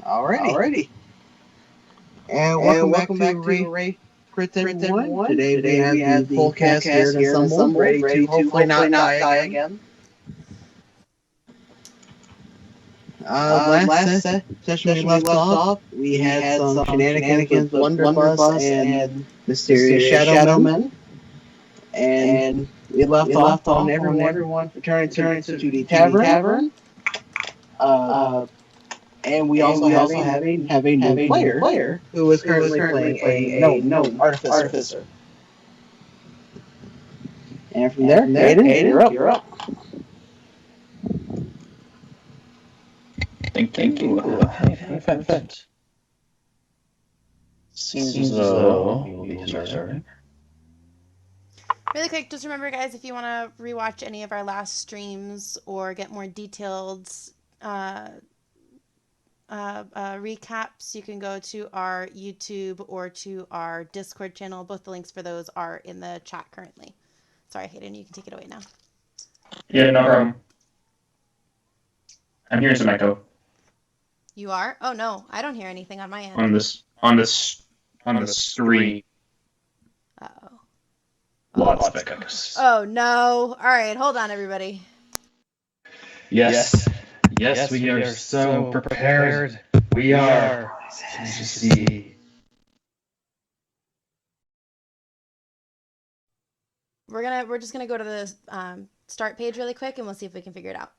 Alrighty. And welcome back to Ray Crit 1. Today we have the full cast here and assembled, ready to hopefully not die again. Last session we left off, we had some shenanigans with Blunderbuss and Mysterious Shadow Men. And we left off on everyone returning to the tavern. And we also have a new player who is currently playing a gnome artificer. And from there, Aiden, you're up. Thank you. Perfect. Seems as though we will be starting. Really quick, just remember, guys, if you want to rewatch any of our last streams or get more detailed recaps, you can go to our YouTube or to our Discord channel. Both the links for those are in the chat currently. Sorry, Hayden, you can take it away now. Yeah, no problem. I'm hearing some echo. You are? Oh no, I don't hear anything on my end. On the street. Uh-oh. Lots of echoes. Oh no! All right, hold on, everybody. Yes, we are so prepared. We are. As you see. We're just gonna go to the start page really quick, and we'll see if we can figure it out.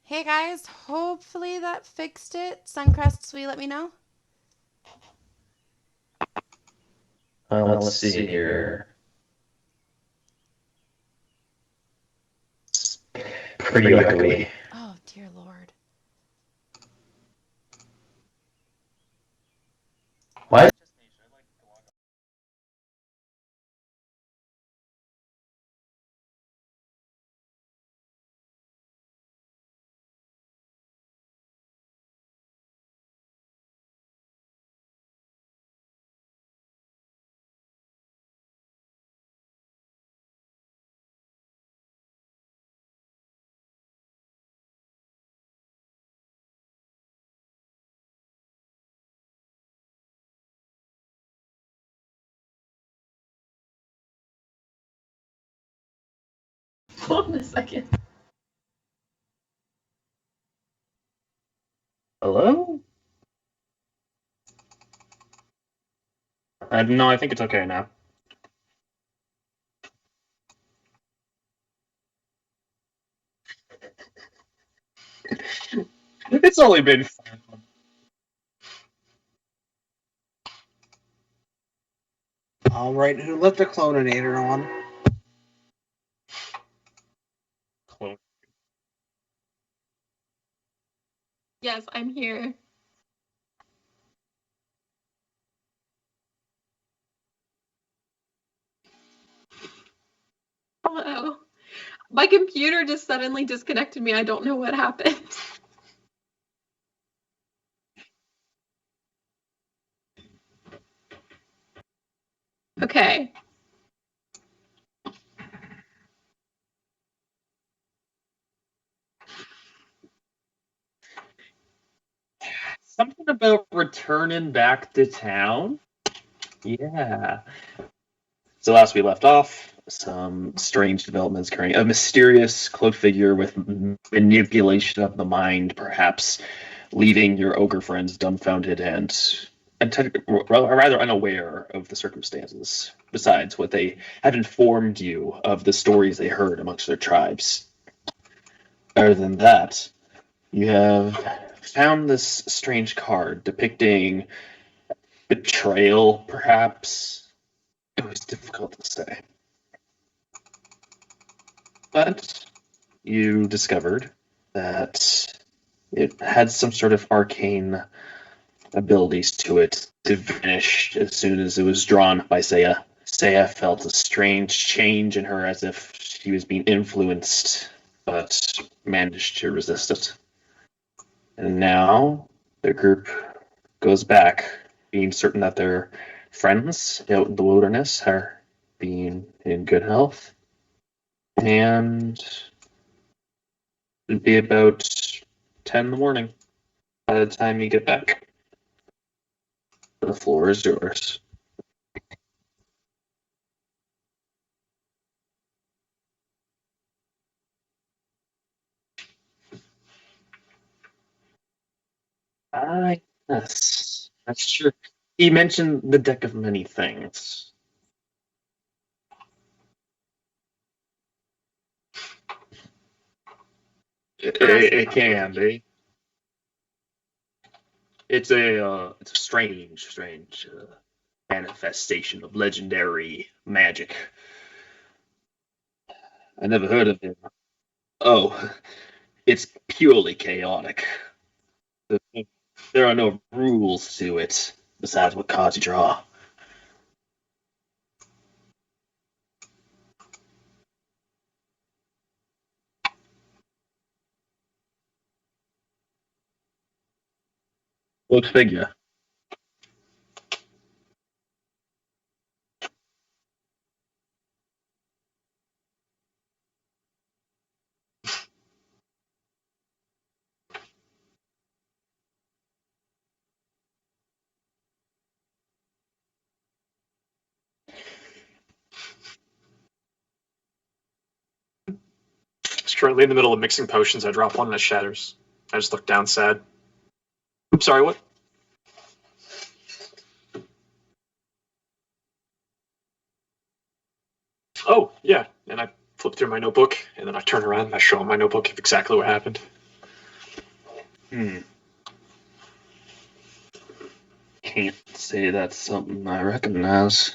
Hey guys, hopefully that fixed it. Suncrests, will you let me know? Let's see here. Pretty echoey. Oh dear Lord. What? Hold on a second. Hello? No, I think it's okay now. It's only been. Alright, who left the cloninator on? Clone. Yes, I'm here. Hello. My computer just suddenly disconnected me. I don't know what happened. Okay. Something about returning back to town? Yeah. So last we left off, some strange developments occurring. A mysterious cloaked figure with manipulation of the mind, perhaps, leaving your ogre friends dumbfounded and rather unaware of the circumstances. Besides, what they have informed you of the stories they heard amongst their tribes. Other than that, you have found this strange card depicting betrayal, perhaps. It was difficult to say. But you discovered that it had some sort of arcane abilities to it to vanish as soon as it was drawn by Saya. Saya felt a strange change in her as if she was being influenced, but managed to resist it. And now the group goes back, being certain that their friends out in the wilderness are being in good health. And it'd be about 10 in the morning by the time you get back. The floor is yours. Ah, yes, that's true. He mentioned the deck of many things. It can be. It's a strange manifestation of legendary magic. I never heard of him. Oh, it's purely chaotic. There are no rules to it besides what cards you draw. What figure? Just currently in the middle of mixing potions. I drop one and it shatters. I just look down sad. I'm sorry, what? Oh, yeah. And I flip through my notebook, and then I turn around and I show him my notebook of exactly what happened. Can't say that's something I recognize.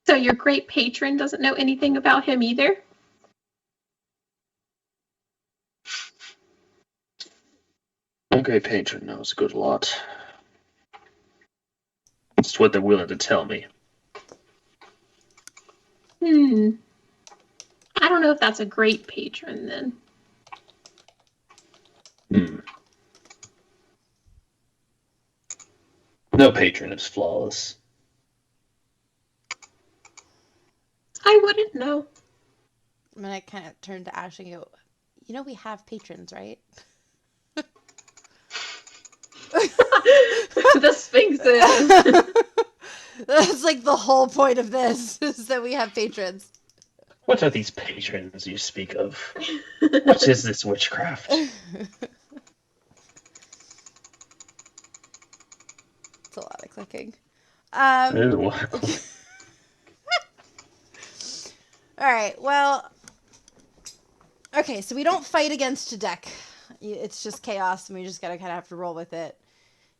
So your great patron doesn't know anything about him either? My great patron knows a good lot. It's what they're willing to tell me. I don't know if that's a great patron then. No patron is flawless. I wouldn't know. And then I kind of turn to Ash and go, you know, we have patrons, right? The Sphinx is. That's like the whole point of this, is that we have patrons. What are these patrons you speak of? What is this witchcraft? It's a lot of clicking. Ew. Alright, well... Okay, so we don't fight against a deck. It's just chaos, and we just gotta kind of have to roll with it.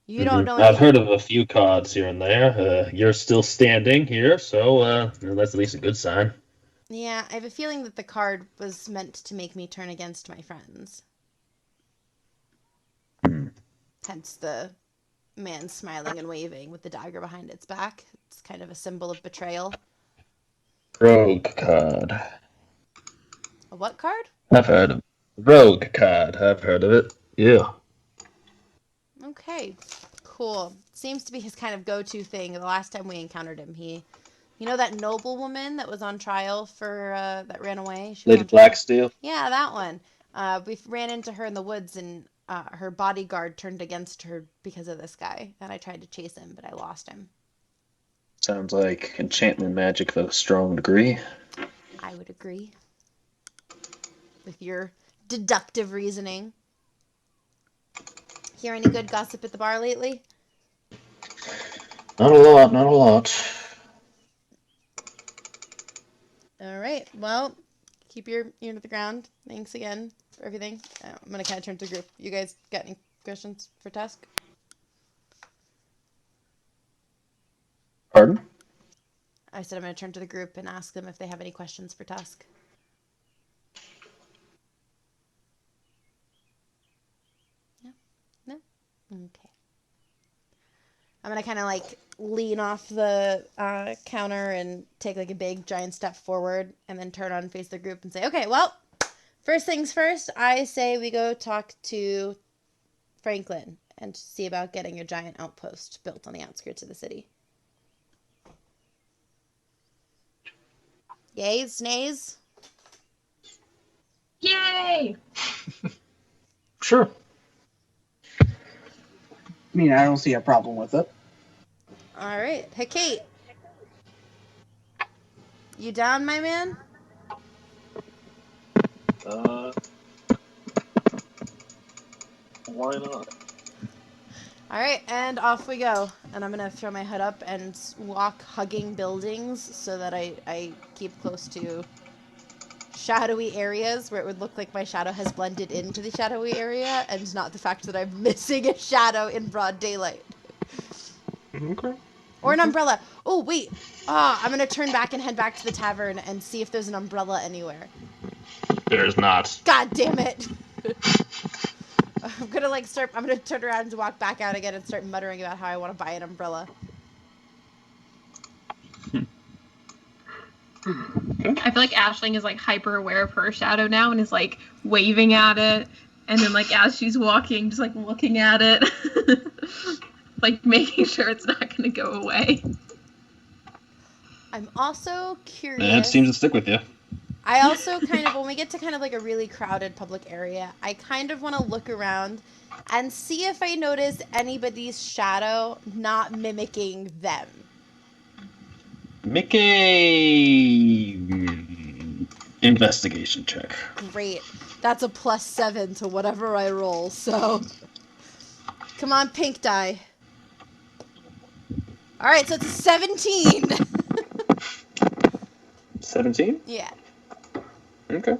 You don't know I've anything. heard of a few cards here and there. You're still standing here, so that's at least a good sign. Yeah, I have a feeling that the card was meant to make me turn against my friends. Hence the man smiling and waving with the dagger behind its back. It's kind of a symbol of betrayal. Rogue card. A what card? I've heard of Rogue card. I've heard of it. Yeah. Okay, cool. Seems to be his kind of go-to thing. The last time we encountered him, you know that noblewoman that was on trial for that ran away. She was Lady on trial. Blacksteel. Yeah, that one. We ran into her in the woods, and her bodyguard turned against her because of this guy. And I tried to chase him, but I lost him. Sounds like enchantment magic of a strong degree. I would agree with your deductive reasoning. Hear any good gossip at the bar lately? Not a lot, not a lot. All right. Well, keep your ear to the ground. Thanks again for everything. I'm going to kind of turn to the group. You guys got any questions for Tusk? Pardon? I said I'm going to turn to the group and ask them if they have any questions for Tusk. No? No? Okay. I'm going to kind of like lean off the counter and take like a big giant step forward and then turn on and face the group and say, okay, well, first things first, I say we go talk to Franklin and see about getting a giant outpost built on the outskirts of the city. Yays? Nays? Yay! Sure. I mean, I don't see a problem with it. All right. Hey, Kate. You down, my man? Why not? All right, and off we go. And I'm going to throw my hood up and walk hugging buildings so that I keep close to shadowy areas where it would look like my shadow has blended into the shadowy area and not the fact that I'm missing a shadow in broad daylight. Okay. Or an umbrella. Oh, wait. I'm going to turn back and head back to the tavern and see if there's an umbrella anywhere. There's not. God damn it. I'm gonna turn around and walk back out again and start muttering about how I want to buy an umbrella. I feel like Aisling is like hyper aware of her shadow now and is like waving at it, and then like as she's walking, just like looking at it, like making sure it's not gonna go away. I'm also curious. It seems to stick with you. I also kind of, when we get to kind of like a really crowded public area, I kind of want to look around and see if I notice anybody's shadow not mimicking them. Make a investigation check. Great. That's a +7 to whatever I roll, so. Come on, pink die. Alright, so it's a 17. 17? Yeah. Okay.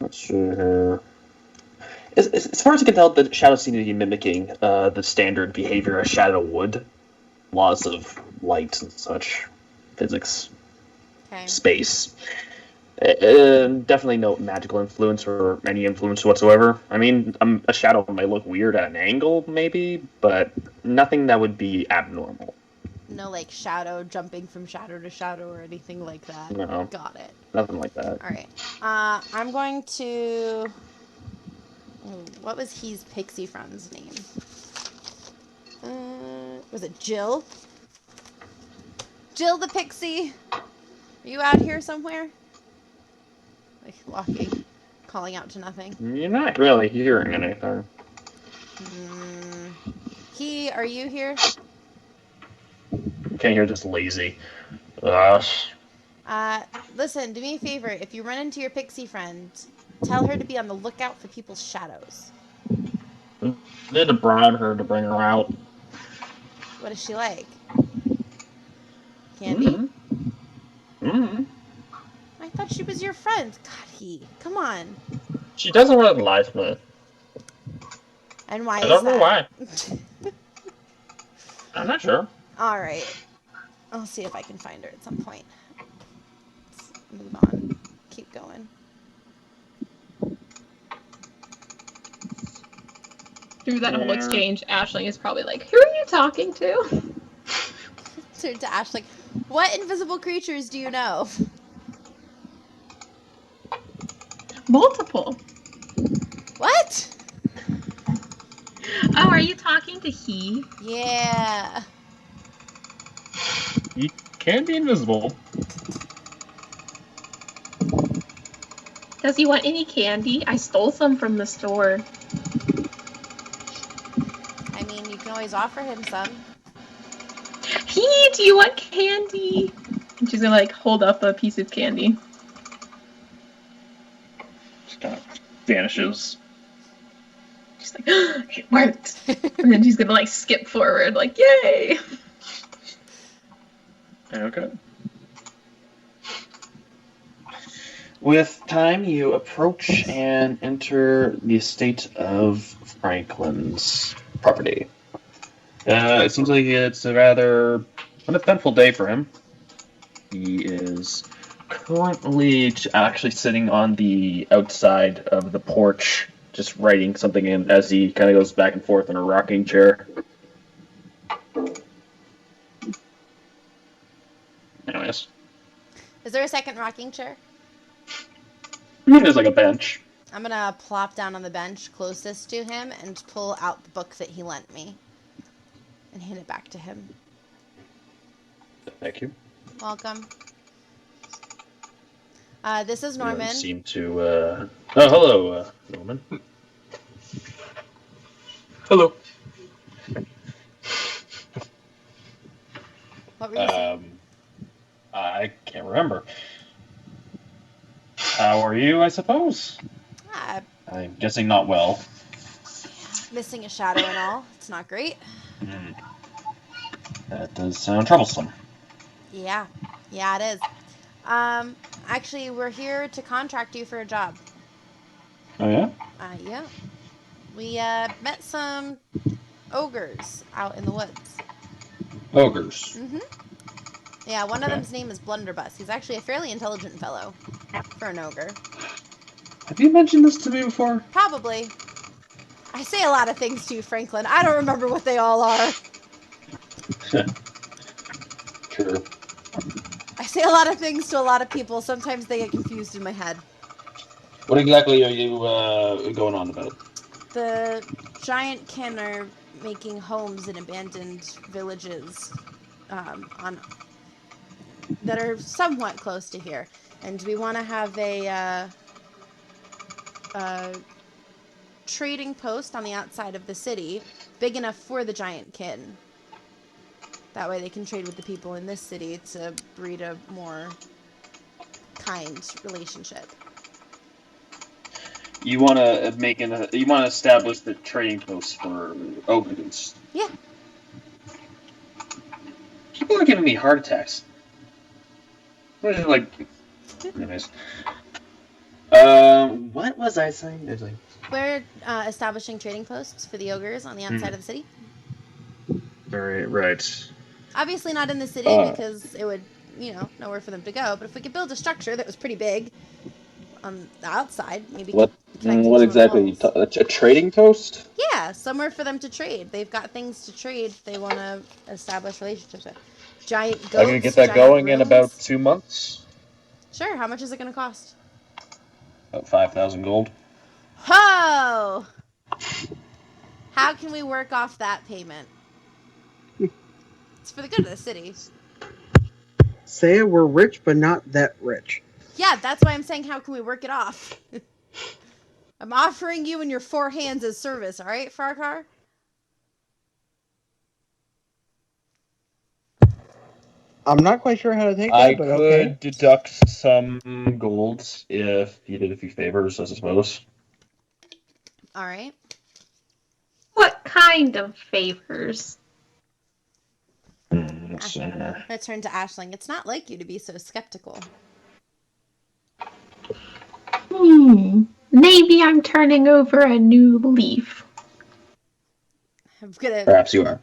Not sure. As far as I can tell, the shadows seem to be mimicking the standard behavior a shadow would. Laws of light and such. Physics. Okay. Space. Definitely no magical influence or any influence whatsoever. I mean, a shadow might look weird at an angle, maybe, but nothing that would be abnormal. No, like, shadow jumping from shadow to shadow or anything like that. No. Got it. Nothing like that. Alright. I'm going to... What was his pixie friend's name? Was it Jill? Jill the pixie! Are you out here somewhere? Like, walking, calling out to nothing. You're not really hearing anything. Are you here? You can't hear just lazy. Listen, do me a favor. If you run into your pixie friend, tell her to be on the lookout for people's shadows. Need to bribe her to bring her out. What is she like? Candy? Mm-hmm. I thought she was your friend. God, come on. She doesn't really like me. And why I is don't know that? why. I'm not sure. All right. I'll see if I can find her at some point. Let's move on. Keep going. through that whole exchange, Aisling is probably like, "Who are you talking to?" Turn to Ash like, what invisible creatures do you know? Multiple. What? Oh, are you talking to he? Yeah. He can be invisible. Does he want any candy? I stole some from the store. I mean, you can always offer him some. He, do you want candy? And she's gonna like hold up a piece of candy. Just kind of vanishes. She's like, it worked. And then she's gonna like skip forward, like, yay! Okay. With time, you approach and enter the estate of Franklin's property. It seems like it's a rather uneventful day for him. He is currently actually sitting on the outside of the porch, just writing something in as he kind of goes back and forth in a rocking chair. Anyways, Is there a second rocking chair? there's like a bench. I'm gonna plop down on the bench closest to him and pull out the book that he lent me and hand it back to him. Thank you. Welcome. This is You don't Norman. seem to. Oh, hello, Norman. Hello. What were you saying? I can't remember. How are you, I suppose? Ah, I'm guessing not well. missing a shadow and all. It's not great. That does sound troublesome. Yeah. Yeah, it is. Actually, we're here to contract you for a job. Oh, yeah? Yeah. We, met some ogres out in the woods. Ogres. Mm-hmm. Yeah, one of Okay. them's name is Blunderbuss. He's actually a fairly intelligent fellow for an ogre. Have you mentioned this to me before? Probably. I say a lot of things to you, Franklin. I don't remember what they all are. Sure. I say a lot of things to a lot of people. Sometimes they get confused in my head. What exactly are you going on about? The giant kin are making homes in abandoned villages that are somewhat close to here. And we want to have a trading post on the outside of the city, big enough for the giant kin. That way they can trade with the people in this city to breed a more kind relationship. You want to you want to establish the trading posts for ogres. Yeah. People are giving me heart attacks. What is it like? Anyways. What was I saying? It's like, We're establishing trading posts for the ogres on the outside of the city. very right. Obviously not in the city because it would, nowhere for them to go. But if we could build a structure that was pretty big on the outside, maybe What connecting what some of the exactly? walls. A trading post? Yeah, somewhere for them to trade. They've got things to trade. They want to establish relationships with. Giant goats. I'm gonna get that giant going in rooms. about 2 months. Sure. How much is it going to cost? About 5,000 gold. Ho! How can we work off that payment? It's for the good of the city. Say we're rich, but not that rich. Yeah, that's why I'm saying how can we work it off? I'm offering you and your 4 hands as service, all right, Farkar? I'm not quite sure how to take that, I but could okay. deduct some golds if you did a few favors, I suppose. All right. What kind of favors? Let's see here. I'm going to turn to Aisling. It's not like you to be so skeptical. Maybe I'm turning over a new leaf. Perhaps you are.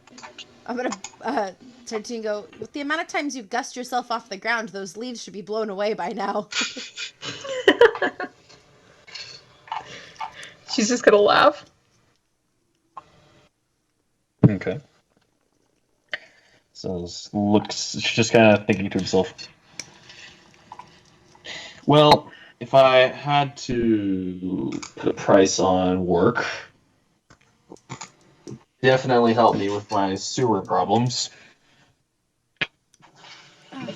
I'm going to turn to you and go, with the amount of times you've gussed yourself off the ground, those leaves should be blown away by now. She's just gonna laugh. So looks just kind of thinking to himself. Well, if I had to put a price on work, definitely help me with my sewer problems. I'm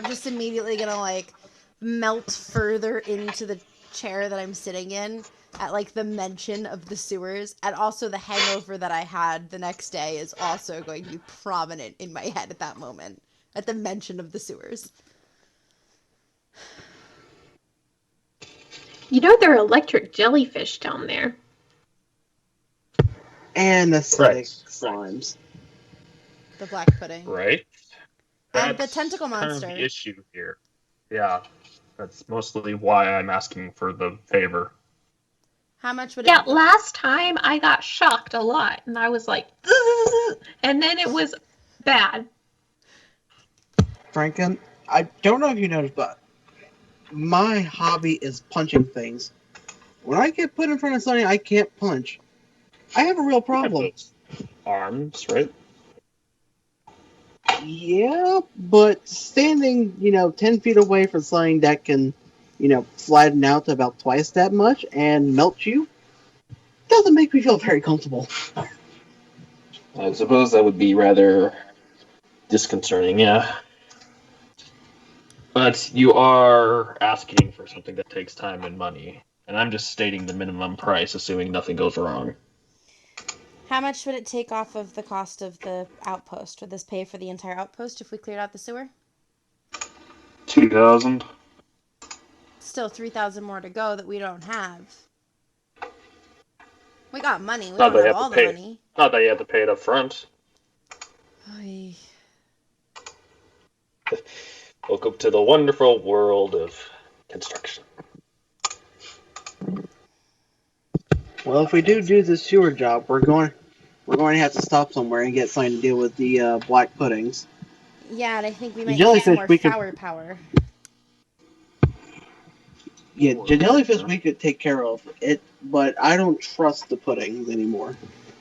just immediately gonna like melt further into the chair that I'm sitting in at like the mention of the sewers, and also the hangover that I had the next day is also going to be prominent in my head at that moment at the mention of the sewers. You know there are electric jellyfish down there. And acidic Right. slimes. The black pudding. Right? And the That's tentacle kind of monster. the issue here. Yeah. That's mostly why I'm asking for the favor. How much would Yeah, it last time I got shocked a lot, and I was like, and then it was bad. Franken, I don't know if you noticed, but my hobby is punching things. When I get put in front of something I can't punch, I have a real problem. Arms, right? Yeah, but standing, 10 feet away from something that can, flatten out to about twice that much and melt you, doesn't make me feel very comfortable. I suppose that would be rather disconcerting, yeah. But you are asking for something that takes time and money, and I'm just stating the minimum price, assuming nothing goes wrong. How much would it take off of the cost of the outpost? Would this pay for the entire outpost if we cleared out the sewer? 2,000. Still 3,000 more to go that we don't have. We got money. We Not don't that you have have all to the pay. money. Not that you have to pay it up front. Oy. Welcome to the wonderful world of construction. Well, if we do the sewer job, we're going to have to stop somewhere and get something to deal with the black puddings. Yeah, and I think we might need jellyfish some more we could- shower power. Yeah, the jellyfish we could take care of it, but I don't trust the puddings anymore.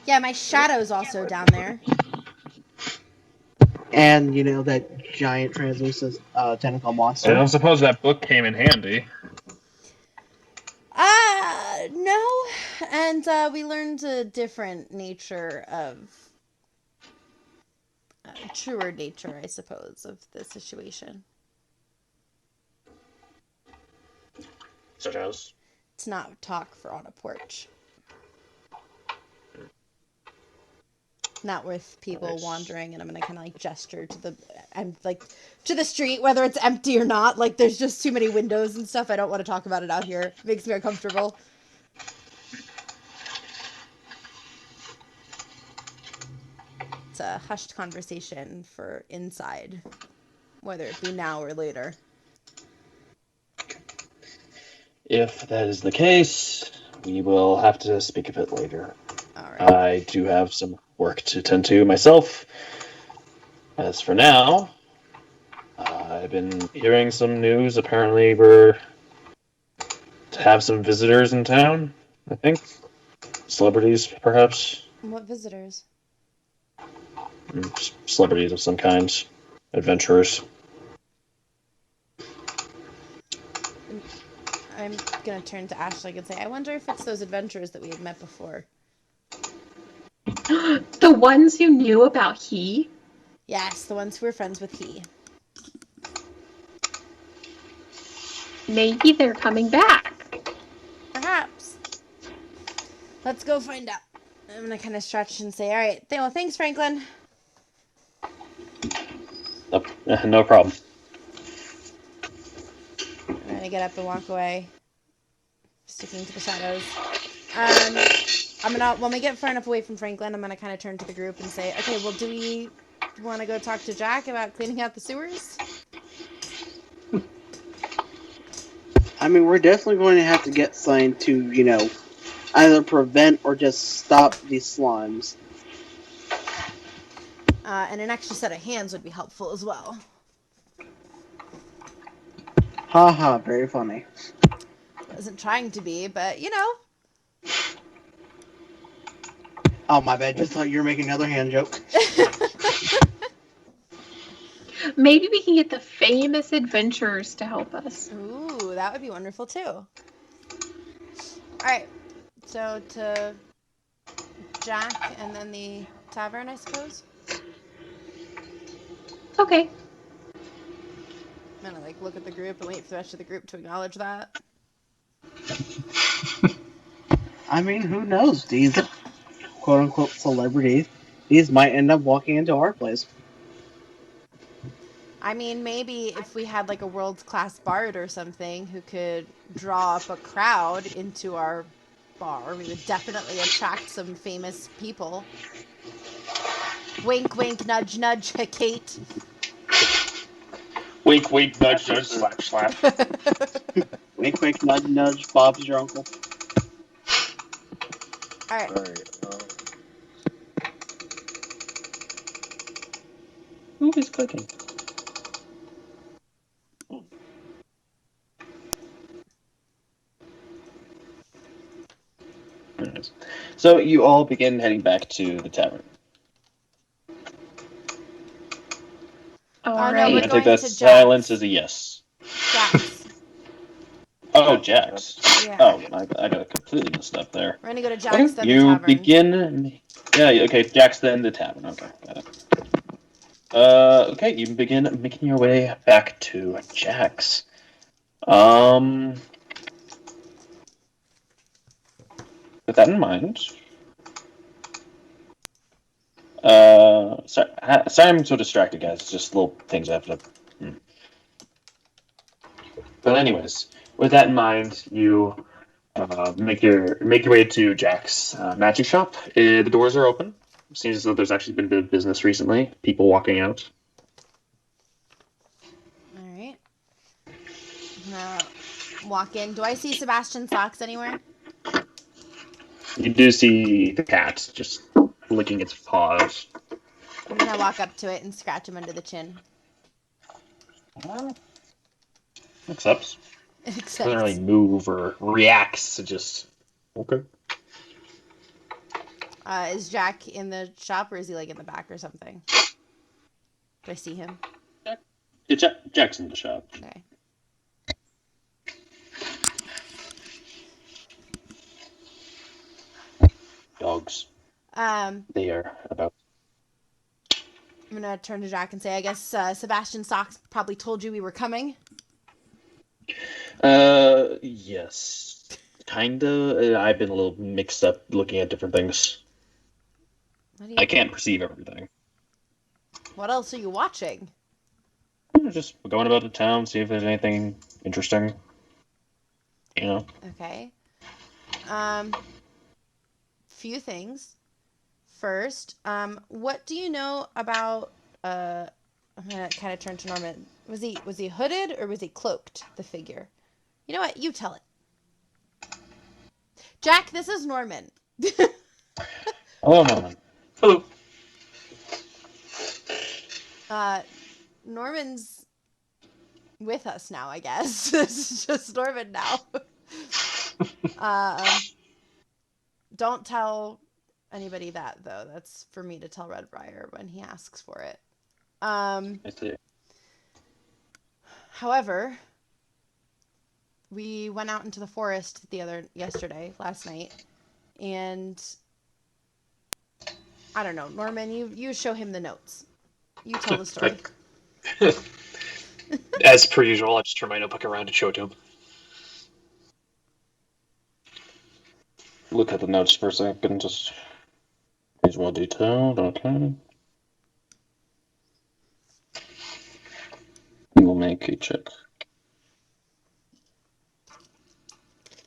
Yeah, my shadow's also down there. And that giant translucent tentacle I monster. don't suppose that book came in handy. No. And we learned a different nature of truer nature, I suppose, of the situation. Such as? To not talk for on a porch. Not with people Nice. wandering, and I'm gonna kind of like gesture to the street, whether it's empty or not. Like, there's just too many windows and stuff. I don't want to talk about it out here. It makes me uncomfortable. It's a hushed conversation for inside, whether it be now or later. If that is the case, we will have to speak of it later. All right. I do have some work to tend to myself. As for now, I've been hearing some news. Apparently, we're to have some visitors in town, I think. Celebrities, perhaps. What visitors? Celebrities of some kind. Adventurers. I'm gonna turn to Ashley and say, I wonder if it's those adventurers that we had met before. The ones who knew about he? Yes, the ones who were friends with he. Maybe they're coming back. Perhaps. Let's go find out. I'm gonna kind of stretch and say, all right, well, thanks, Franklin. No problem. I'm gonna get up and walk away, sticking to the shadows. When we get far enough away from Franklin, I'm gonna kind of turn to the group and say, okay, well, do we want to go talk to Jack about cleaning out the sewers? I mean, we're definitely going to have to get something to, either prevent or just stop these slimes. And an extra set of hands would be helpful as well. Haha, very funny. Wasn't trying to be, but Oh, my bad. Just thought you were making another hand joke. Maybe we can get the famous adventurers to help us. Ooh, that would be wonderful too. All right, so to Jack and then the tavern, I suppose. Okay. I'm gonna like look at the group and wait for the rest of the group to acknowledge that. I mean, who knows? These quote-unquote celebrities, these might end up walking into our place. I mean, maybe if we had like a world-class bard or something who could draw up a crowd into our bar, we would definitely attract some famous people. Wink, wink, nudge, nudge, Kate. Wink, wink, nudge, nudge, slap, slap. Wink, wink, nudge, nudge. Bob's your uncle. All right. Who is clicking? So you all begin heading back to the tavern. no, All we're I'm right. gonna going take that to silence Jack's. as a yes. Jack's. Oh, Jack's. Yeah. Oh, I got it completely messed up there. We're gonna go to Jack's, Okay, then the you tavern. begin. Yeah, okay, Jack's, then the tavern. Okay, got it. Okay, you begin making your way back to Jack's. With that in mind, sorry, I'm so distracted, guys. It's just little things I have to. But anyways, with that in mind, you make your way to Jack's magic shop. The doors are open. Seems as though there's actually been a bit of business recently. People walking out. All right. Walk in. Do I see Sebastian socks anywhere? You do see the cat just licking its paws. I'm gonna walk up to it and scratch him under the chin. Accepts. Except Doesn't really move or reacts. It just okay. Is Jack in the shop or is he like in the back or something? Do I see him? Yeah, Jack's in the shop. Okay. Dogs. I'm They are about. gonna turn to Jack and say, I guess Sebastian Socks probably told you we were coming. Yes. Kinda. I've been a little mixed up looking at different things. I can't perceive everything. What else are you watching? Just going about the town, see if there's anything interesting. You know. Okay. Few things. First, what do you know about I'm gonna kind of turn to Norman. Was he hooded or was he cloaked, the figure? You know what? You tell it. Jack, this is Norman. Hello, Norman. Hello. Norman's with us now, I guess. This is just Norman now. Don't tell anybody that, though. That's for me to tell Redbriar when he asks for it. I see. However, we went out into the forest last night, and I don't know, Norman, you show him the notes. You tell the story. As per usual, I just turn my notebook around and show it to him. Look at the notes for a second. Just here's more detailed. Okay. We will make a check.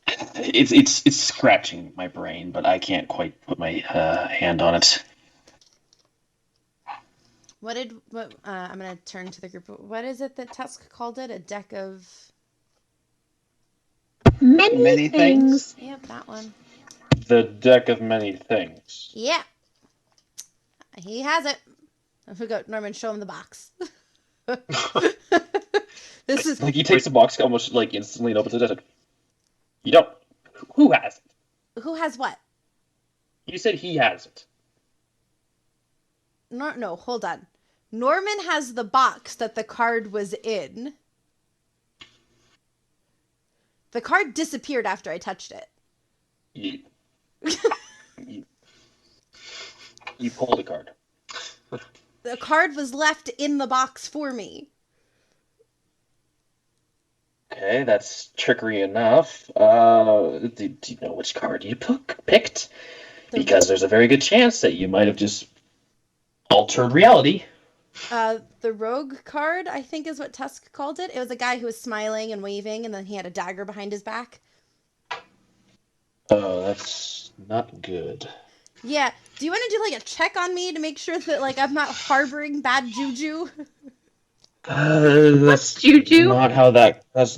It's scratching my brain, but I can't quite put my hand on it. I'm gonna turn to the group. What is it that Tusk called it? A deck of Many things. Yep, that one. The deck of many things. Yeah. He has it. I forgot. Norman, show him the box. This is Like he takes the box almost like instantly and opens it. Like, you don't. Who has it? who has what? You said he has it. No, hold on. Norman has the box that the card was in. The card disappeared after I touched it. You, you pull the card. The card was left in the box for me. Okay, that's trickery enough. Do you know which card you picked? Because there's a very good chance that you might have just altered reality. The rogue card, I think is what Tusk called it. It was a guy who was smiling and waving, and then he had a dagger behind his back. Oh, that's not good. Yeah. Do you want to do like a check on me to make sure that like I'm not harboring bad juju? That's Juju? not how that. That's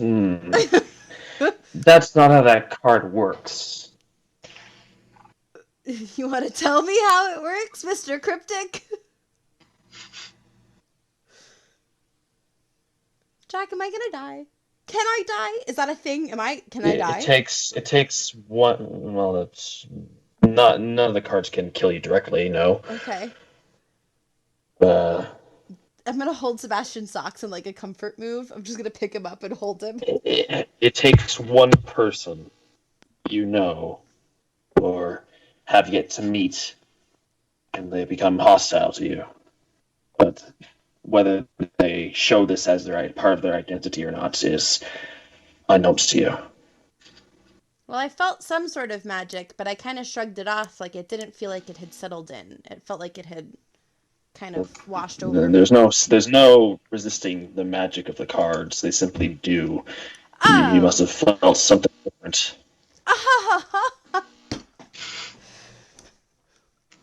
that's not how that card works. You want to tell me how it works, Mr. Cryptic? Jack, am I gonna die? Can I die? Is that a thing? Can I die? It takes one. Well, that's not. None of the cards can kill you directly. No. Okay. Uh, I'm gonna hold Sebastian's socks in like a comfort move. I'm just gonna pick him up and hold him. it takes one person, you know, or have yet to meet, and they become hostile to you. But whether they show this as their part of their identity or not is unknown to you. Well, I felt some sort of magic, but I kind of shrugged it off. Like it didn't feel like it had settled in. It felt like it had kind of washed over. There's no resisting the magic of the cards. They simply do. Oh. You must have felt something different.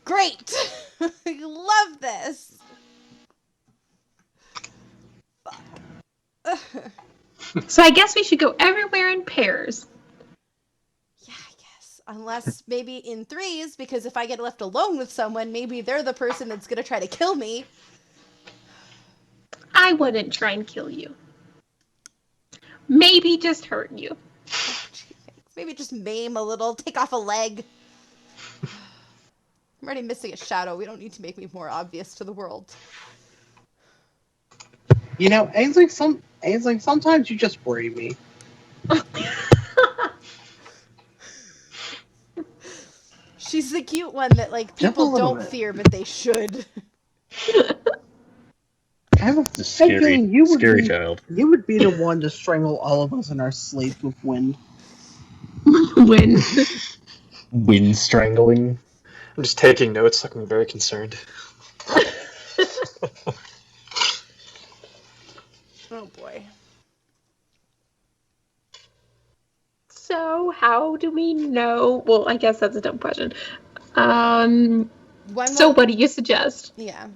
Great! I love this. So I guess we should go everywhere in pairs. Yeah, I guess. Unless maybe in threes, because if I get left alone with someone, maybe they're the person that's gonna try to kill me. I wouldn't try and kill you. Maybe just hurt you. Maybe just maim a little, take off a leg. I'm already missing a shadow. We don't need to make me more obvious to the world. You know, Ainsley, sometimes you just worry me. She's the cute one that like Just a people little don't bit. fear, but they should. I have a It's a scary, feeling you would scary be, child. You would be the one to strangle all of us in our sleep with wind. When? Wind strangling. I'm just taking notes, looking very concerned. Oh boy. So how do we know? Well, I guess that's a dumb question. One So more- what do you suggest? Yeah.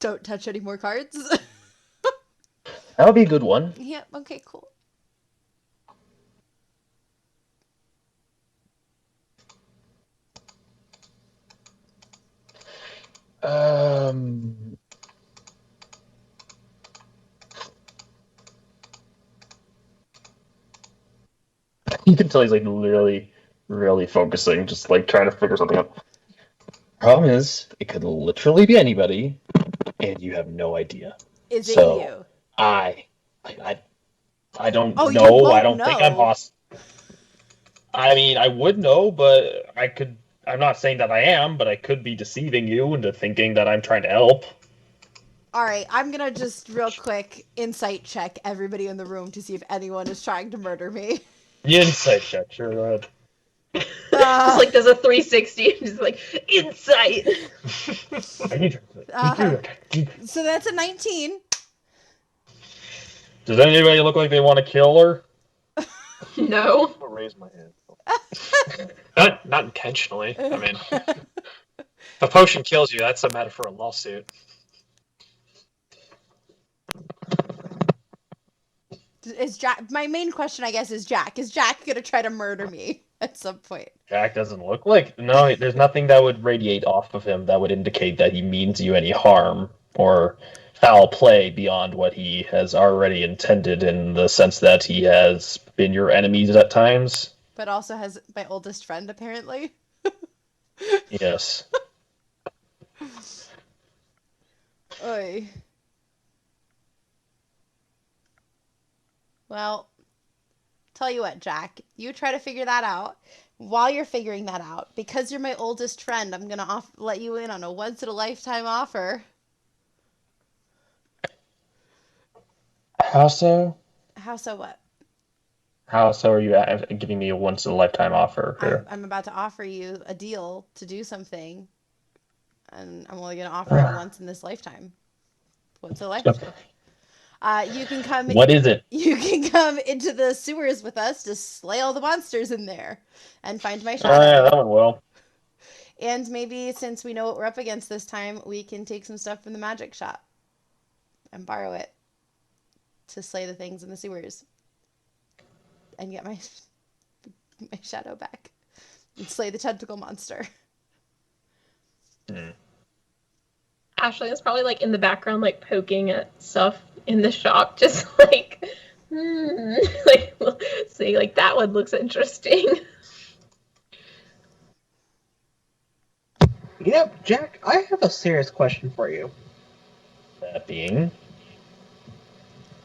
Don't touch any more cards. That would be a good one. Yep, okay, cool. You can tell he's like really, really focusing, just like trying to figure something out. Problem is, it could literally be anybody, and you have no idea. Is it So- you? I don't Oh, you know. won't I don't think I'm know. hostile. I mean, I would know, but I could. I'm not saying that I am, but I could be deceiving you into thinking that I'm trying to help. Alright, I'm gonna just real quick insight check everybody in the room to see if anyone is trying to murder me. Insight check, sure. Go ahead. Just like does a 360 and just like insight. So that's a 19. Does anybody look like they want to kill her? No. I'll raise my hand. Not intentionally. I mean, if a potion kills you, that's a matter for a lawsuit. Is Jack? My main question, I guess, is Jack. Is Jack gonna try to murder me at some point? Jack doesn't look like. No, there's nothing that would radiate off of him that would indicate that he means you any harm or foul play beyond what he has already intended, in the sense that he has been your enemies at times. but also has my oldest friend apparently. Yes. Oy. Well, tell you what, Jack, you try to figure that out. While you're figuring that out, because you're my oldest friend, I'm gonna let you in on a once in a lifetime offer. How so? How so? What? How so are you giving me a once in a lifetime offer here? I'm about to offer you a deal to do something, and I'm only gonna offer it once in this lifetime. Once in a lifetime. You can come. What is it? You can come into the sewers with us to slay all the monsters in there, and find my Oh shadow. yeah, that went well. And maybe since we know what we're up against this time, we can take some stuff from the magic shop and borrow it to slay the things in the sewers and get my shadow back and slay the tentacle monster. Ashley is probably like in the background, like poking at stuff in the shop, just like, like, see, like that one looks interesting. You know, Jack, I have a serious question for you. That being,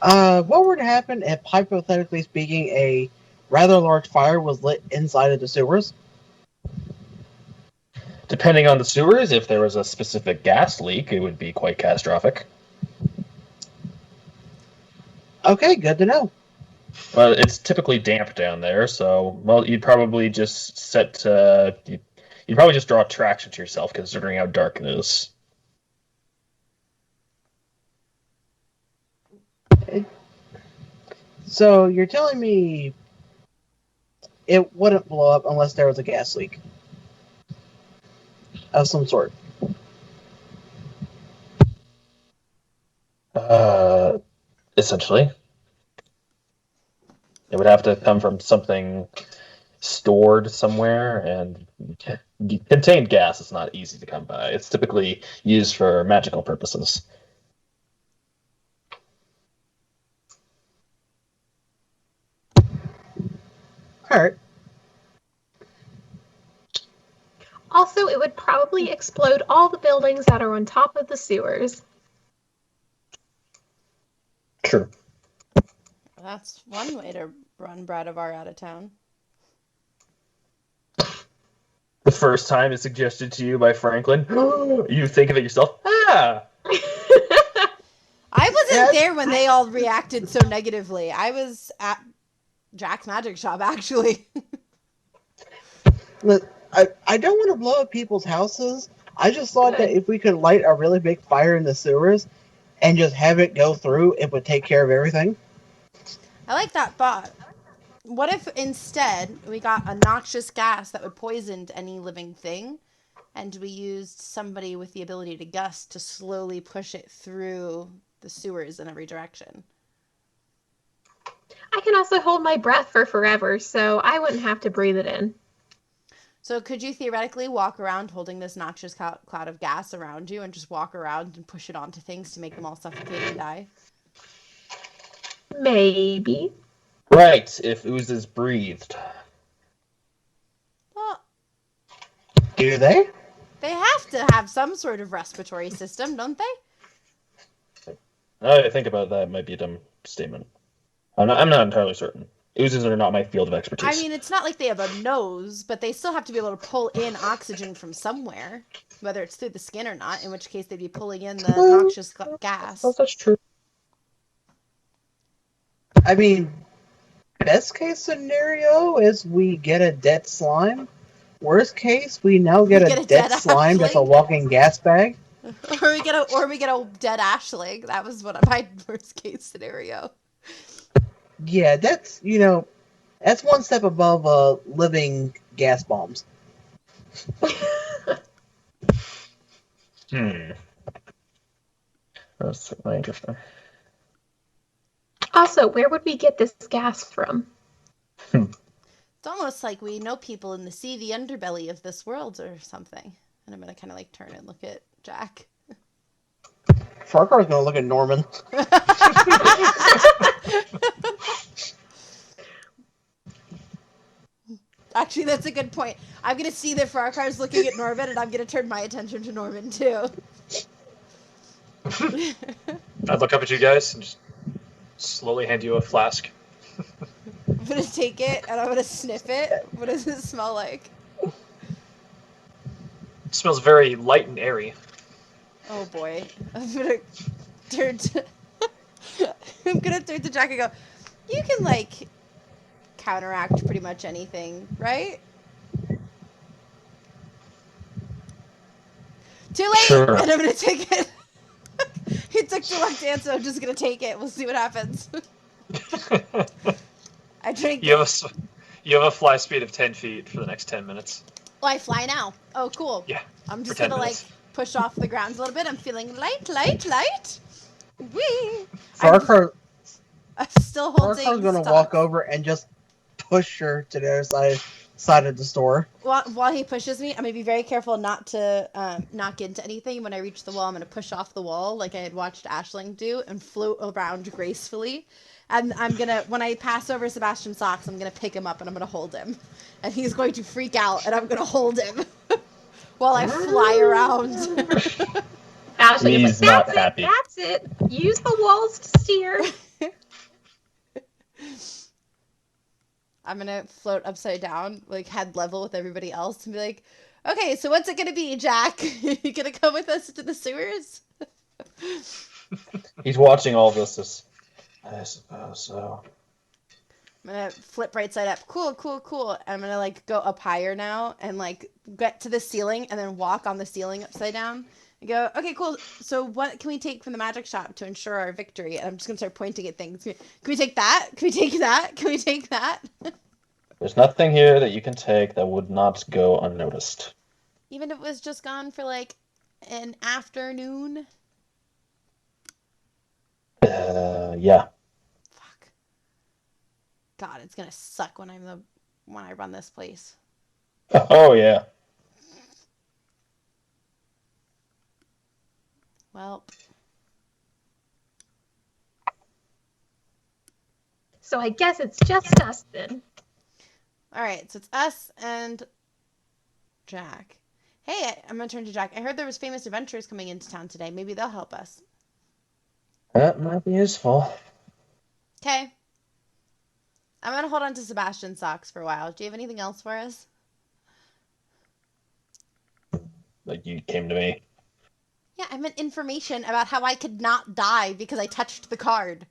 What would happen if, hypothetically speaking, a rather large fire was lit inside of the sewers? depending on the sewers, if there was a specific gas leak, it would be quite catastrophic. Okay, good to know. Well, it's typically damp down there, so you'd probably just you'd probably just draw attraction to yourself, considering how dark it is. So you're telling me it wouldn't blow up unless there was a gas leak of some sort? Essentially, it would have to come from something stored somewhere, and contained gas is not easy to come by. It's typically used for magical purposes. All right. Also, it would probably explode all the buildings that are on top of the sewers. True. That's one way to run Bradavar out of town. The first time it's suggested to you by Franklin, you think of it yourself. I wasn't there when they all reacted so negatively. I was at Jack's magic shop, actually. Look, I don't want to blow up people's houses. I just thought that if we could light a really big fire in the sewers and just have it go through, it would take care of everything. I like that thought. What if instead we got a noxious gas that would poison any living thing, and we used somebody with the ability to gust to slowly push it through the sewers in every direction? I can also hold my breath for forever, so I wouldn't have to breathe it in. So could you theoretically walk around holding this noxious cloud of gas around you and just walk around and push it onto things to make them all suffocate and die? Maybe. Right, if oozes breathed. Well, Do they? they have to have some sort of respiratory system, don't they? Now that I think about that, it might be a dumb statement. I'm not entirely certain. Oozes are not my field of expertise. I mean, it's not like they have a nose, but they still have to be able to pull in oxygen from somewhere, whether it's through the skin or not, in which case they'd be pulling in the noxious gas. Oh, that's true. I mean, best case scenario is we get a dead slime. Worst case, we now get a dead slime that's a walking gas bag. Or we get a dead ashling. That was my worst case scenario. Yeah, that's that's one step above living gas bombs. That's certainly interesting. Also, where would we get this gas from? It's almost like we know people in the sea, the underbelly of this world or something. And I'm going to kind of like turn and look at Jack. Farquhar's gonna look at Norman. Actually, that's a good point. I'm gonna see that Farquhar's looking at Norman, and I'm gonna turn my attention to Norman too. I look up at you guys and just slowly hand you a flask. I'm gonna take it and I'm gonna sniff it. What does it smell like? It smells very light and airy. Oh boy. I'm gonna turn to I'm gonna turn to Jack and go, you can like counteract pretty much anything, right? Too late! Sure. And I'm gonna take it. He took too long to answer, I'm just gonna take it. We'll see what happens. I drink You it. have a fly speed of 10 feet for the next 10 minutes. Oh, I fly now. Oh, cool. Yeah. I'm just for 10 gonna minutes. like push off the ground a little bit. I'm feeling light. Whee! Farquhar, I'm still holding. Farquhar's gonna stuff. walk over and just push her to the other side of the store. While he pushes me, I'm gonna be very careful not to knock into anything. When I reach the wall, I'm gonna push off the wall like I had watched Aisling do and float around gracefully. And I'm gonna, when I pass over Sebastian Socks, I'm gonna pick him up and I'm gonna hold him. And he's going to freak out, and I'm gonna hold him while I fly around. Ashley is He's like, not that's happy. it, that's it. Use the walls to steer. I'm gonna float upside down, like head level with everybody else, and be like, "Okay, so what's it gonna be, Jack? You gonna come with us to the sewers?" He's watching all this. I suppose so. I'm gonna flip right side up. Cool. I'm gonna like go up higher now and like get to the ceiling and then walk on the ceiling upside down and go, okay, cool. So what can we take from the magic shop to ensure our victory? And I'm just gonna start pointing at things. Can we take that? Can we take that? Can we take that? There's nothing here that you can take that would not go unnoticed. Even if it was just gone for like an afternoon. Yeah. Fuck. God, it's gonna suck when I run this place. Oh, yeah. Well, So I guess it's just us then. all right. So it's us and Jack. Hey, I'm gonna turn to Jack. I heard there was famous adventurers coming into town today. Maybe they'll help us. That might be useful. Okay. I'm gonna hold on to Sebastian's socks for a while. Do you have anything else for us? Like, you came to me. Yeah, I meant information about how I could not die because I touched the card.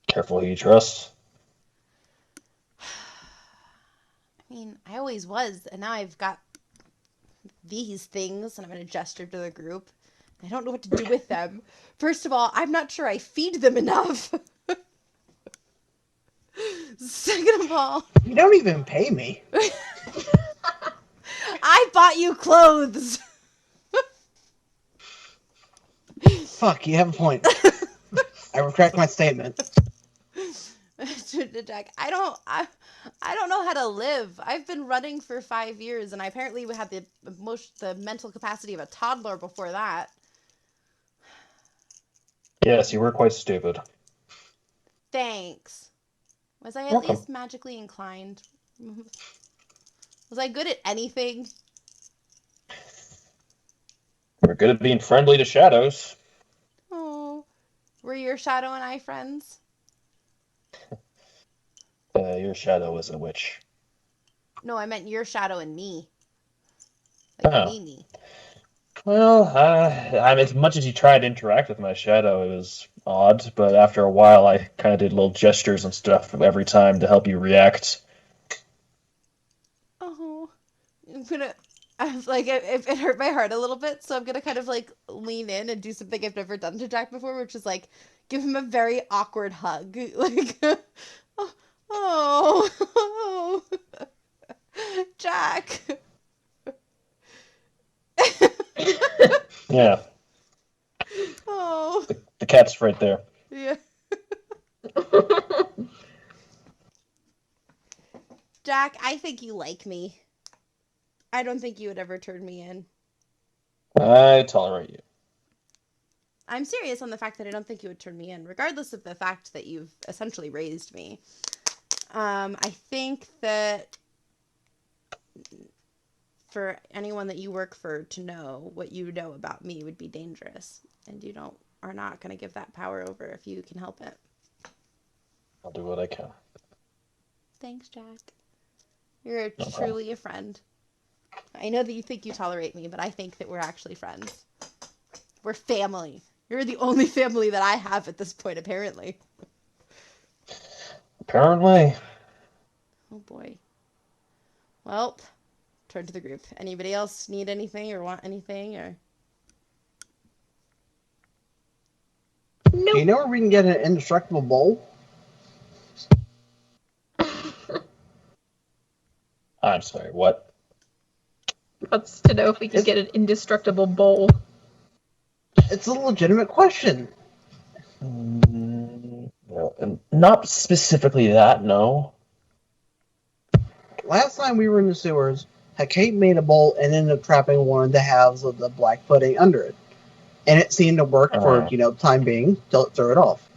Careful who you trust. I mean, I always was, and now I've got these things, and I'm gonna gesture to the group. I don't know what to do with them. First of all, I'm not sure I feed them enough. Second of all, You don't even pay me. I bought you clothes. Fuck, you have a point. I retract my statement. Jack, I don't know how to live. I've been running for 5 years, and I apparently had the mental capacity of a toddler before that. Yes, you were quite stupid. Thanks. Was I at Welcome. least magically inclined? Was I good at anything? We're good at being friendly to shadows. Oh, were your shadow and I friends? Your shadow is a witch. No, I meant your shadow and me. Like Oh. me. Well, I mean, as much as you tried to interact with my shadow, it was odd, but after a while I kind of did little gestures and stuff every time to help you react. Oh, I was like, it hurt my heart a little bit, so I'm gonna kind of like lean in and do something I've never done to Jack before, which is like give him a very awkward hug, like, oh, Jack. Yeah, Oh, the cat's right there. yeah. Jack, I think you like me. I don't think you would ever turn me in. I tolerate you. I'm serious on the fact that I don't think you would turn me in, regardless of the fact that you've essentially raised me. I think that for anyone that you work for to know what you know about me would be dangerous, and you are not going to give that power over if you can help it. I'll do what I can. Thanks, Jack. You're No problem. truly a friend. I know that you think you tolerate me, but I think that we're actually friends. We're family. You're the only family that I have at this point, apparently. Apparently. Oh boy. Well, turn to the group. Anybody else need anything or want anything or? Do you know where we can get an indestructible bowl? I'm sorry, what? Wants to know if we can get an indestructible bowl. It's a legitimate question. Well, not specifically that, no. Last time we were in the sewers, Kate made a bowl and ended up trapping one of the halves of the black pudding under it. And it seemed to work for, time being, till it threw it off.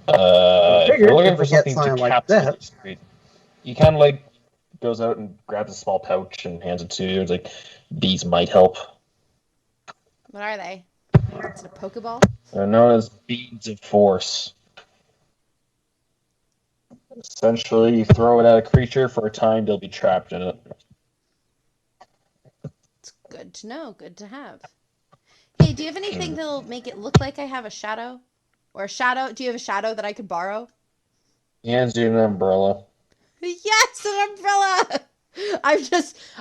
If figured you're looking if for we get something something to like capture that- the street, he kind of like goes out and grabs a small pouch and hands it to you. It's like, these might help. What are they? Is it a Pokeball? They're known as beads of force. Essentially, you throw it at a creature for a time, they'll be trapped in it. It's good to know. Good to have. Hey, do you have anything that'll make it look like I have a shadow? Or a shadow? Do you have a shadow that I could borrow? He hands you an umbrella. Yes, an umbrella!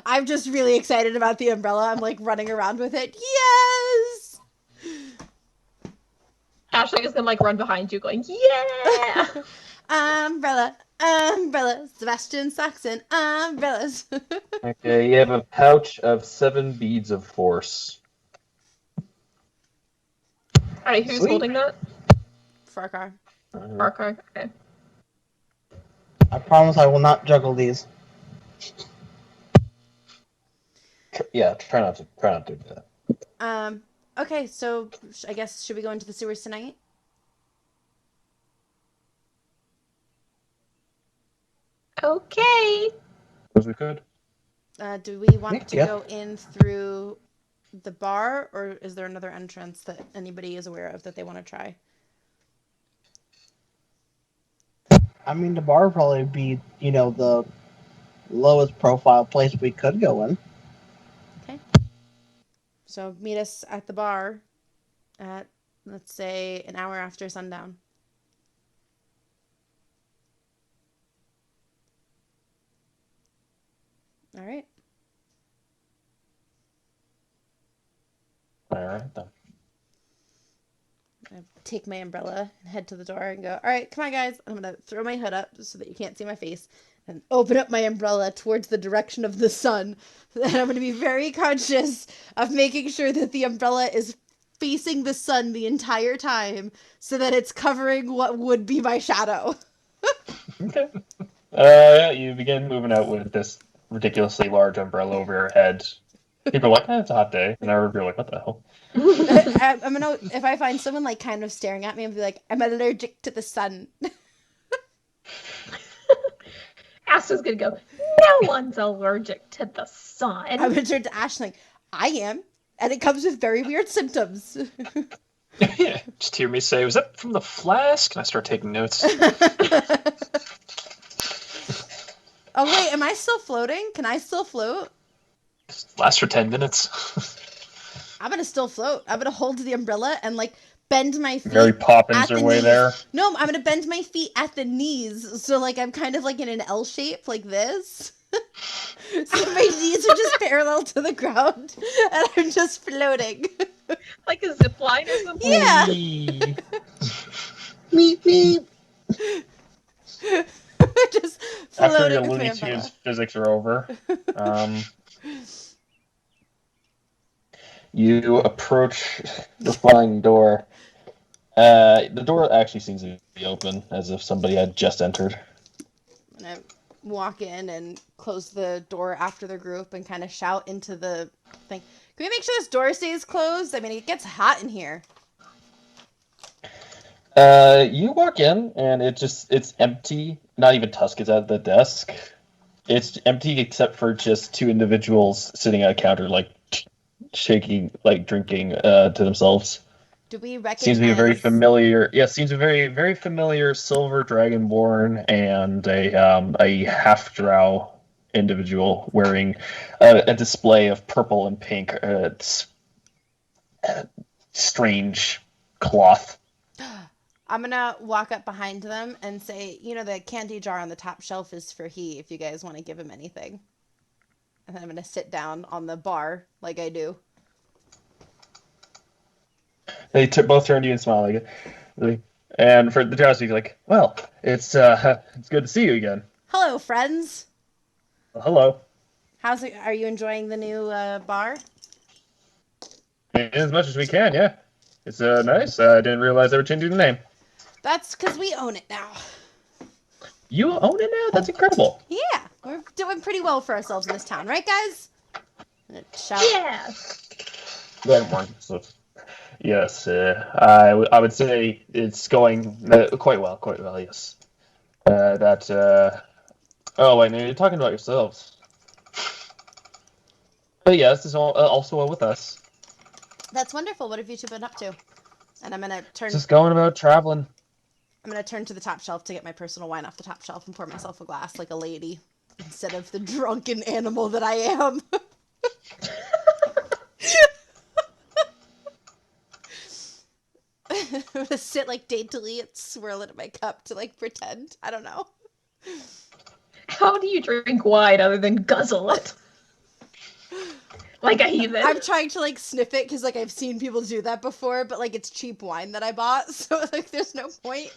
I'm just really excited about the umbrella. I'm like running around with it. Yes! Ashley is gonna like run behind you going, yeah! Umbrella, umbrella, Sebastian Saxon, umbrellas. Okay, you have a pouch of 7 beads of force. Alright, who's Sweet. holding that? Farkar. Farkar. Okay. I promise I will not juggle these. Yeah, try not to do that. Okay, so I guess should we go into the sewers tonight? Okay. As we could. Do we want to Yeah. go in through the bar, or is there another entrance that anybody is aware of that they want to try? I mean, the bar would probably be, the lowest profile place we could go in. Okay. So meet us at the bar at, let's say, an hour after sundown. All right. All right, then. I take my umbrella and head to the door and go, all right, come on, guys. I'm going to throw my hood up so that you can't see my face and open up my umbrella towards the direction of the sun. And I'm going to be very conscious of making sure that the umbrella is facing the sun the entire time so that it's covering what would be my shadow. Okay. You begin moving out with this ridiculously large umbrella over your head. People are like, it's a hot day. And you're like, what the hell? I'm gonna, if I find someone like kind of staring at me, and be like, I'm allergic to the sun. Asta's gonna go, no one's allergic to the sun. I'm gonna turn to Ash like, I am, and it comes with very weird symptoms. Yeah, just hear me say, was that from the flask? And I start taking notes. Oh wait, am I still floating? Can I still float? Lasts for 10 minutes. I'm gonna still float. I'm gonna hold the umbrella and like bend my feet. Mary Poppins at her the way knees. there. No, I'm gonna bend my feet at the knees, so like I'm kind of like in an L shape, like this. So my knees are just parallel to the ground, and I'm just floating. Like a zip line or something? Yeah. Whee! Meep, meep. Just After floating your with my Looney umbrella. Tunes physics are over, you approach the flying door. The door actually seems to be open, as if somebody had just entered. And I walk in and close the door after the group and kind of shout into the thing. Can we make sure this door stays closed? I mean, it gets hot in here. You walk in, and it's empty, not even Tusk is at the desk. It's empty except for just two individuals sitting at a counter, like shaking, like drinking to themselves. Do we recognize? Seems to be a very familiar. Yeah, seems a very very familiar silver dragonborn and a half drow individual wearing a display of purple and pink strange cloth. I'm gonna walk up behind them and say, you know, the candy jar on the top shelf is for he, if you guys want to give him anything. And then I'm gonna sit down on the bar like I do. They both turn to you and smile like, and for the drowsy, like, well, it's good to see you again. Hello, friends. Well, hello. How's it? Are you enjoying the new bar? As much as we can, yeah. It's nice. I didn't realize they were changing the name. That's because we own it now. You own it now? That's incredible. Yeah, we're doing pretty well for ourselves in this town, right, guys? Shout. Yeah. Good one. Yes, I would say it's going quite well, yes. Oh, wait, no, you're talking about yourselves. But yes, it's also well with us. That's wonderful. What have you two been up to? And I'm gonna turn. Just going about traveling. I'm gonna turn to the top shelf to get my personal wine off the top shelf and pour myself a glass like a lady, instead of the drunken animal that I am. I'm gonna sit like daintily and swirl it in my cup to like pretend. I don't know. How do you drink wine other than guzzle it? Like a heathen. I'm trying to like sniff it because like I've seen people do that before, but like it's cheap wine that I bought, so like there's no point.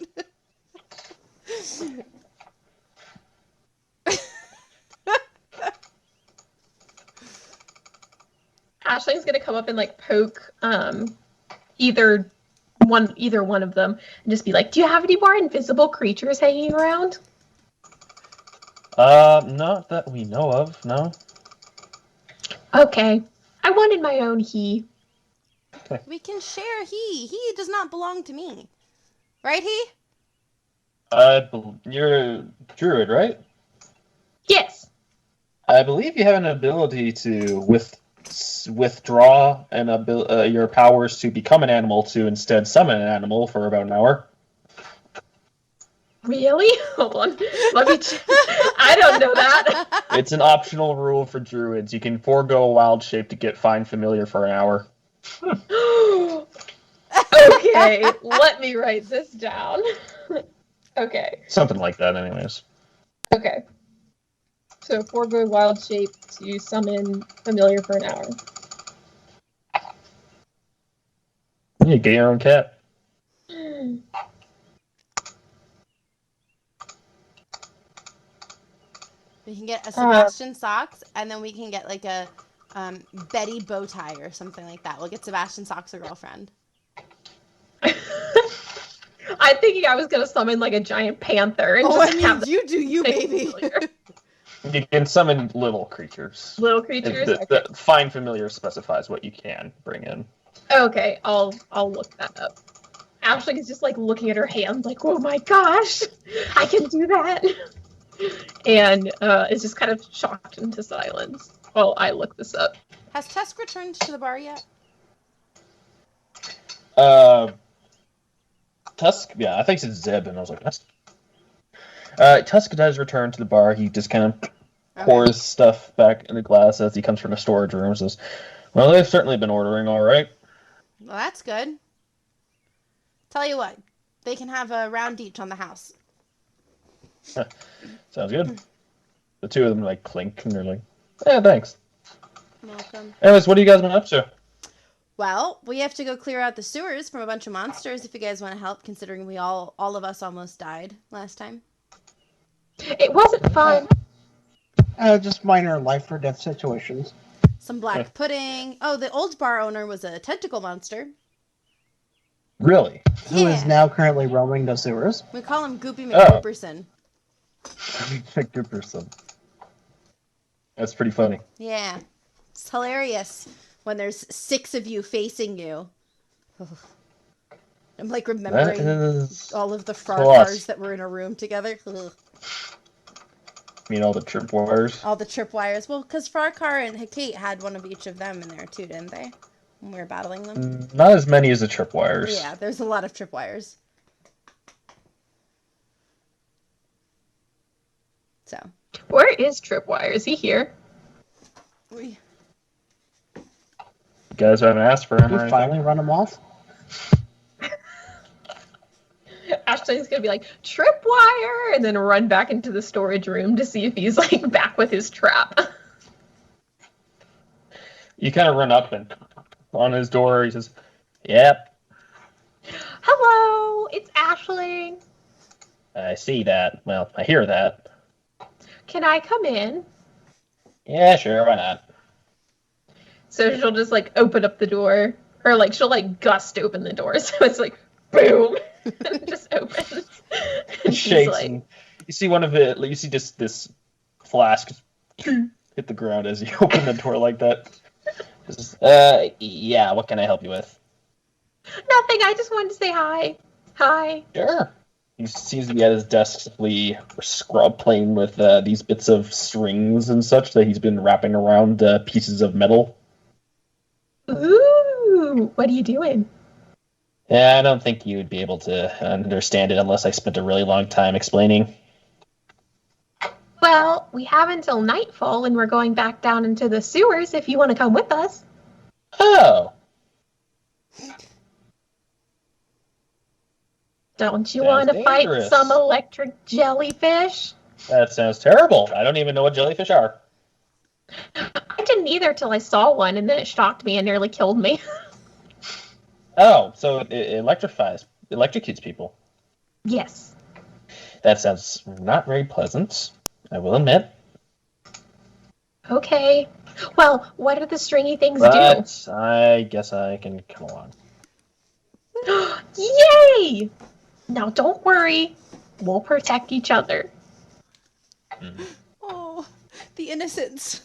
Ashley's gonna come up and like poke either one of them and just be like, "Do you have any more invisible creatures hanging around?" Not that we know of, no. Okay. I wanted my own he. We can share he. He does not belong to me. Right, he? You're a druid, right? Yes. I believe you have an ability to withdraw your powers to become an animal to instead summon an animal for about an hour. Really? Hold on. Let me check. I don't know that. It's an optional rule for druids. You can forego a wild shape to get find familiar for an hour. Okay, let me write this down. Okay. Something like that, anyways. Okay. So forego wild shape to summon familiar for an hour. You get your own cat. We can get a Sebastian socks, and then we can get like a Betty bow tie or something like that. We'll get Sebastian socks a girlfriend. I'm thinking I was gonna summon like a giant panther and just have you do you, baby. You can summon little creatures. Little creatures. The find familiar specifies what you can bring in. Okay, I'll look that up. Ashley is just like looking at her hands, like, "Oh my gosh, I can do that," and is just kind of shocked into silence while I look this up. Has Tusk returned to the bar yet? Tusk, yeah, I think it's Zeb, and I was like, Tusk. Tusk does return to the bar. He just kind of pours stuff back in the glass as he comes from the storage room and says, "Well, they've certainly been ordering all right." Well, that's good. Tell you what, they can have a round each on the house. Sounds good. The two of them like clink and they're like, "Yeah, thanks." Welcome. Anyways, what have you guys been up to? Well, we have to go clear out the sewers from a bunch of monsters if you guys want to help, considering we all of us almost died last time. It wasn't fun. Just minor life or death situations. Some black pudding. Oh, the old bar owner was a tentacle monster. Really? Who is now currently roaming the sewers. We call him Goopy McGooperson. Good person. That's pretty funny. Yeah. It's hilarious when there's 6 of you facing you. I'm like remembering all of the far cars that were in a room together. I mean, all the tripwires. All the tripwires. Well, because Farkar and Hecate had one of each of them in there too, didn't they? When we were battling them. Not as many as the tripwires. Yeah, there's a lot of tripwires. So. Where is Tripwire? Is he here? We. You guys haven't asked for him or We anything? finally run them off. Ashley's gonna be like, Tripwire! And then run back into the storage room to see if he's like back with his trap. You kind of run up and on his door. He says, "Yep, Hello, it's Ashling. I see that. Well, I hear that. Can I come in? Yeah, sure, why not?" So she'll just like open up the door, or like she'll like gust open the door, so it's like boom, and it just opens. And she's Shakes, like, and you see one of it. You see just this flask hit the ground as you open the door like that. Says, yeah. What can I help you with? nothing. I just wanted to say hi. Hi. Sure. He seems to be at his desk, simply playing with these bits of strings and such that he's been wrapping around pieces of metal. Ooh, what are you doing? Yeah, I don't think you would be able to understand it unless I spent a really long time explaining. Well, we have until nightfall and we're going back down into the sewers if you want to come with us. Oh, Don't you Sounds want to fight dangerous. some electric jellyfish? that sounds terrible. I don't even know what jellyfish are. I didn't either till I saw one and then it shocked me and nearly killed me. Oh, so it electrocutes people. Yes. That sounds not very pleasant, I will admit. Okay. Well, what do the stringy things But I guess I can come along. do? Yay! Now don't worry. We'll protect each other. Oh, the innocence.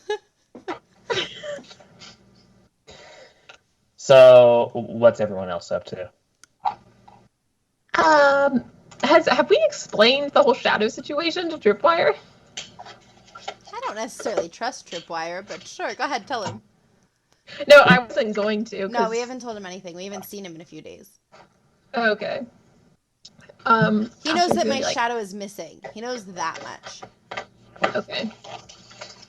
So, what's everyone else up to? Have we explained the whole shadow situation to Tripwire? I don't necessarily trust Tripwire, but sure, go ahead, tell him. No, I wasn't going to. No, we haven't told him anything. We haven't seen him in a few days. Okay. He knows Ashley's that my gonna be shadow is missing. He knows that much. Okay.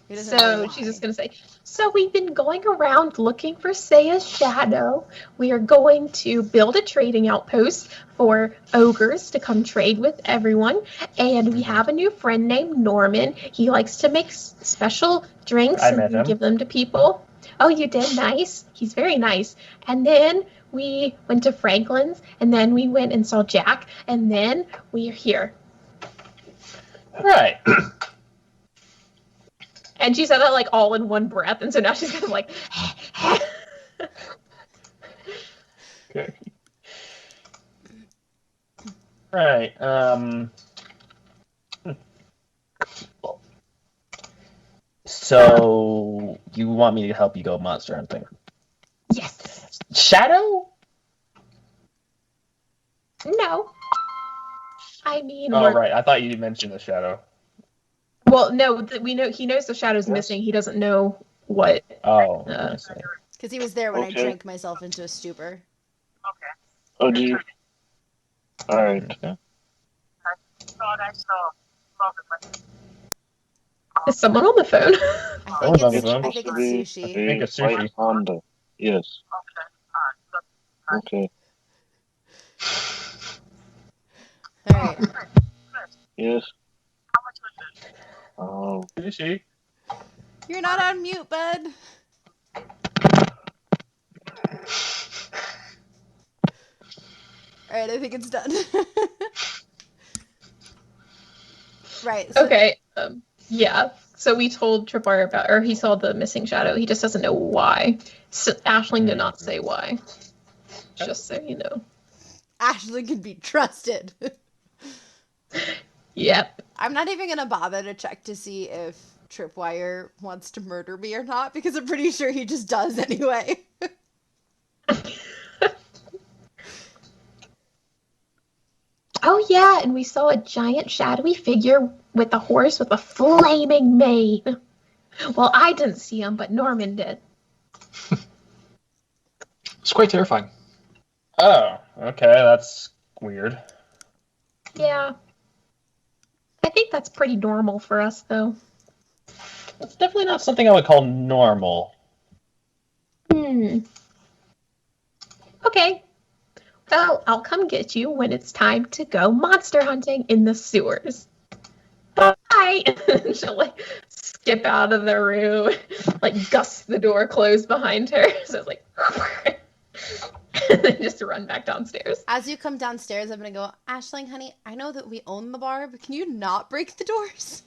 He doesn't know So why. she's just gonna say, so we've been going around looking for Saya's shadow. We are going to build a trading outpost for ogres to come trade with everyone. And we have a new friend named Norman. He likes to make special drinks I and met him. give them to people. Oh, you did? Nice. He's very nice. And then we went to Franklin's, and then we went and saw Jack, and then we're here. Right. And she said that like all in one breath, and so now she's kind of like, Okay. Right. So you want me to help you go monster hunting? yes. Shadow? No. I mean, Oh, right. I thought you mentioned the shadow. well, no, we know he knows the shadow's missing. He doesn't know what. Oh, I see. Because he was there when I Okay. drank myself into a stupor. Oh, do you? Alright. Okay. Is someone on the phone? I think Someone's it's, on the I phone. think supposed to it's be sushi. I think it's a white sushi. panda. Yes. Okay. All right. Yes. Oh, Sushi. You're not on mute, bud. All right, I think it's done. Right. So, Okay. Yeah. So we told Tripwire about, or he saw the missing shadow. He just doesn't know why. So Ashling did not say why. Just so you know. Ashley can be trusted. Yep. I'm not even gonna bother to check to see if Tripwire wants to murder me or not because I'm pretty sure he just does anyway. Oh yeah, and we saw a giant shadowy figure with the horse with a flaming mane. Well, I didn't see him, but Norman did. It's quite terrifying. Oh, okay, that's weird. Yeah. I think that's pretty normal for us, though. That's definitely not something I would call normal. Okay. Well, I'll come get you when it's time to go monster hunting in the sewers. Bye! And she'll, like, skip out of the room, like, gust the door closed behind her. So it's like, and then just run back downstairs. As you come downstairs, I'm gonna go, Aisling, honey, I know that we own the bar, but can you not break the doors?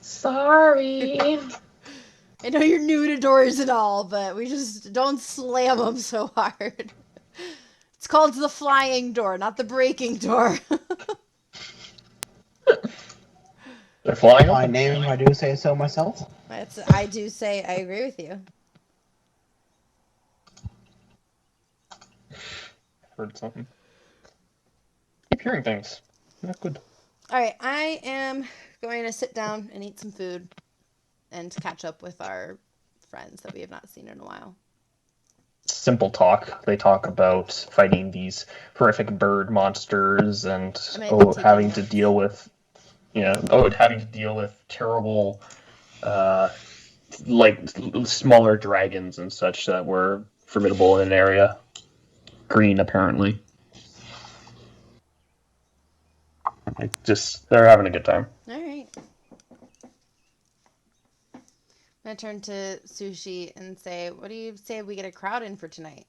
Sorry. I know you're new to doors and all, but we just don't slam them so hard. It's called the flying door, not the breaking door. They're flying My open. name, if I do say so myself. I do say I agree with you. Heard something. Keep hearing things. Not good. All right, I am going to sit down and eat some food and catch up with our friends that we have not seen in a while. Simple talk. They talk about fighting these horrific bird monsters and having to deal with, having to deal with terrible, smaller dragons and such that were formidable in an area. Green, apparently. They're having a good time. All right. I'm going to turn to Sushi and say, what do you say we get a crowd in for tonight?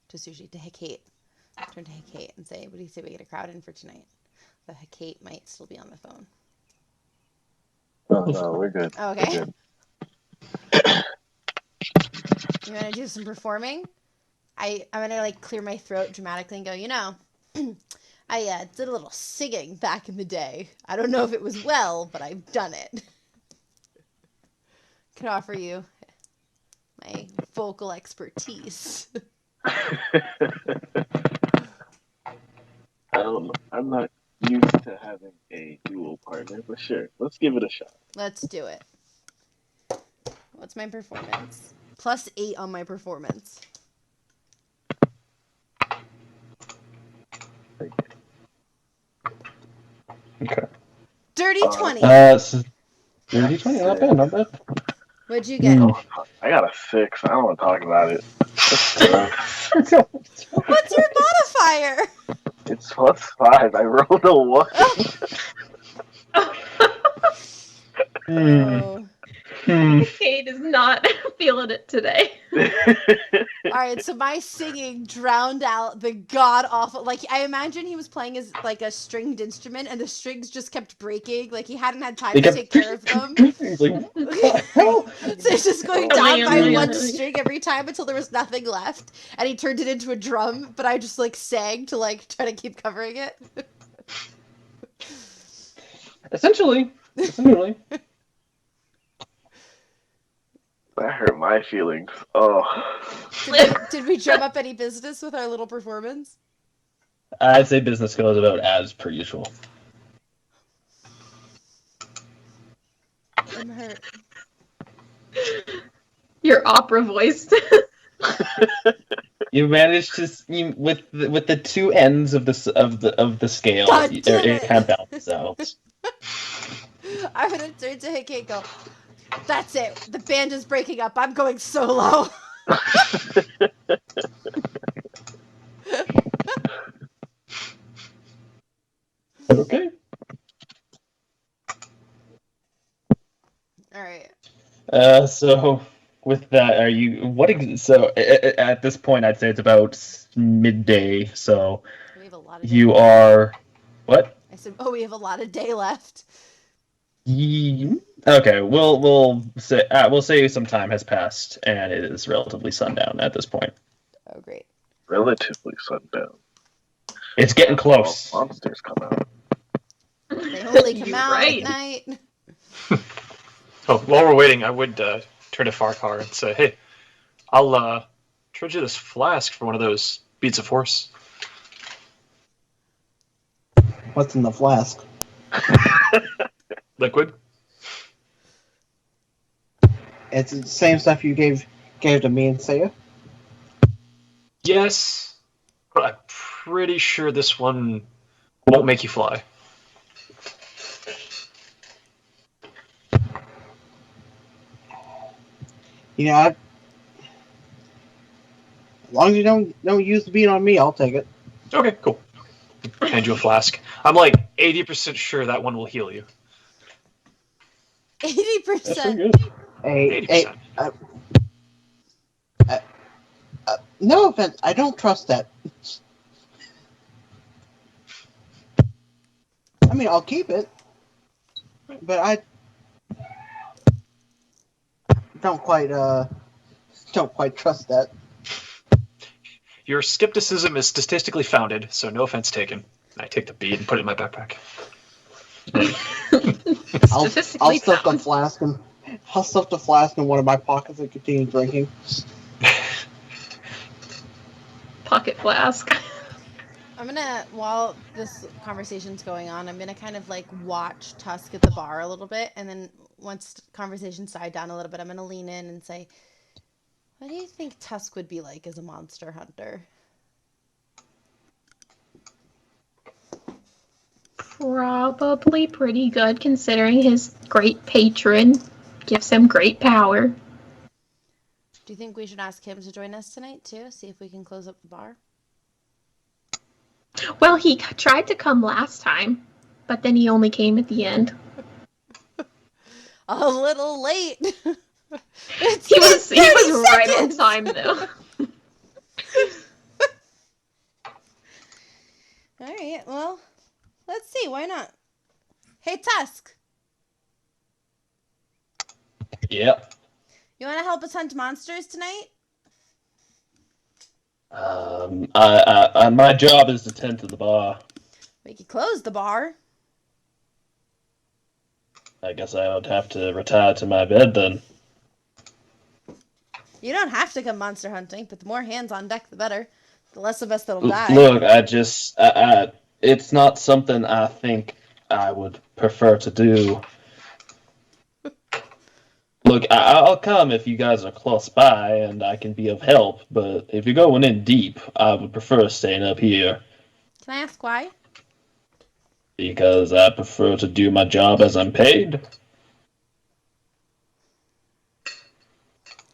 To Sushi, to Hecate. Turn to Hecate and say, what do you say we get a crowd in for tonight? But Hecate might still be on the phone. No, we're good. Oh, okay. We're good. You want to do some performing? I'm going to clear my throat dramatically and go, I did a little singing back in the day. I don't know if it was well, but I've done it. Can offer you my vocal expertise. I'm not used to having a dual partner, but sure, let's give it a shot. Let's do it. What's my performance? +8 on my performance. Okay. Dirty 20. Dirty 20, not bad, not bad. What'd you get? I got a 6. I don't want to talk about it. What's your modifier? It's +5. I rolled a 1. Oh. Kate is not feeling it today. All right, so my singing drowned out the god awful. I imagine he was playing as a stringed instrument, and the strings just kept breaking. He hadn't had time to take care of them. So it's just going down by one string every time until there was nothing left, and he turned it into a drum. But I just sang to try to keep covering it. Essentially. That hurt my feelings. Oh. Did we drum up any business with our little performance? I'd say business goes about as per usual. I'm hurt. Your opera voice. You managed to with the two ends of the scale. God damn it kind of balances out. I'm gonna turn to Hecate and go, that's it. The band is breaking up. I'm going solo. Okay. All right. So with that, at this point, I'd say it's about midday. So We have a lot of day you left. are what? I said, we have a lot of day left. Okay, we'll say some time has passed, and it is relatively sundown at this point. Oh, great. Relatively sundown. It's getting close. Monsters come out. They only come You're out right. at night. Oh, while we're waiting, I would turn to Farquhar and say, "Hey, I'll trade you this flask for one of those beads of horse." What's in the flask? Liquid. It's the same stuff you gave to me and Saya. Yes, but I'm pretty sure this one won't make you fly. You know, as long as you don't use the bean on me, I'll take it. Okay, cool. Hand you a flask. I'm like 80% sure that one will heal you. 80%. That's pretty good. Hey, 80%. no offense, I don't trust that. I mean, I'll keep it, but I don't quite trust that. Your skepticism is statistically founded, so no offense taken. I take the bead and put it in my backpack. I'll Statistically stuff the found. flask and I'll stuff the flask in one of my pockets and continue drinking. Pocket flask. I'm gonna, while this conversation's going on, I'm gonna kind of like watch Tusk at the bar a little bit, and then once conversation's died down a little bit, I'm gonna lean in and say, "What do you think Tusk would be like as a monster hunter?" Probably pretty good considering his great patron gives him great power. Do you think we should ask him to join us tonight too? See if we can close up the bar. Well, he tried to come last time, but then he only came at the end. A little late. He was right on seconds. time though. All right. Well, let's see. Why not? Hey, Tusk. Yep. You want to help us hunt monsters tonight? My job is to tend to the bar. We could close the bar. I guess I would have to retire to my bed then. You don't have to come monster hunting, but the more hands on deck, the better. The less of us that'll die. Look, it's not something I think I would prefer to do. Look, I'll come if you guys are close by and I can be of help, but if you're going in deep, I would prefer staying up here Can I ask why? because I prefer to do my job as I'm paid.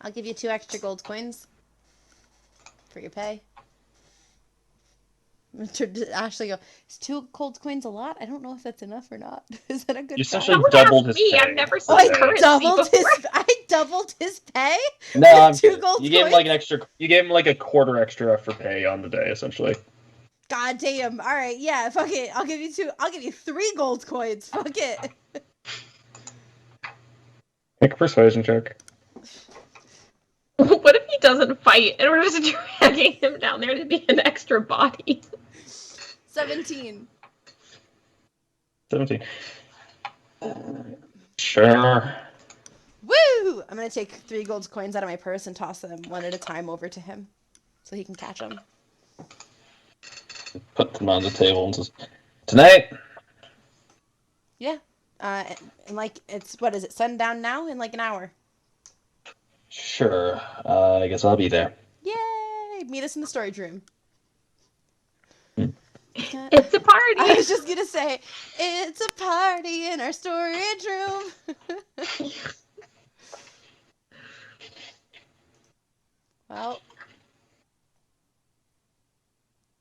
I'll give you 2 extra gold coins for your pay. Ashley go, is 2 gold coins a lot? I don't know if that's enough or not. Is that a good You try? essentially Don't doubled ask his me. pay. I've never Oh, seen I currency doubled before. I doubled his pay? No, I'm 2 kidding. gold You gave him coins? like an extra. You gave him like a quarter extra for pay on the day, essentially. God damn. All right, yeah, fuck it. I'll give you 2. I'll give you 3 gold coins. Fuck it. Make a persuasion check. What if he doesn't fight and we're just dragging him down there to be an extra body? 17. 17. Sure. Woo! I'm gonna take 3 gold coins out of my purse and toss them one at a time over to him, so he can catch them. Put them on the table and says, "Tonight." Yeah. And like it's what is it? Sundown now in like an hour. Sure. I guess I'll be there. Yay! Meet us in the storage room. It's a party. I was just gonna say, it's a party in our storage room. Well,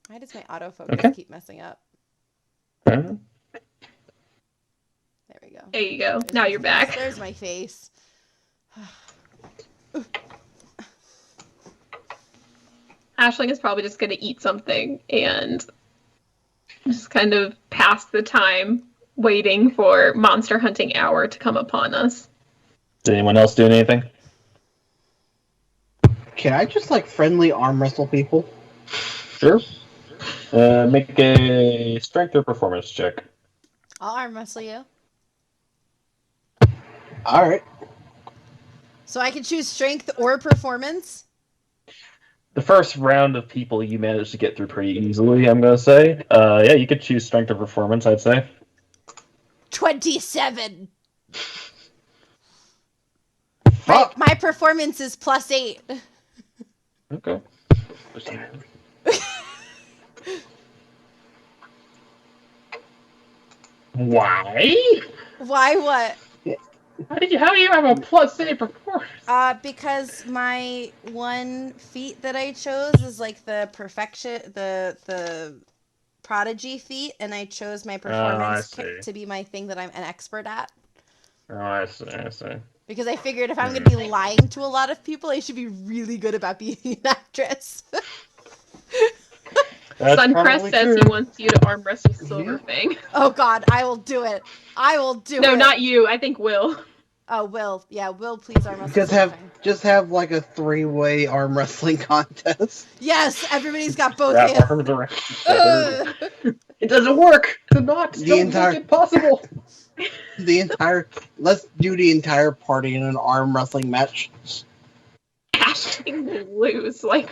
why does my autofocus Okay. keep messing up? Alright. There we go. There you go. There's Now my you're face. back. There's my face. Aisling is probably just gonna eat something and just kind of pass the time waiting for monster hunting hour to come upon us. Is anyone else doing anything? Can I just like friendly arm wrestle people? Sure. Make a strength or performance check. I'll arm wrestle you. All right. So I can choose strength or performance? the first round of people you managed to get through pretty easily, I'm gonna say. Yeah, you could choose strength or performance, I'd say. 27. Fuck. My performance is +8. Okay. Why? Why what? How do you have a +8 performance? Because my one feat that I chose is like the perfection, the prodigy feat, and I chose my performance see. to be my thing that I'm an expert at. Oh, I see. Because I figured if I'm going to be lying to a lot of people, I should be really good about being an actress. Suncrest says he wants you to arm wrestle Silverfang. Oh God, I will do it. I will do it. No, not you. I think Will. Oh, Will. Yeah, Will, please arm wrestle. Just have like a 3-way arm wrestling contest. Yes, everybody's got both hands. It doesn't work. Don't make it possible. Let's do the entire party in an arm wrestling match. Ashling will lose. Like,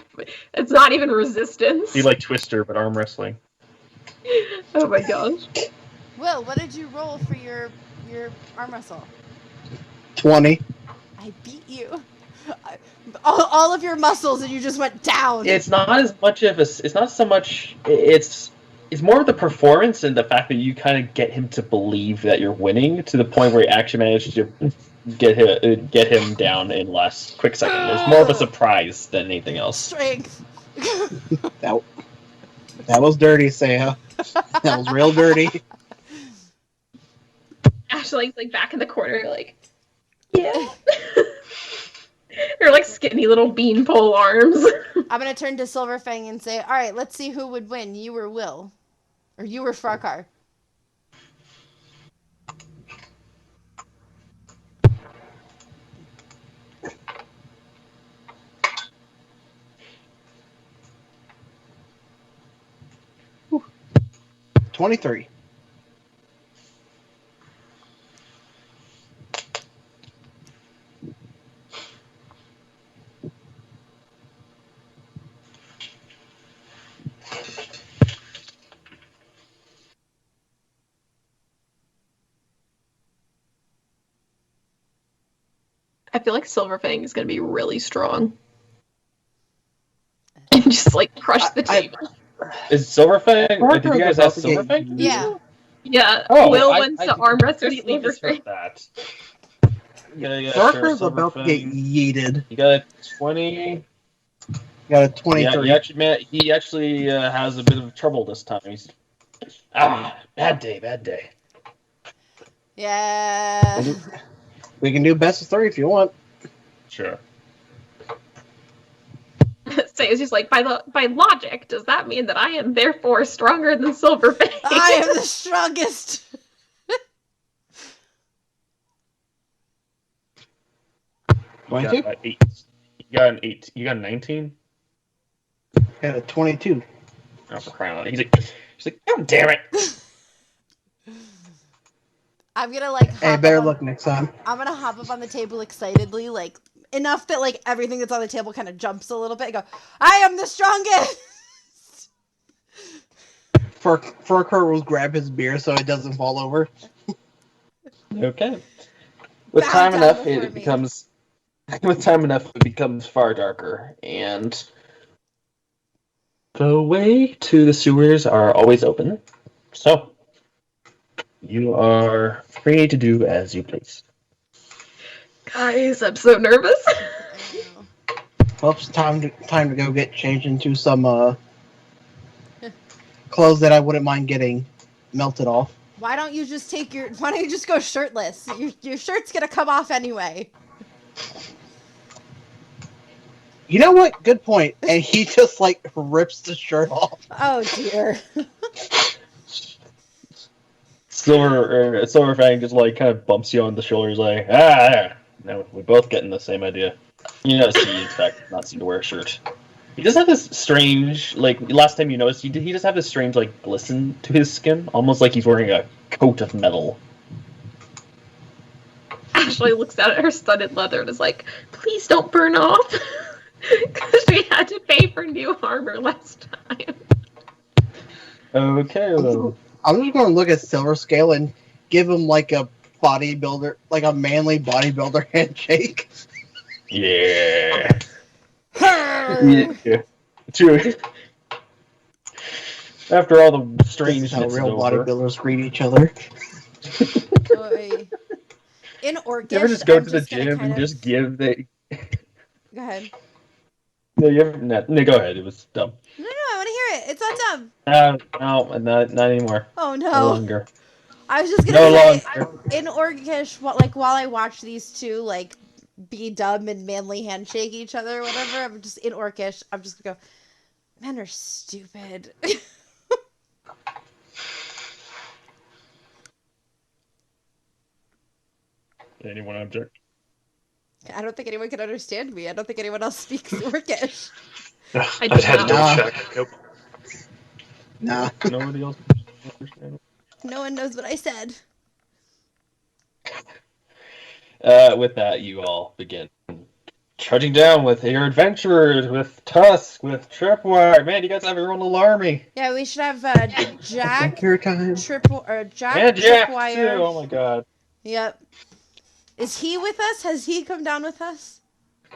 it's not even resistance. Be like Twister, but arm wrestling. Oh my gosh. Will, what did you roll for your arm wrestle? 20. I beat you. All of your muscles, and you just went down. It's not as much of a. It's not so much. It's more of the performance and the fact that you kind of get him to believe that you're winning to the point where you actually managed to get him down in less quick second. It's more of a surprise than anything else. Strength. That was dirty, Saya. That was real dirty. Ashley's like back in the corner, like, yeah. They're like skinny little beanpole arms. I'm gonna turn to Silverfang and say, "All right, let's see who would win, you or Will, or you or Farkar." Whew. 23. I feel like Silverfang is gonna be really strong. And just like crush the table. Is Silverfang? Did you guys have Silverfang? Yeah. Yeah. Oh, Will wants to arm wrestle Silverfang. That. Parker's about to get yeeted. You got a 20. Got a 23. Yeah, he actually has a bit of trouble this time. He's bad day. Yeah. We can do best of 3 if you want. Sure. So it's just like by logic, does that mean that I am therefore stronger than Silverfang? I am the strongest. 22? You got 8. You got an 8. You got a 19. Got a 22. Oh, for crying out loud! He's like, God damn it! I'm gonna like. Hey, better look next time. I'm gonna hop up on the table excitedly, like enough that like everything that's on the table kind of jumps a little bit. And go, I am the strongest. Farkar will grab his beer so it doesn't fall over. Okay. With time enough, it becomes far darker, and the way to the sewers are always open. So you are free to do as you please. Guys, I'm so nervous. Well, it's time to go get changed into some clothes that I wouldn't mind getting melted off. Why don't you just go shirtless? Your shirt's gonna come off anyway. You know what? Good point. And he just like rips the shirt off. Oh dear. Silverfang just like kind of bumps you on the shoulders, like yeah. No, we're both getting the same idea. You notice he in fact not seem to wear a shirt. He does have this strange, like last time you noticed, he does have this strange like glisten to his skin, almost like he's wearing a coat of metal. Ashley looks at her studded leather and is like, please don't burn off. Because we had to pay for new armor last time. Okay, well, I'm just going to look at Silver Scale and give him like a bodybuilder, like a manly bodybuilder handshake. yeah. Yeah. True. After all the This strange is how shit's real over. bodybuilders greet each other. Oy. In Orcish, You ever just go I'm to the just gonna gym kind and of just give the? go ahead. No, you ever? No, go ahead. It was dumb. No, I want to hear it. It's not dumb. No, not anymore. Oh No no. longer. I was just gonna No say longer. in Orcish, while I watch these two like be dumb and manly handshake each other or whatever, I'm just in Orcish. I'm just gonna go. Men are stupid. Anyone object? I don't think anyone can understand me. I don't think anyone else speaks Orcish. I did had to not. double Nah. check. Nope. Nah. Nobody else understand. No one knows what I said. With that, you all begin trudging down with your adventurers, with Tusk, with Tripwire. Man, you guys have your own little army. Yeah, we should have Jack, Adventure time. Jack And Jack too. Tripwire. Oh my god. Yep. Is he with us? Has he come down with us?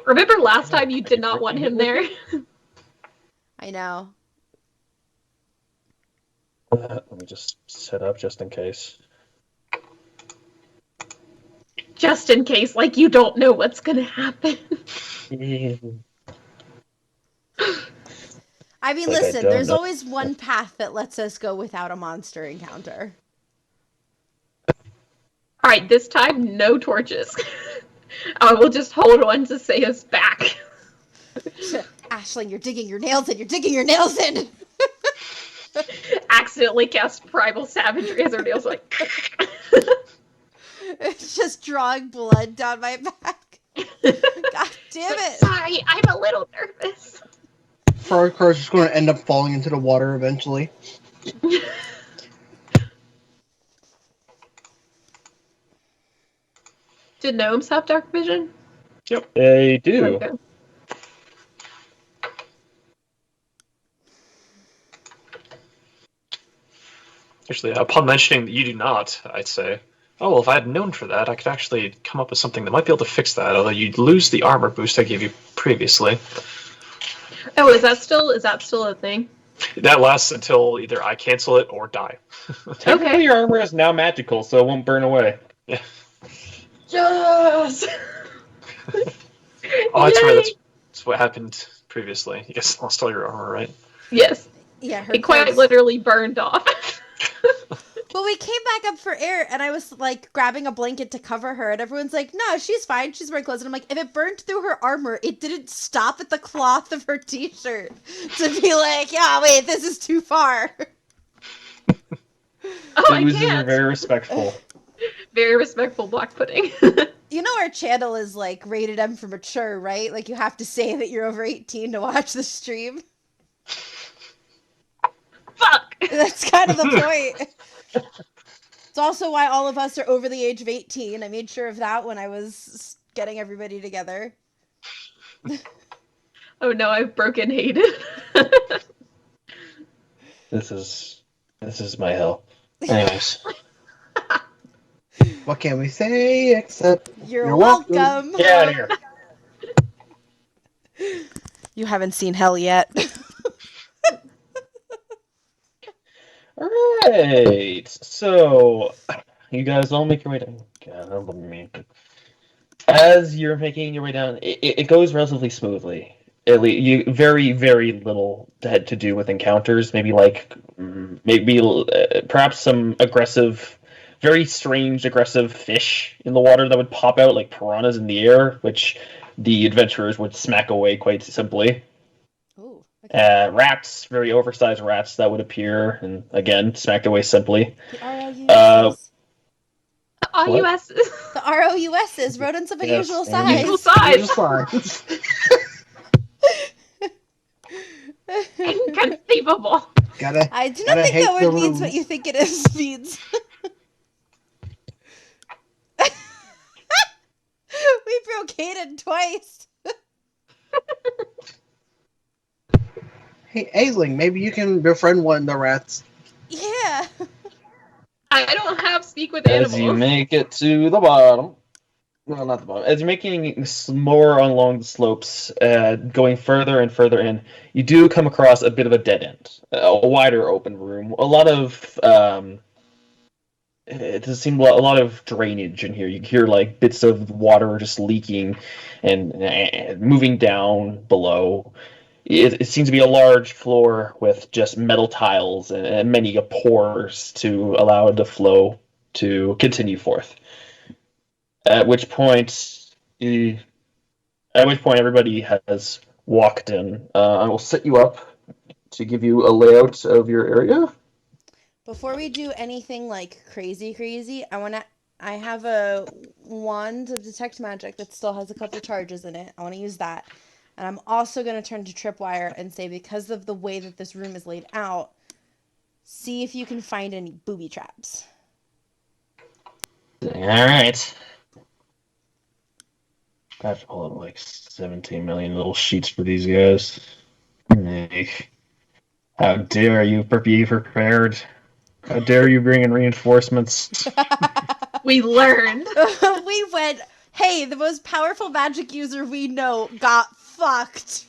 Remember last time you did not want him there? I know. Let me just set up just in case. Just in case, like you don't know what's gonna happen. I mean, Like I listen, don't there's know. always one path that lets us go without a monster encounter. Alright, this time, no torches. I will just hold one to say us back. Aisling, you're digging your nails in. You're digging your nails in. Accidentally cast Primal Savagery as her nails like. It's just drawing blood down my back. God damn it. Sorry, I'm a little nervous. Farquhar's just going to end up falling into the water eventually. Did gnomes have dark vision? They do. Okay. Actually, upon mentioning that you do not, I'd say, oh, well, if I had known for that, I could actually come up with something that might be able to fix that, although you'd lose the armor boost I gave you previously. Oh, is that still a thing? That lasts until either I cancel it or die. Technically, your armor is now magical, so it won't burn away. Yeah. Yes. Oh, that's Yay! right, that's what happened previously. You guys lost all your armor, right? Yes, Yeah, her it quite clothes- literally burned off. Well, we came back up for air, and I was like grabbing a blanket to cover her, and everyone's like, "No, she's fine. She's wearing clothes." And I'm like, "If it burned through her armor, it didn't stop at the cloth of her t-shirt to be like, yeah, wait, this is too far." Oh, I Oozes are can't. very respectful. Very respectful black pudding. You know our channel is like rated M for mature, right? Like you have to say that you're over 18 to watch the stream. Fuck. That's kind of the point. It's also why all of us are over the age of 18. I made sure of that when I was getting everybody together. Oh no, I've broken Hayden. This is my hell. Anyways, What can we say except You're You're welcome. welcome. get out of here. You haven't seen hell yet. All right. So, you guys all make your way down. God, I love me. As you're making your way down, it goes relatively smoothly. You very very little had to do with encounters. Maybe perhaps some aggressive, very strange aggressive fish in the water that would pop out like piranhas in the air, which the adventurers would smack away quite simply. Ooh, okay. Rats, very oversized rats that would appear and again smacked away simply. The ROUSs. RUS. The ROUSs, rodents of Yes, unusual unusual size. size. Inconceivable. Gotta I do not Gotta think hate that the word means what rules. you think it is means. We broke Hayden twice. Hey, Aisling, maybe you can befriend one of the rats. Yeah. I don't have speak with As you animals. make it to the bottom, well, not the bottom. As you're making more along the slopes, going further and further in, you do come across a bit of a dead end, a wider open room. A lot of it does seem a lot of drainage in here. You hear like bits of water just leaking and moving down below. It seems to be a large floor with just metal tiles and many pores to allow the flow to continue forth. At which point, everybody has walked in. I will set you up to give you a layout of your area. Before we do anything like crazy, I have a wand of detect magic that still has a couple charges in it. I want to use that. And I'm also going to turn to Tripwire and say, because of the way that this room is laid out, see if you can find any booby traps. All right. I have to pull up like 17 million little sheets for these guys. Like, how dare you be prepared? How dare you bring in reinforcements? We learned. We went, hey, the most powerful magic user we know got fucked.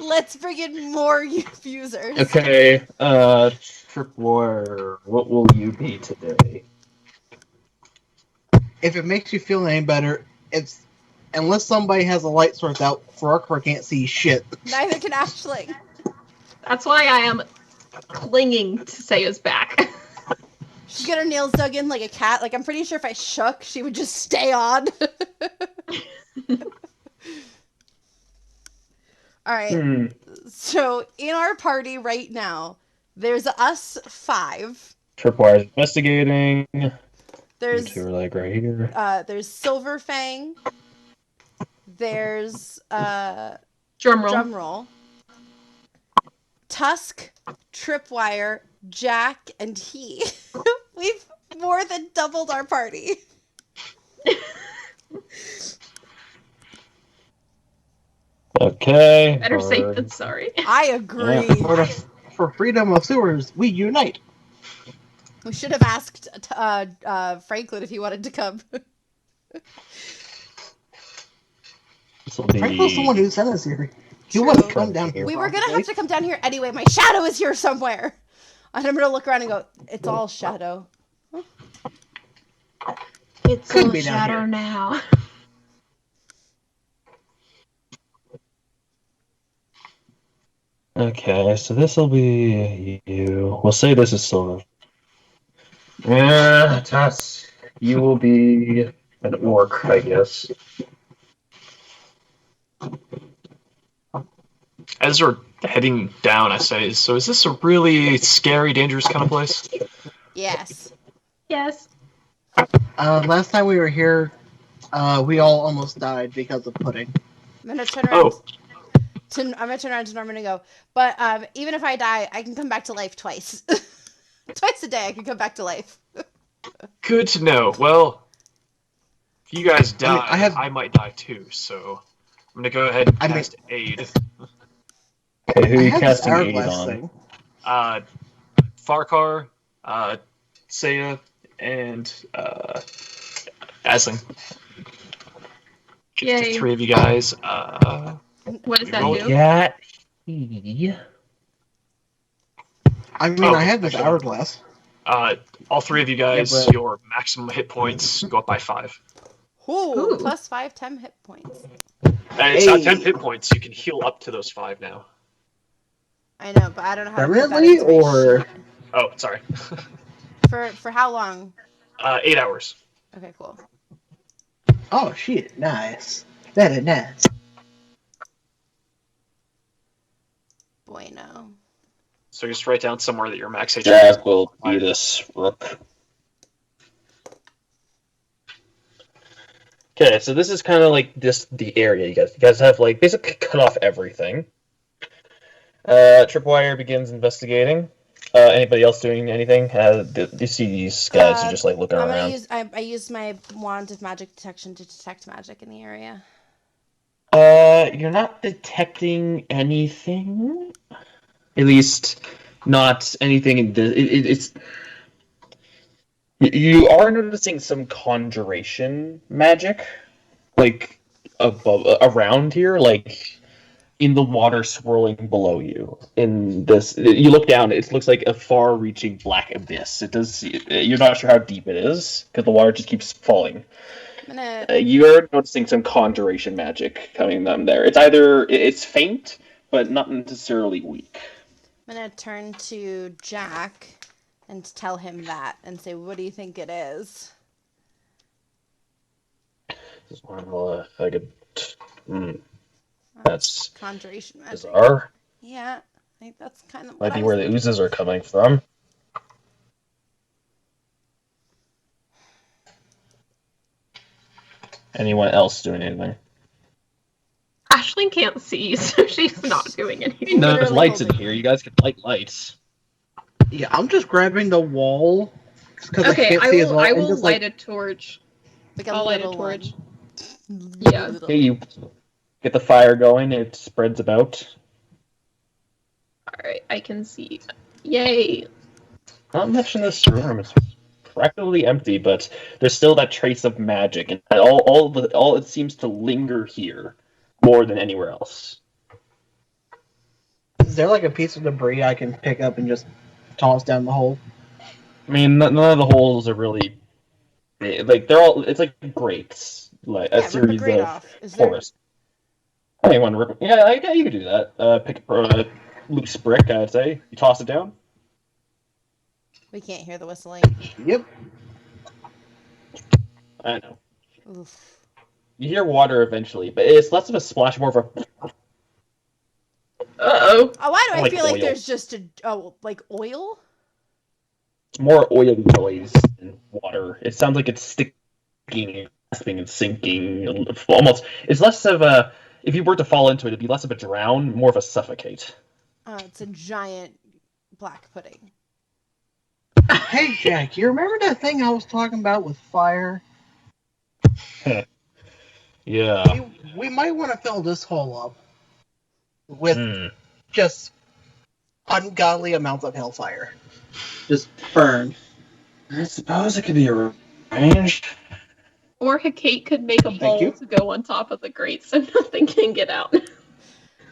Let's bring in more users. Okay, Tripwire, what will you be today? If it makes you feel any better, it's unless somebody has a light source out, Farquhar can't see shit. Neither can Aisling. That's why I am clinging to Saya's back. She's got her nails dug in like a cat. Like, I'm pretty sure if I shook, she would just stay on. All right. So, in our party right now, there's us 5. Tripwire's investigating. There's You two are like right here. There's Silverfang. There's Drumroll. Tusk, Tripwire, Jack, and he. We've more than doubled our party. Okay. Better safe than sorry. I agree. For freedom of sewers, we unite. We should have asked Franklin if he wanted to come. Franklin's the one who sent us here. He True. wants to come down here. We were gonna probably. have to come down here anyway. My shadow is here somewhere. And I'm gonna look around and go, it's all shadow. It's Could all be down shadow here. now. Okay, so this will be you. We'll say this is Silver. Yeah, Tusk. You will be an orc, I guess. As we're heading down, I say, so is this a really scary, dangerous kind of place? Yes. Yes. Last time we were here, we all almost died because of pudding. I'm gonna turn around. Oh, I'm gonna turn around to Norman and go, but even if I die, I can come back to life twice. Twice a day, I can come back to life. good to know. Well, if you guys die, I might die too, so I'm gonna go ahead and cast Aid. Okay, who are I you have this casting aid hourglass on? thing. Farquhar, Saya, and Aisling. Yay. The 3 of you guys. What does that roll do? Cat. He. I mean, Oh, I have this actually- hourglass. All 3 of you guys, Yeah, but- your maximum hit points go up by 5. Ooh, Ooh. plus 5, 10 hit points. And it's not Hey. 10 hit points. You can heal up to those 5 now. I know, but I don't know how to put that Permanently, into my or sheet. Oh, sorry. For how long? 8 hours. Okay, cool. oh shit, nice, very nice. Bueno. So just write down somewhere that your max HP Jack will be this rook. Okay, so this is kind of like just the area. You guys have like basically cut off everything. Tripwire begins investigating. Anybody else doing anything? Do you see these guys are just like looking I'm around? gonna use I use my wand of magic detection to detect magic in the area. You're not detecting anything. At least not anything in the. It's you are noticing some conjuration magic, like above around here, like in the water swirling below you. In this, you look down. It looks like a far-reaching black abyss. It does. You're not sure how deep it is because the water just keeps falling. I'm gonna You're noticing some conjuration magic coming from there. It's either it's faint, but not necessarily weak. I'm gonna turn to Jack and tell him that and say, "What do you think it is?" This is one of I could. That's Conjuration magic. bizarre. Yeah, I think that's kind of what Might I be was where the thinking. oozes are coming from. Anyone else doing anything? Aisling can't see, so she's not doing anything. No, there's Literally lights in holding here. it. You guys can light lights. Yeah, I'm just grabbing the wall because Okay, I can't I see as will. well. I and will just, light a torch. Like a I'll light a little torch. one. Yeah. Little Okay, you get the fire going. It spreads about. All right, I can see. Yay! Not much in this room. It's practically empty, but there's still that trace of magic, and all it seems to linger here more than anywhere else. Is there like a piece of debris I can pick up and just toss down the hole? I mean, none of the holes are really like they're all. It's like grates, like Yeah, a rip a series grate of off. Is there? forests. I want to rip. Yeah, you could do that. Pick a loose brick. I'd say you toss it down. We can't hear the whistling. Yep. I know. Oof. You hear water eventually, but it's less of a splash, more of a. Uh-oh. Oh, why do I Like feel like oil. there's just like oil? It's more oily noise than water. It sounds like it's sticking, and grasping, and sinking. Almost. It's less of a. If you were to fall into it, it'd be less of a drown, more of a suffocate. It's a giant black pudding. Hey, Jack, you remember that thing I was talking about with fire? Yeah. We might want to fill this hole up with Hmm. just ungodly amounts of hellfire. Just burn. I suppose it could be arranged. Or Hecate could make a ball you. to go on top of the grate so nothing can get out.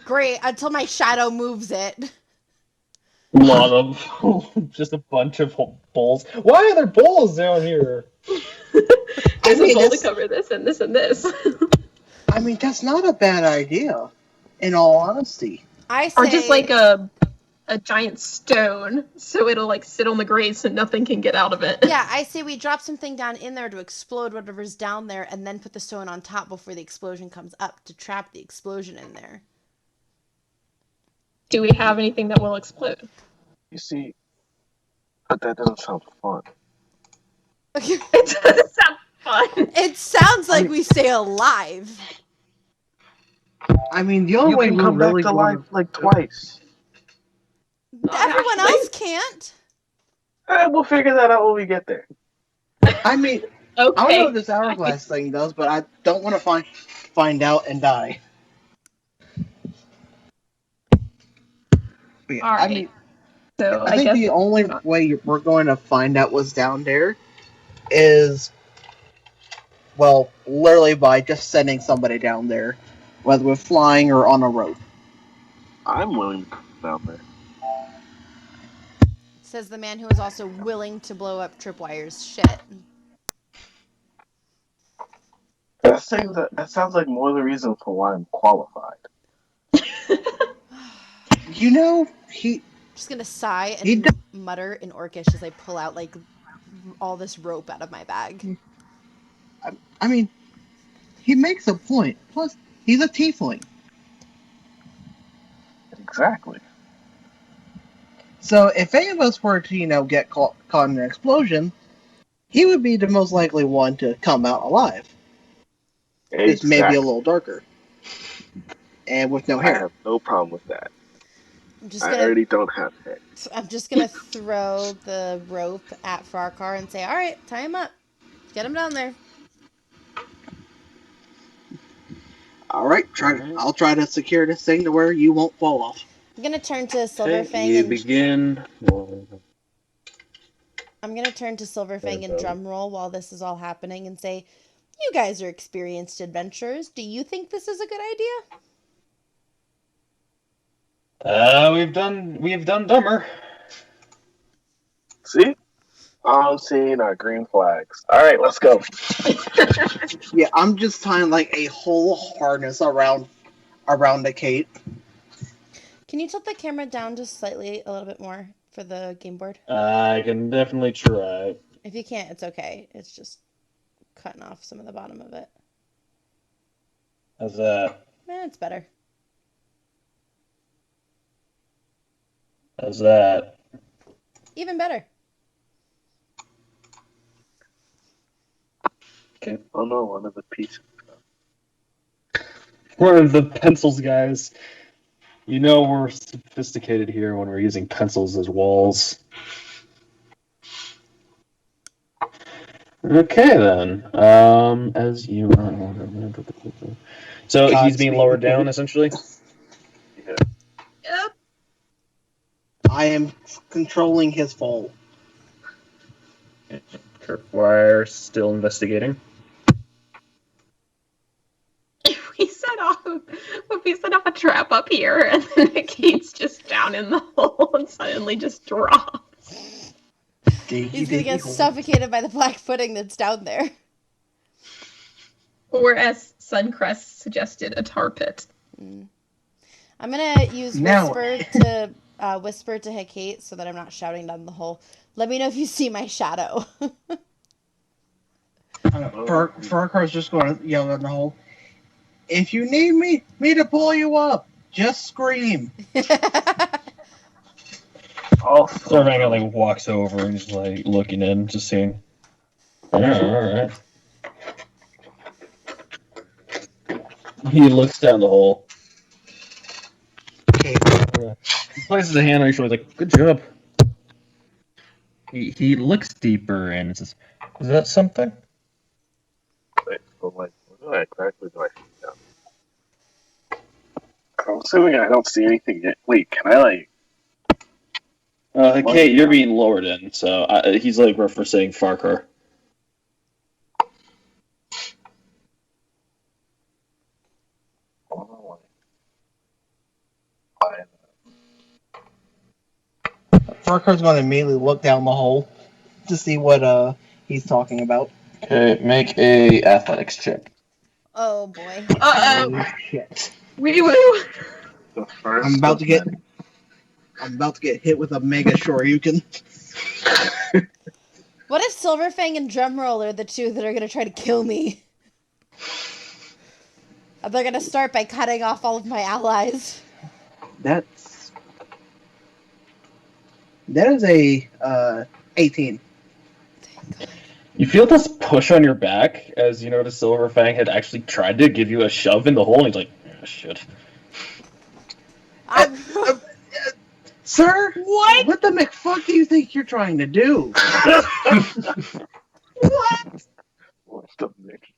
Great, until my shadow moves it. Lot of just a bunch of bowls. Why are there bowls down here? There's mean, a bowl to that's- cover this and this and this. I mean, that's not a bad idea, in all honesty. I say, Or just like a giant stone, so it'll like sit on the grate so nothing can get out of it. yeah, I say we drop something down in there to explode whatever's down there, and then put the stone on top before the explosion comes up to trap the explosion in there. Do we have anything that will explode? You see, but that doesn't sound fun. It doesn't sound fun. It sounds like we stay alive. I mean, the only You way can we come really back to wanna- life like twice. Everyone actually. else can't. We'll figure that out when we get there. I mean, I don't know Okay. what this hourglass thing does, but I don't want to find out and die. But yeah, All I right. mean, So I think guess the only way we're going to find out what's down there is, well, literally by just sending somebody down there, whether we're flying or on a rope. I'm willing to come down there. Says the man who is also willing to blow up Tripwire's shit. That sounds like more the reason for why I'm qualified. You know, he Just gonna sigh He and d- mutter in Orcish as I pull out like all this rope out of my bag. I mean, he makes a point. Plus, he's a tiefling. Exactly. So if any of us were to, get caught in an explosion, he would be the most likely one to come out alive. It's maybe a little darker. And with no I hair. have no problem with that. I'm just I gonna already don't have hair. throw the rope at Farkar and say, "All right, tie him up. Get him down there." Alright, I'll try to secure this thing to where you won't fall off. I'm gonna turn to Okay, Silverfang you and begin. I'm gonna turn to Silverfang and Drumroll while this is all happening and say, "You guys are experienced adventurers. Do you think this is a good idea?" We've done dumber. See? All I'm seeing are green flags. All right, let's go. Yeah, I'm just tying like a whole harness around the Kate. Can you tilt the camera down just slightly, a little bit more for the game board? I can definitely try. If you can't, it's okay. It's just cutting off some of the bottom of it. How's that? It's better. How's that? Even better. Okay. Oh no, one of the pieces. One of the pencils guys. You know we're sophisticated here when we're using pencils as walls. Okay then. As you So he's being Godspeed. lowered down, essentially? Yep. I am controlling his fall. Kirkwire still investigating. If we set off a trap up here and then the gate's just down in the hole and suddenly just drops. He's gonna get suffocated by the black pudding that's down there. Or as Suncrest suggested, a tar pit. I'm gonna use Now- whisper to Hecate so that I'm not shouting down the hole. Let me know if you see my shadow. Farkar's just going to yell in the hole. If you need me to pull you up, just scream. Also, Silverfang like walks over and just like looking in, just seeing. Alright. He looks down the hole. Okay. He places a hand on your shoulder, like, good job. He looks deeper and says, is that something? wait, so like, what exactly do I see now? I'm assuming I don't see anything yet. Wait, can I like? Kate, you're being lowered in, so he's like referencing Farkar. Farkar's going to immediately look down the hole to see what he's talking about. Okay, make a athletics check. Oh boy. Oh, shit. Wee woo! The first I'm about to get one. I'm about to get hit with a mega shoryuken. What if Silverfang and Drumroll are the two that are gonna try to kill me? They're gonna start by cutting off all of my allies. That is a 18. You feel this push on your back as you notice Silverfang had actually tried to give you a shove in the hole, and he's like, oh, shit. Sir, what the McFuck do you think you're trying to do? What's the mix?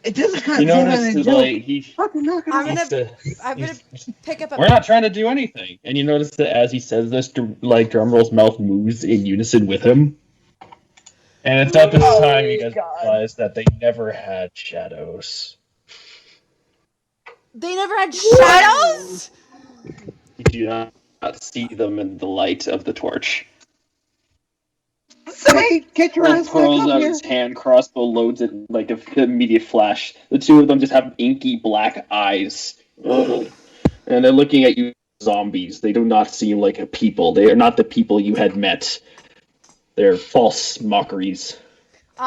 It doesn't kind You of notice that, like, he. fucking knock it I'm off. gonna pick up a. We're not trying to do anything. And you notice that as he says this, like Drumroll's mouth moves in unison with him. And it's at this time you guys realize that they never had shadows. They never had shadows? You do not see them in the light of the torch. Hey, get your ass back Pulls up out here. his hand, crossbow loads it like an immediate flash. The two of them just have inky black eyes. Ugh. And they're looking at you, zombies. They do not seem like a people. They are not the people you had met. They're false mockeries.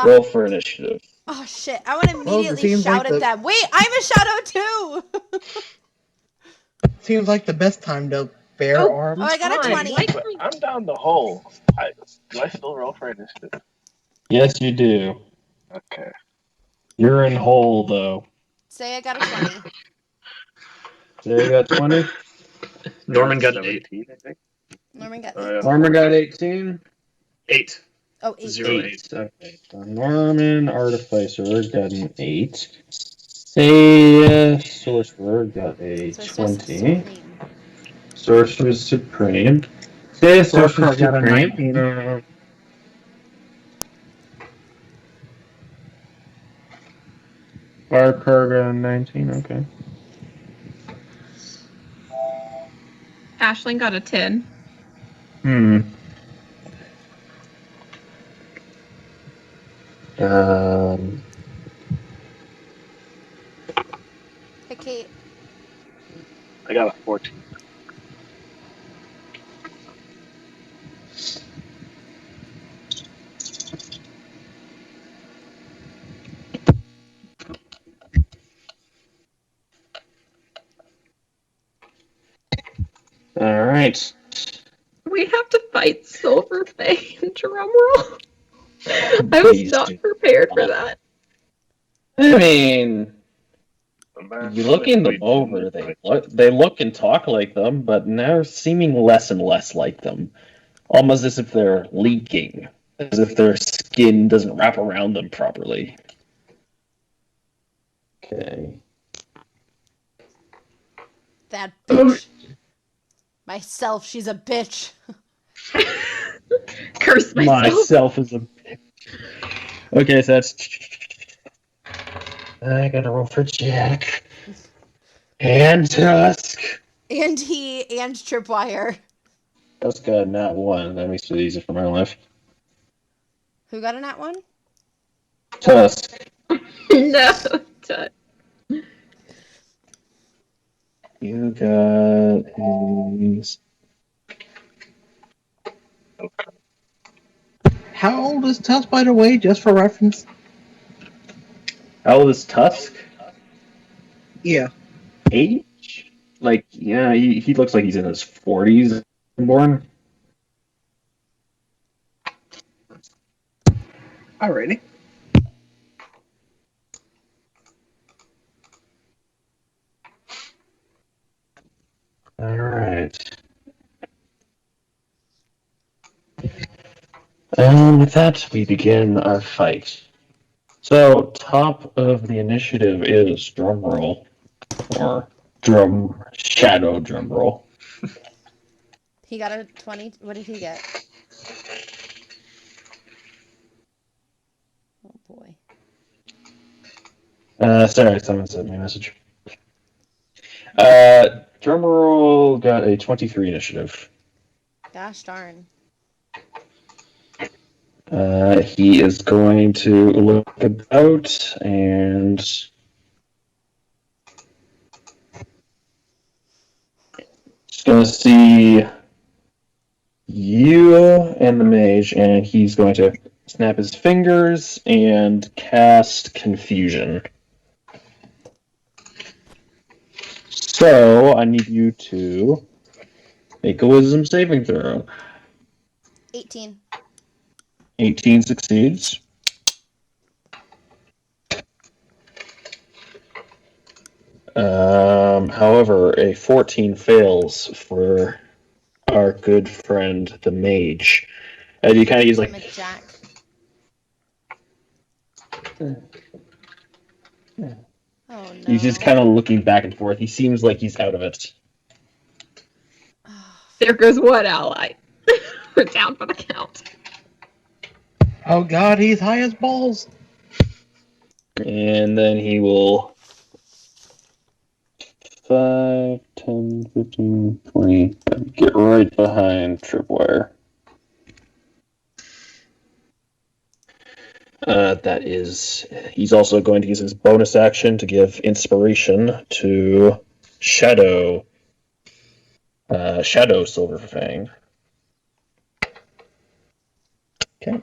Roll for initiative. Oh shit! I want to it immediately seems shout like at the- them. Wait, I'm a shadow too. Seems like the best time to bear arms. Oh, I got a Fine. 20. But I'm down the hole. Do I still roll for initiative? Yes, you do. Okay. You're in hole, though. Say I got a 20. There you got 20. Norman got an 8. 17, I think. Norman got Oh, yeah. Farmer got 18. 8. Oh, 8. 0, 8. Okay. So Norman Artificer got an 8. Say Sorcerer got a Sorceress 20. Supreme. Sorcerer Supreme. Say Sorcerer Sorcerer got a Supreme. 19. Parker got a 19, okay. Ashling got a 10. Um, Hey, Kate. I got a 14. Alright. We have to fight Silverfang. Drumroll. I was Please not do prepared for not. that. I mean, The you looking them over, they look and talk like them, but now they're seeming less and less like them. Almost as if they're leaking, as if their skin doesn't wrap around them properly. Okay. That bitch. Myself, she's a bitch. Curse myself. Myself is a. Okay, so that's. I gotta roll for Jack. And Tusk. And he and Tripwire. Tusk got not one. That makes it easy for my life. Who got a nat one? Tusk. No. Tut. You got his. How old is Tusk, by the way, just for reference? How old is Tusk? Yeah. Age? Like, yeah, he looks like he's in his 40s born. Alrighty. Alright. And with that, we begin our fight. So, top of the initiative is drum roll. Or shadow drum roll. He got a 20. What did he get? Oh boy. Sorry, someone sent me a message. Drum roll got a 23 initiative. Gosh darn. He is going to look about and just going to see you and the mage, and he's going to snap his fingers and cast Confusion. So I need you to make a Wisdom saving throw. 18. 18 succeeds. However, a 14 fails for our good friend the mage. And you kind of use like. Damn it, Jack. Oh no. He's just kind of looking back and forth. He seems like he's out of it. There goes one ally. We're down for the count. Oh god, he's high as balls. And then he will 5, 10, 15, 20, get right behind Tripwire. That is, he's also going to use his bonus action to give inspiration to Shadow Silverfang. Okay.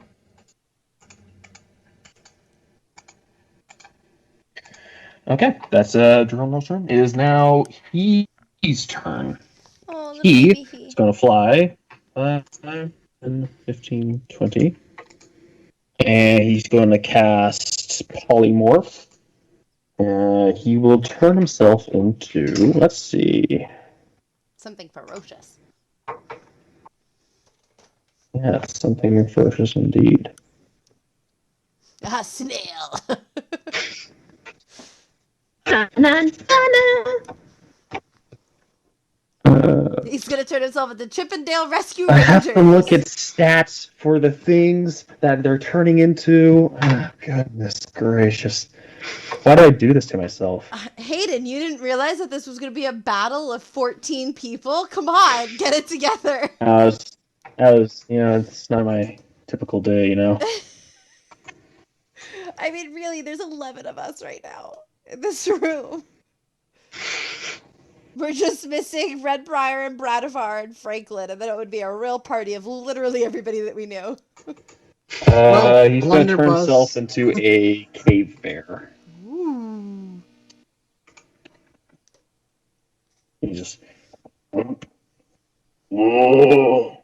Okay, that's Jerome's turn. It is now his turn. Oh, little He baby is going to fly 5, 10, 15, 20. And he's going to cast Polymorph. He will turn himself into, let's see. Something ferocious. Yeah, something ferocious indeed. A snail. Na na na na. He's gonna turn himself into Chippendale Rescue I have to Rangers. look at stats for the things that they're turning into. Oh, goodness gracious. Why did I do this to myself? Hayden, you didn't realize that this was gonna be a battle of 14 people? Come on, get it together. It's not my typical day, I mean, really, there's 11 of us right now in this room. We're just missing Redbriar and Bradifar and Franklin, and then it would be a real party of literally everybody that we knew. Well, He's going to turn Blunderbuss- himself into a cave bear. Ooh. He just. Whoa.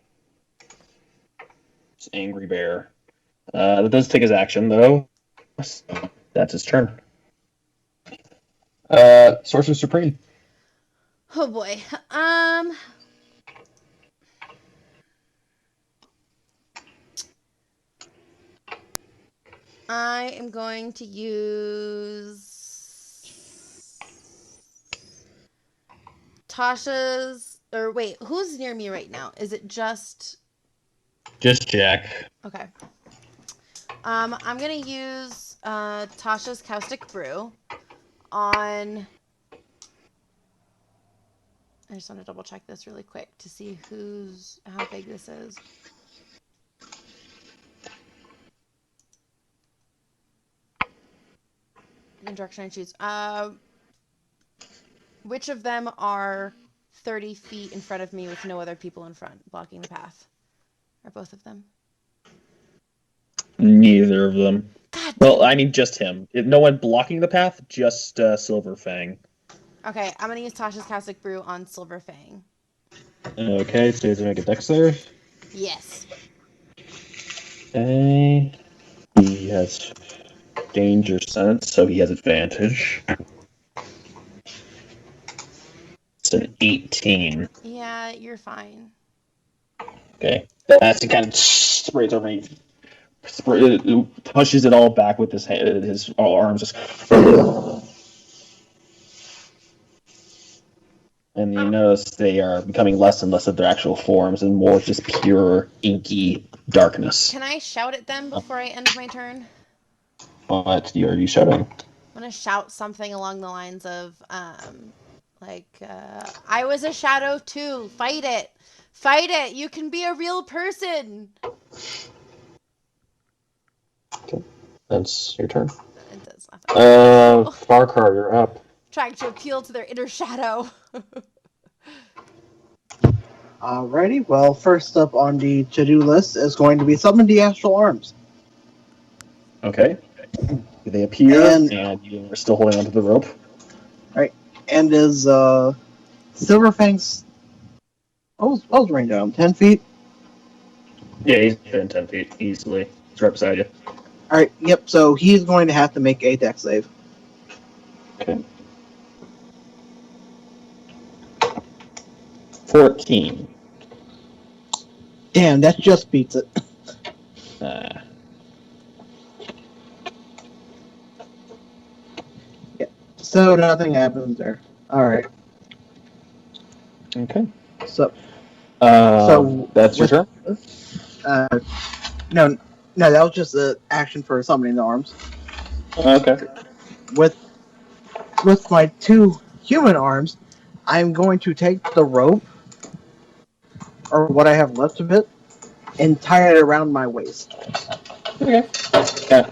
It's angry bear. That does take his action, though. So that's his turn. Sorcerer Supreme. Oh boy. I am going to use Tasha's, or wait, who's near me right now? Is it just Just Jack. okay? I'm gonna use Tasha's Caustic Brew on. I just want to double check this really quick to see how big this is. The direction I choose. Which of them are 30 feet in front of me with no other people in front blocking the path? Are both of them? Neither of them. God. Well, I mean, just him. No one blocking the path, just Silver Fang. Okay, I'm gonna use Tasha's Caustic Brew on Silver Fang. Okay, so he's going to make a dex save. Yes. Okay. He has danger sense, so he has advantage. It's an 18. Yeah, you're fine. Okay. That's he kind of sprays over me. Pushes it all back with his arms. Just... And you notice they are becoming less and less of their actual forms and more just pure, inky darkness. Can I shout at them before I end my turn? What are you shouting? I'm gonna shout something along the lines of, I was a shadow too. Fight it. Fight it. You can be a real person. Okay. That's your turn. It does laugh. Farkar, you're up. Trying to appeal to their inner shadow. Alrighty, well, first up on the to-do list is going to be summon the Astral Arms. Okay. They appear, And- and you are still holding onto the rope. And is Silverfang's... What was the range on him? 10 feet? Yeah, he's within 10 feet, easily. He's right beside you. Alright, yep, so he's going to have to make a dex save. Okay. 14. Damn, that just beats it. So nothing happens there. Alright, Okay. so So that's your turn? no, that was just an action for summoning the arms. Okay. With my two human arms, I'm going to take the rope, or what I have left of it, and tie it around my waist. Okay. Yeah.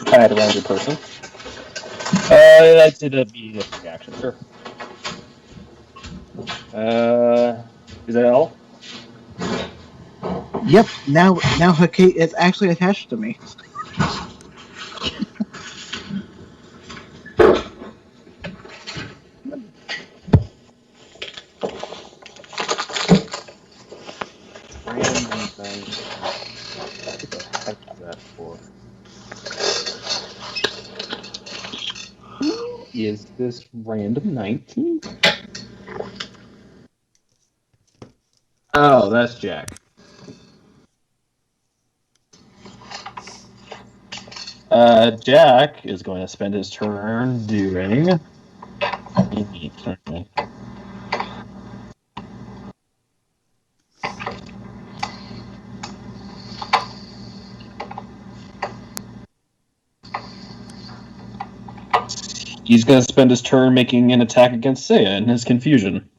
I had around your person. I'd say that'd be a free action, sure. Is that all? Yep, now Hakate is actually attached to me. Random thing. What the heck is that for? Who is this random 19? Oh, that's Jack. Jack is going to spend his turn doing Okay. He's going to spend his turn making an attack against Seiya in his confusion.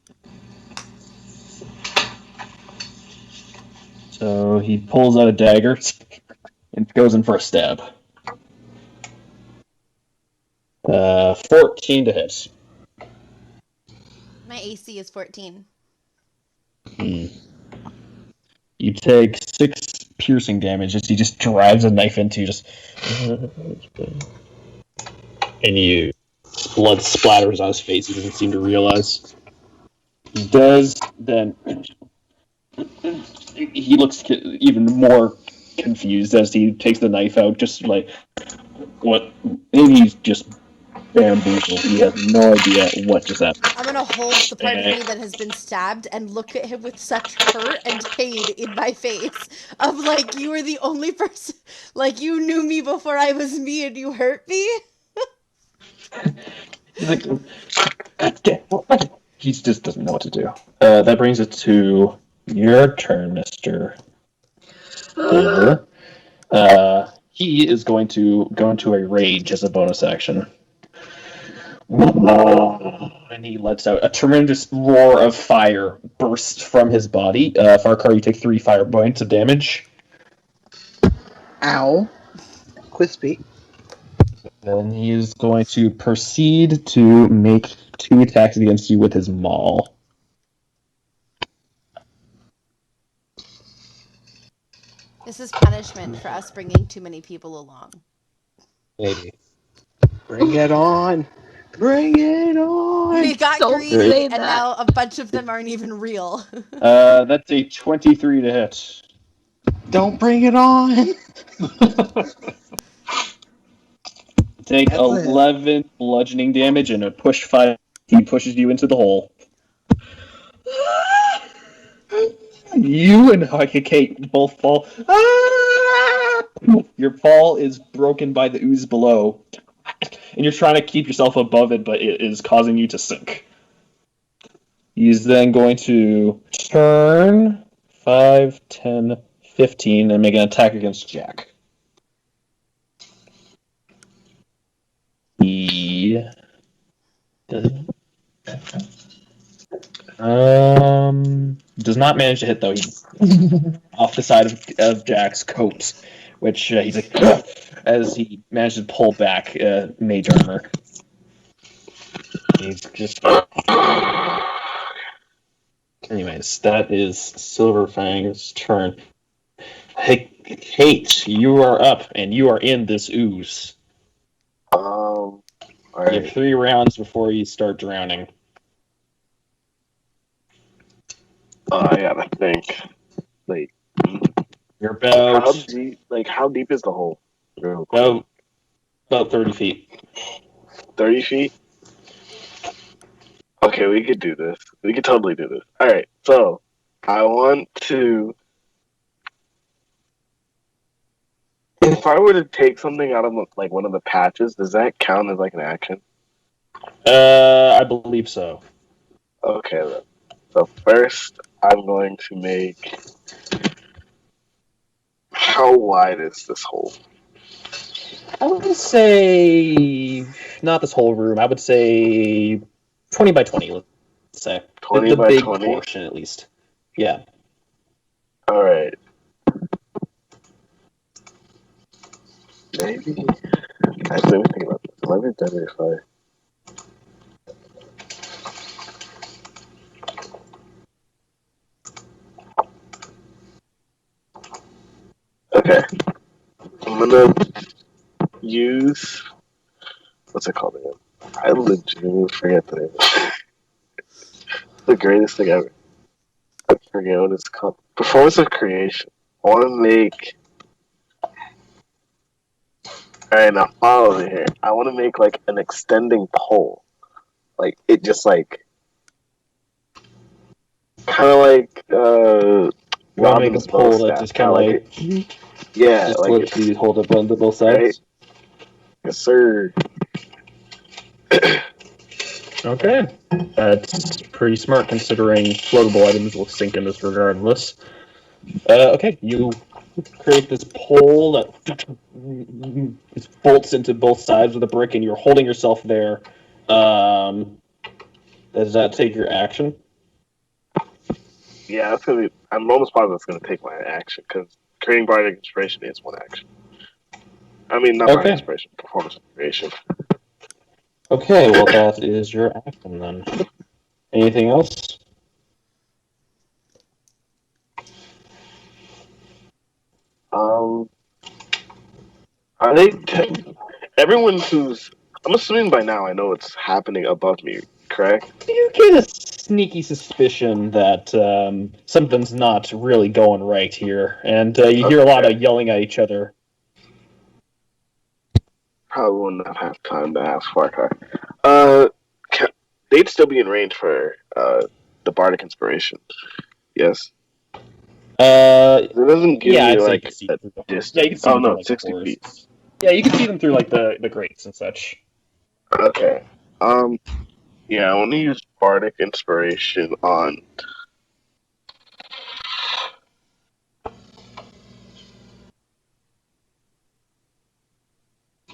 So he pulls out a dagger and goes in for a stab. 14 to hit. My AC is 14. You take 6 piercing damage as he just drives a knife into you, and you blood splatters on his face. He doesn't seem to realize. He does, then he looks even more confused as he takes the knife out, just like, what? Maybe he's just bamboozled. He has no idea what just happened. I'm gonna hold the part of me that has been stabbed and look at him with such hurt and pain in my face of like, you were the only person, like you knew me before I was me and you hurt me. He's like, God damn, what? He just doesn't know what to do. That brings it to your turn, Mr. Silver. He is going to go into a rage as a bonus action. And he lets out a tremendous roar of fire bursts from his body. Farquhar, you take 3 fire points of damage. Ow. Quispy. Then he is going to proceed to make 2 attacks against you with his maul. This is punishment for us bringing too many people along. Maybe. Bring it on. Bring it on. We got Don't greedy, say and that. now a bunch of them aren't even real. That's a 23 to hit. Don't bring it on. Take That's 11 bludgeoning damage and a push 5. He pushes you into the hole. You and Kate both fall. Your fall is broken by the ooze below. And you're trying to keep yourself above it, but it is causing you to sink. He's then going to turn 5, 10, 15 and make an attack against Jack. He does not manage to hit, though. He's off the side of Jack's coat, which he's like, "Ugh," as he manages to pull back mage armor. He's just. Anyways, that is Silverfang's turn. Hey, Kate, you are up, and you are in this ooze. All You have right. 3 rounds before you start drowning. I gotta think. Like, You're how about deep? Like, how deep is the hole? Real quick. about 30 feet. 30 feet. Okay, we could do this. We could totally do this. All right. So, I want to. If I were to take something out of like one of the patches, does that count as like an action? I believe so. Okay, then. So first, I'm going to make. How wide is this hole? I would say not this whole room. I would say 20 by 20. Let's say 20 the by big 20? portion, at least. Yeah. All right. Maybe. Actually, let me think about this. It might be better if I. Okay. I'm gonna use. What's it called again? I legitimately forget the name. It's the greatest thing ever. I forget what it's called. Performance of creation. I want to make. Alright, now follow me here. I want to make like an extending pole. Like, it just like. Kind of like. You want to make Robin's a pole bow that staff. just kind of like, Yeah, just like lets it's, you hold up on both sides. right? Yes, sir. Okay. That's pretty smart considering floatable items will sink in this regardless. Okay, you create this pole that just bolts into both sides of the brick, and you're holding yourself there. Does that take your action? Yeah, I'm almost positive it's gonna take my action because creating bardic inspiration is one action. I mean, not bardic Okay. inspiration, performance inspiration. Okay, well that is your action then. Anything else? Are they? Everyone who's, I'm assuming by now I know it's happening above me, correct? You get a sneaky suspicion that something's not really going right here, and you hear a lot of yelling at each other. Probably wouldn't have had time to ask Farkar. They'd still be in range for the bardic inspiration. Yes. It doesn't give Yeah, me I'd say you like can see a through the distance. Yeah, you can see Oh them through no, like 60 the feet. forest. Yeah, you can see them through like the grates and such. Okay. Yeah, I want to use bardic inspiration on.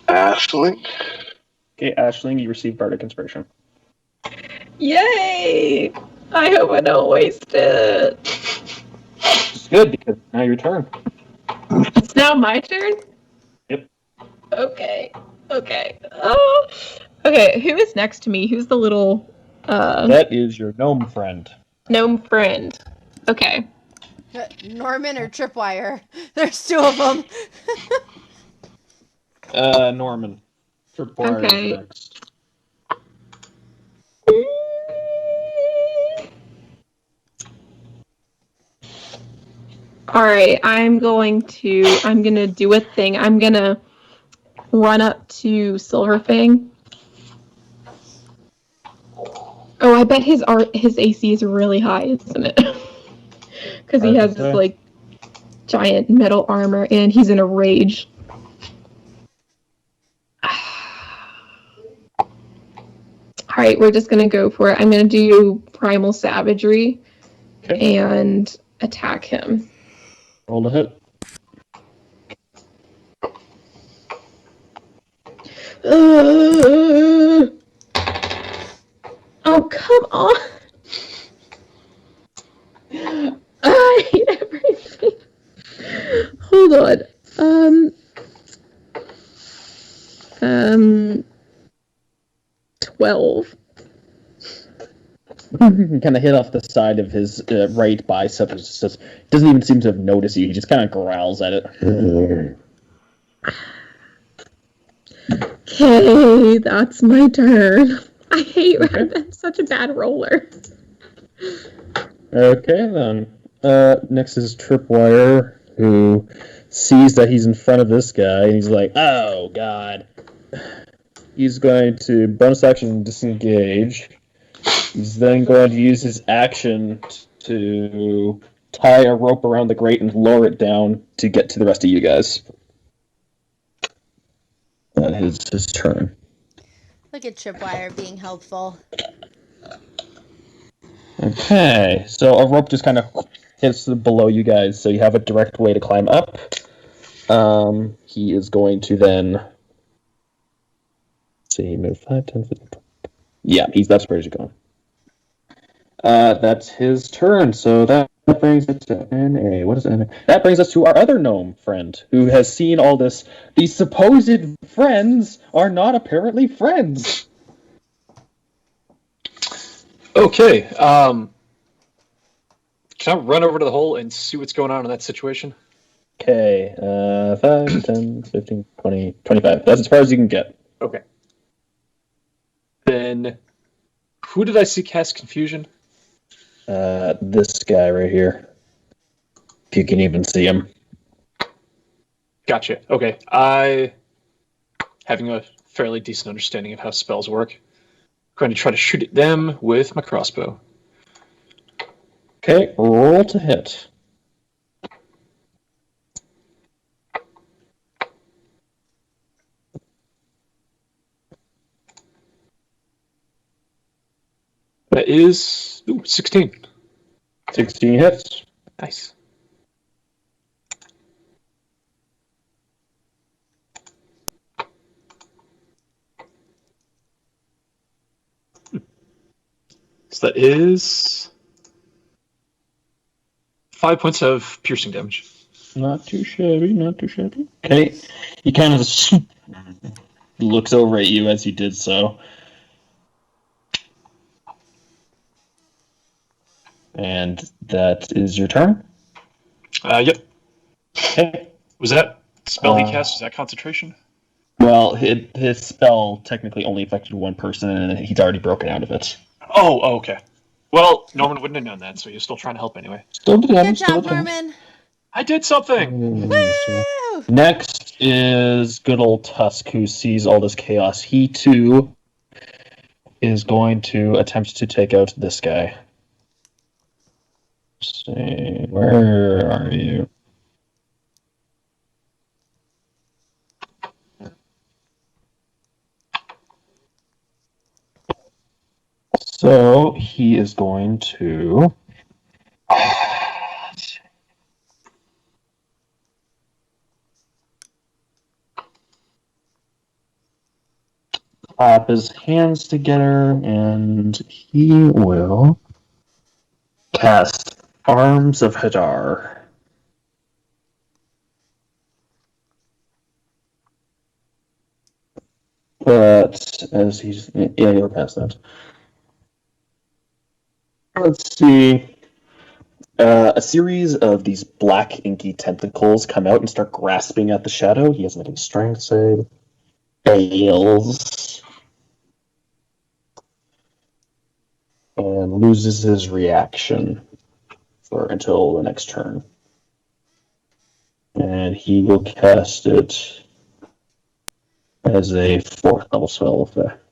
Ashling. Okay, Ashling, you receive bardic inspiration. Yay! I hope I don't waste it. It's good because now your turn. It's now my turn? Yep. Okay. Oh. Okay, who is next to me? Who's the little That is your gnome friend. gnome friend? Okay. Norman or Tripwire? There's two of them. Norman. Tripwire is Okay. next. Alright, I'm gonna do a thing. I'm gonna run up to Silverfang. Oh, I bet his AC is really high, isn't it? Because he has this like giant metal armor and he's in a rage. Alright, we're just gonna go for it. I'm gonna do Primal Savagery and attack him. Roll to hit. Oh, come on! I hate everything. Hold on. 12. Kind of hit off the side of his right bicep. It just doesn't even seem to have noticed you. He just kind of growls at it. Okay, that's my turn. I hate I'm such a bad roller. Okay, then. Next is Tripwire, who sees that he's in front of this guy, and he's like, oh, God. He's going to bonus action disengage. He's then going to use his action to tie a rope around the grate and lower it down to get to the rest of you guys. That is his turn. Look at Tripwire being helpful. Okay, so a rope just kind of hits below you guys, so you have a direct way to climb up. He is going to then... Let's see, move 5, 10, 15, 20. Yeah, that's where he's going. That's his turn, so that brings us to NA. What is NA? That brings us to our other gnome friend, who has seen all this. These supposed friends are not apparently friends. Okay. Can I run over to the hole and see what's going on in that situation? Okay, 5, 10, 15, 20, 25. That's as far as you can get. Okay. Then, who did I see cast confusion? This guy right here. If you can even see him. Gotcha. Okay. I, having a fairly decent understanding of how spells work, going to try to shoot at them with my crossbow. Okay, roll to hit. That is 16. 16 hits. Nice. So that is 5 points of piercing damage. Not too shabby, not too shabby. Okay, he kind of just looks over at you as you did so. And that is your turn? Yep. Okay. Was that spell he cast? Was that concentration? Well, his spell technically only affected one person, and he's already broken out of it. Oh, okay. Well, Norman wouldn't have known that, so he was still trying to help anyway. Still the Good damage, job, Norman. I did something! Woo! Next is good old Tusk, who sees all this chaos. He, too, is going to attempt to take out this guy. Let's see, where are you? So he is going to. Clap his hands together, and he will cast Arms of Hadar. But as he's you'll pass that. Let's see. A series of these black inky tentacles come out and start grasping at the shadow. He has a strength save. Fails. And loses his reaction until the next turn. And he will cast it as a 4th level spell effect.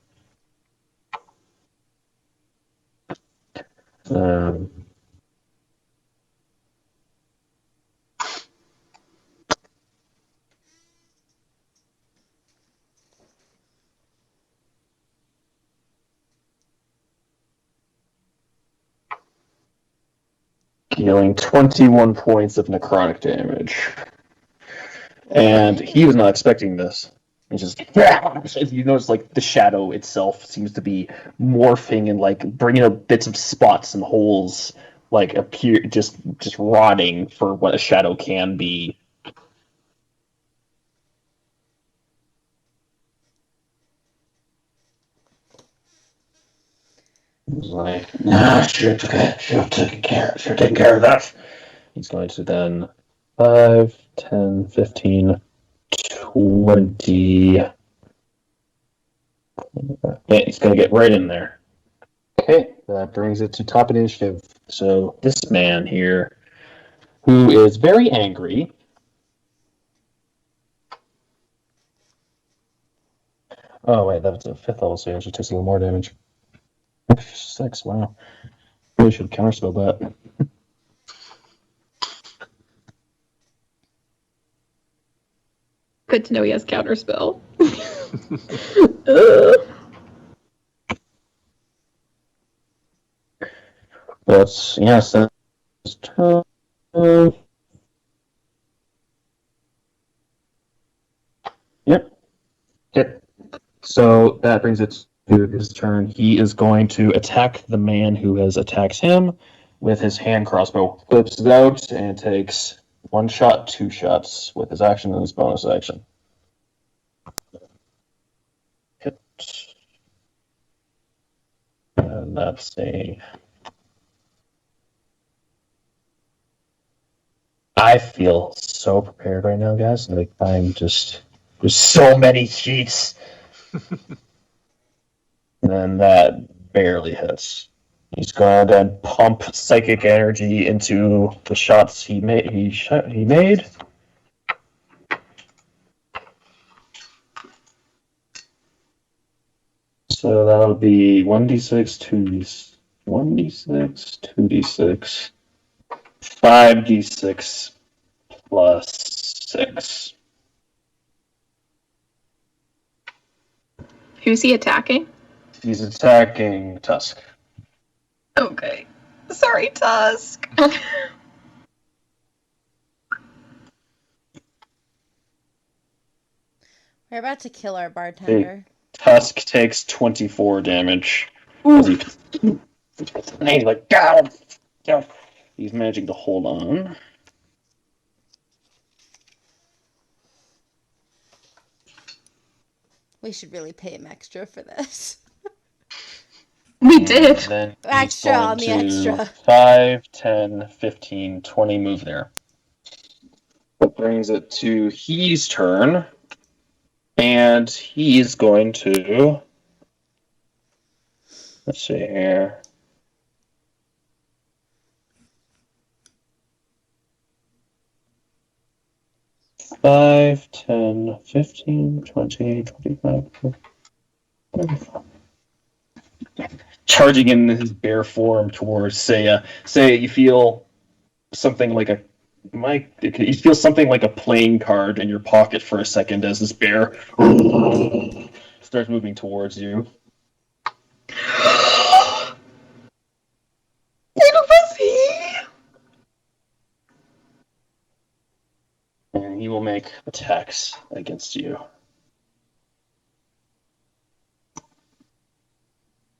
Dealing 21 points of necrotic damage. And he was not expecting this. It's just, you notice, like, the shadow itself seems to be morphing and, like, bringing up bits of spots and holes, like, appear, just rotting for what a shadow can be. He's like, nah, should have taken care of that. He's going to then 5, 10, 15, 20. Yeah, he's going to get right in there. Okay, that brings it to top initiative. So this man here, who is very angry. Oh, wait, that's a 5th level, so he actually takes a little more damage. 6, wow. Really should counterspell that. Good to know he has counterspell. That's, yes, that's turn. Yep. Okay. So that brings it to his turn. He is going to attack the man who has attacked him with his hand crossbow. Flips it out and takes 1 shot, 2 shots with his action and his bonus action. Hit. And that's a... I feel so prepared right now, guys. Like, I'm just... There's so many cheats. And then that barely hits. He's going to then pump psychic energy into the shots he made. He made. So that'll be 1d6, 1d6, 2d6, 5d6 plus 6. Who's he attacking? He's attacking Tusk. Okay. Sorry, Tusk. We're about to kill our bartender. Tusk takes 24 damage. As he- and he's like, God! He's managing to hold on. We should really pay him extra for this. We did. And then he's Extra going on the to extra. 5, 10, 15, 20 move there. That brings it to he's turn. And he's going to... Let's see here. Five, 10, 15, 20, 25, 25. Charging in his bear form towards Seiya. Seiya, you feel something like a you feel something like a playing card in your pocket for a second as this bear starts moving towards you. It was he. And he will make attacks against you.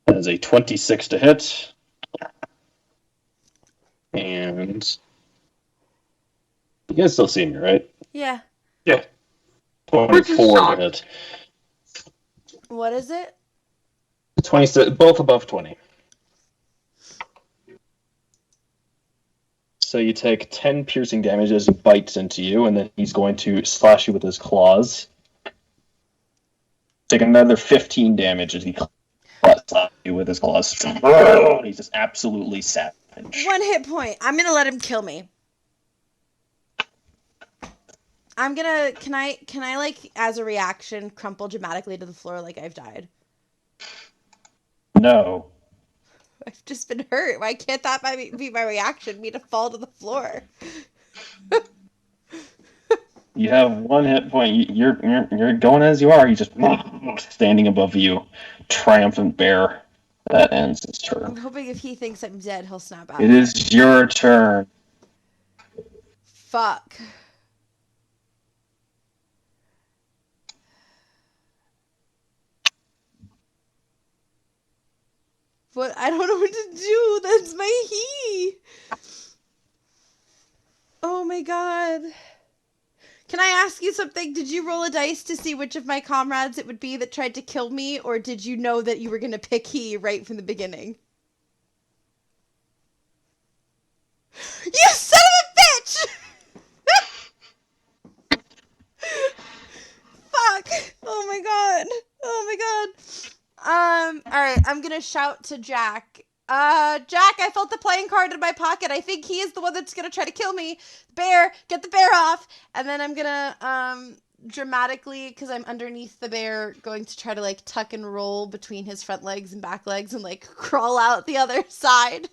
That is a 26 to hit. And you guys still see me, right? Yeah. 24 shocked. to hit. What is it? 26, both above 20. So you take 10 piercing damage as he bites into you, and then he's going to slash you with his claws. Take another 15 damage as he slaps you with his claws. He's just absolutely savage. 1 hit point. I'm gonna let him kill me. I'm gonna. Can I like as a reaction crumple dramatically to the floor like I've died? No. I've just been hurt. Why can't that be my reaction? Me to fall to the floor. You have 1 hit point. You're going as you are. He's just standing above you. Triumphant bear. That ends his I'm turn. hoping if he thinks I'm dead, he'll snap out. It is your turn. Fuck. But I don't know what to do. That's my he. Oh my god. Can I ask you something? Did you roll a dice to see which of my comrades it would be that tried to kill me, or did you know that you were going to pick he right from the beginning? You son of a bitch! Fuck! Oh my god! Oh my god! Alright, I'm gonna shout to Jack. Jack, I felt the playing card in my pocket. I think he is the one that's gonna try to kill me. Bear, get the bear off! And then I'm gonna, dramatically, because I'm underneath the bear, going to try to, like, tuck and roll between his front legs and back legs and, like, crawl out the other side.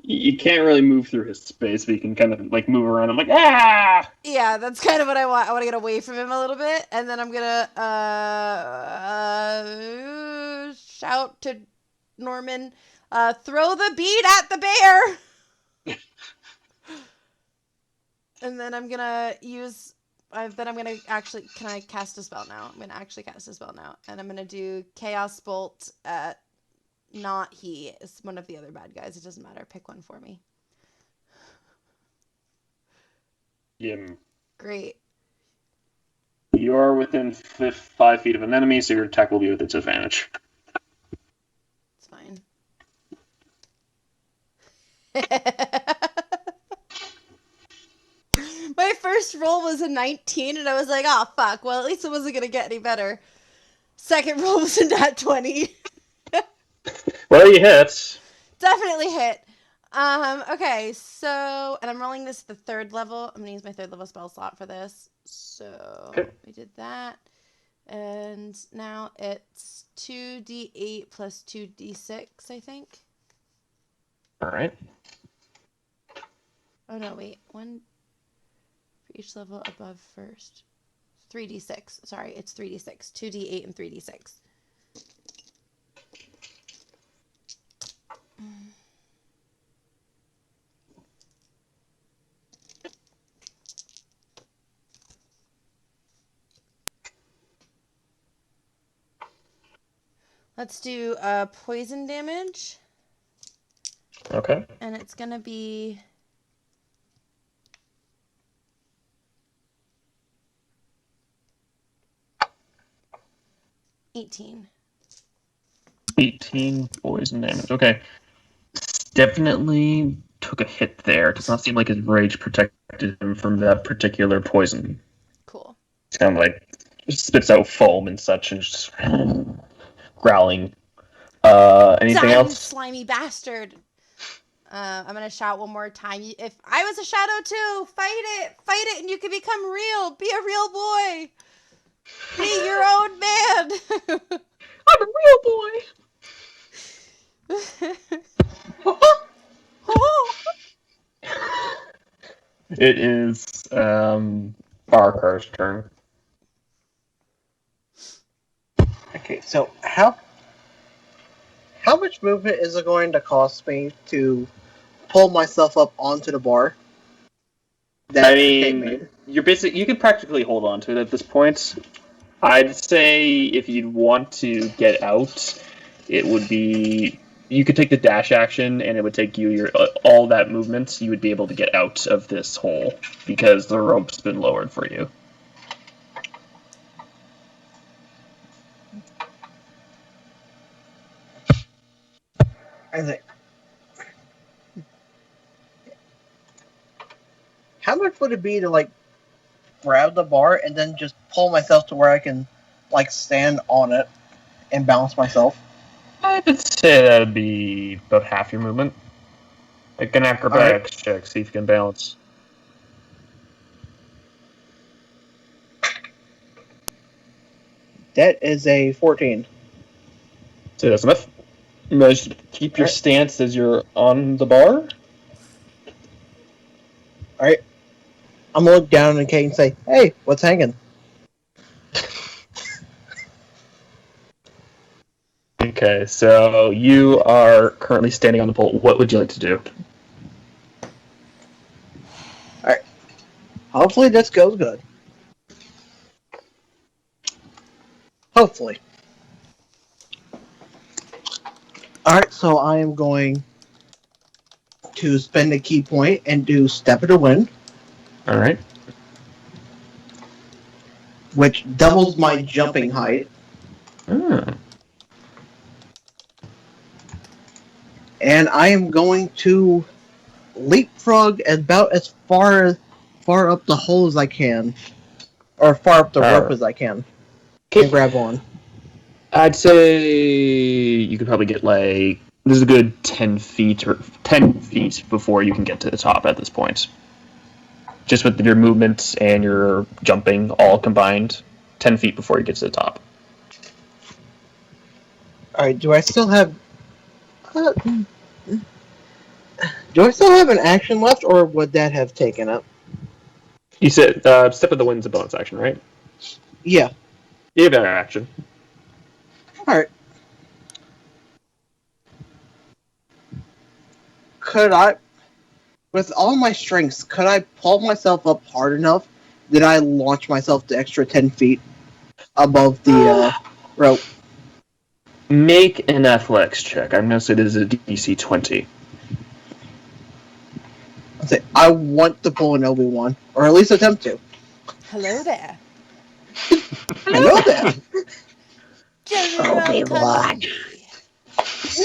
You can't really move through his space, but you can kind of like move around. I'm like, ah! Yeah, that's kind of what I want. I want to get away from him a little bit, and then I'm gonna shout to Norman, throw the bead at the bear. And then I'm gonna use. Then I'm gonna actually. Can I cast a spell now? I'm gonna actually cast a spell now, and I'm gonna do Chaos Bolt at. Not he. It's one of the other bad guys. It doesn't matter. Pick one for me. Yim. Great. You are within 5 feet of an enemy, so your attack will be with its advantage. It's fine. My first roll was a 19, and I was like, oh, fuck. Well, at least it wasn't going to get any better. Second roll was a nat 20. Well, you hit. Definitely hit. Okay, so, and I'm rolling this at the 3rd level. I'm going to use my 3rd level spell slot for this. So, Okay. we did that. And now it's 2d8 plus 2d6, I think. All right. Oh, no, wait. 1 for each level above first. 3d6. Sorry, it's 3d6. 2d8 and 3d6. Let's do poison damage, Okay. and it's gonna be 18. 18 poison damage. Okay. Definitely took a hit there. Does not seem like his rage protected him from that particular poison. Cool. It's kind of like spits out foam and such and just growling. Anything Die, you else? slimy bastard! I'm gonna shout one more time. If I was a shadow too, fight it, and you can become real. Be a real boy. Be your own man. I'm a real boy. It is Farkar's turn. Okay, so how much movement is it going to cost me to pull myself up onto the bar? I mean, you could practically hold on to it at this point. I'd say if you'd want to get out, it would be you could take the dash action, and it would take you your all that movement. You would be able to get out of this hole because the rope's been lowered for you. I think. How much would it be to like grab the bar and then just pull myself to where I can like stand on it and balance myself? I would say that'd be about half your movement. Like an acrobatics check, see if you can balance. That is a 14. So that's enough. You manage to keep your stance as you're on the bar. Alright. I'm gonna look down at Kate and say, "Hey, what's hanging?" Okay, so you are currently standing on the pole. What would you like to do? Alright. Hopefully this goes good. Hopefully. Alright, so I am going to spend a key point and do Step of the Wind, All right. which doubles my jumping height. And I am going to leapfrog about as far up the hole as I can, or far up the rope as I can, and grab on. I'd say you could probably get like this is a good 10 feet before you can get to the top at this point. Just with your movement and your jumping all combined, 10 feet before you get to the top. Alright, do I still have an action left, or would that have taken it? You said Step of the Wind's a bonus action, right? Yeah. You have an action. Alright. Could I, with all my strengths, could I pull myself up hard enough that I launch myself the extra 10 feet above the rope? Make an athletics check. I'm going to say this is a DC 20. I'll say, I want to pull an Obi-Wan, or at least attempt to. Hello there. Hello there. General Obi-Wan.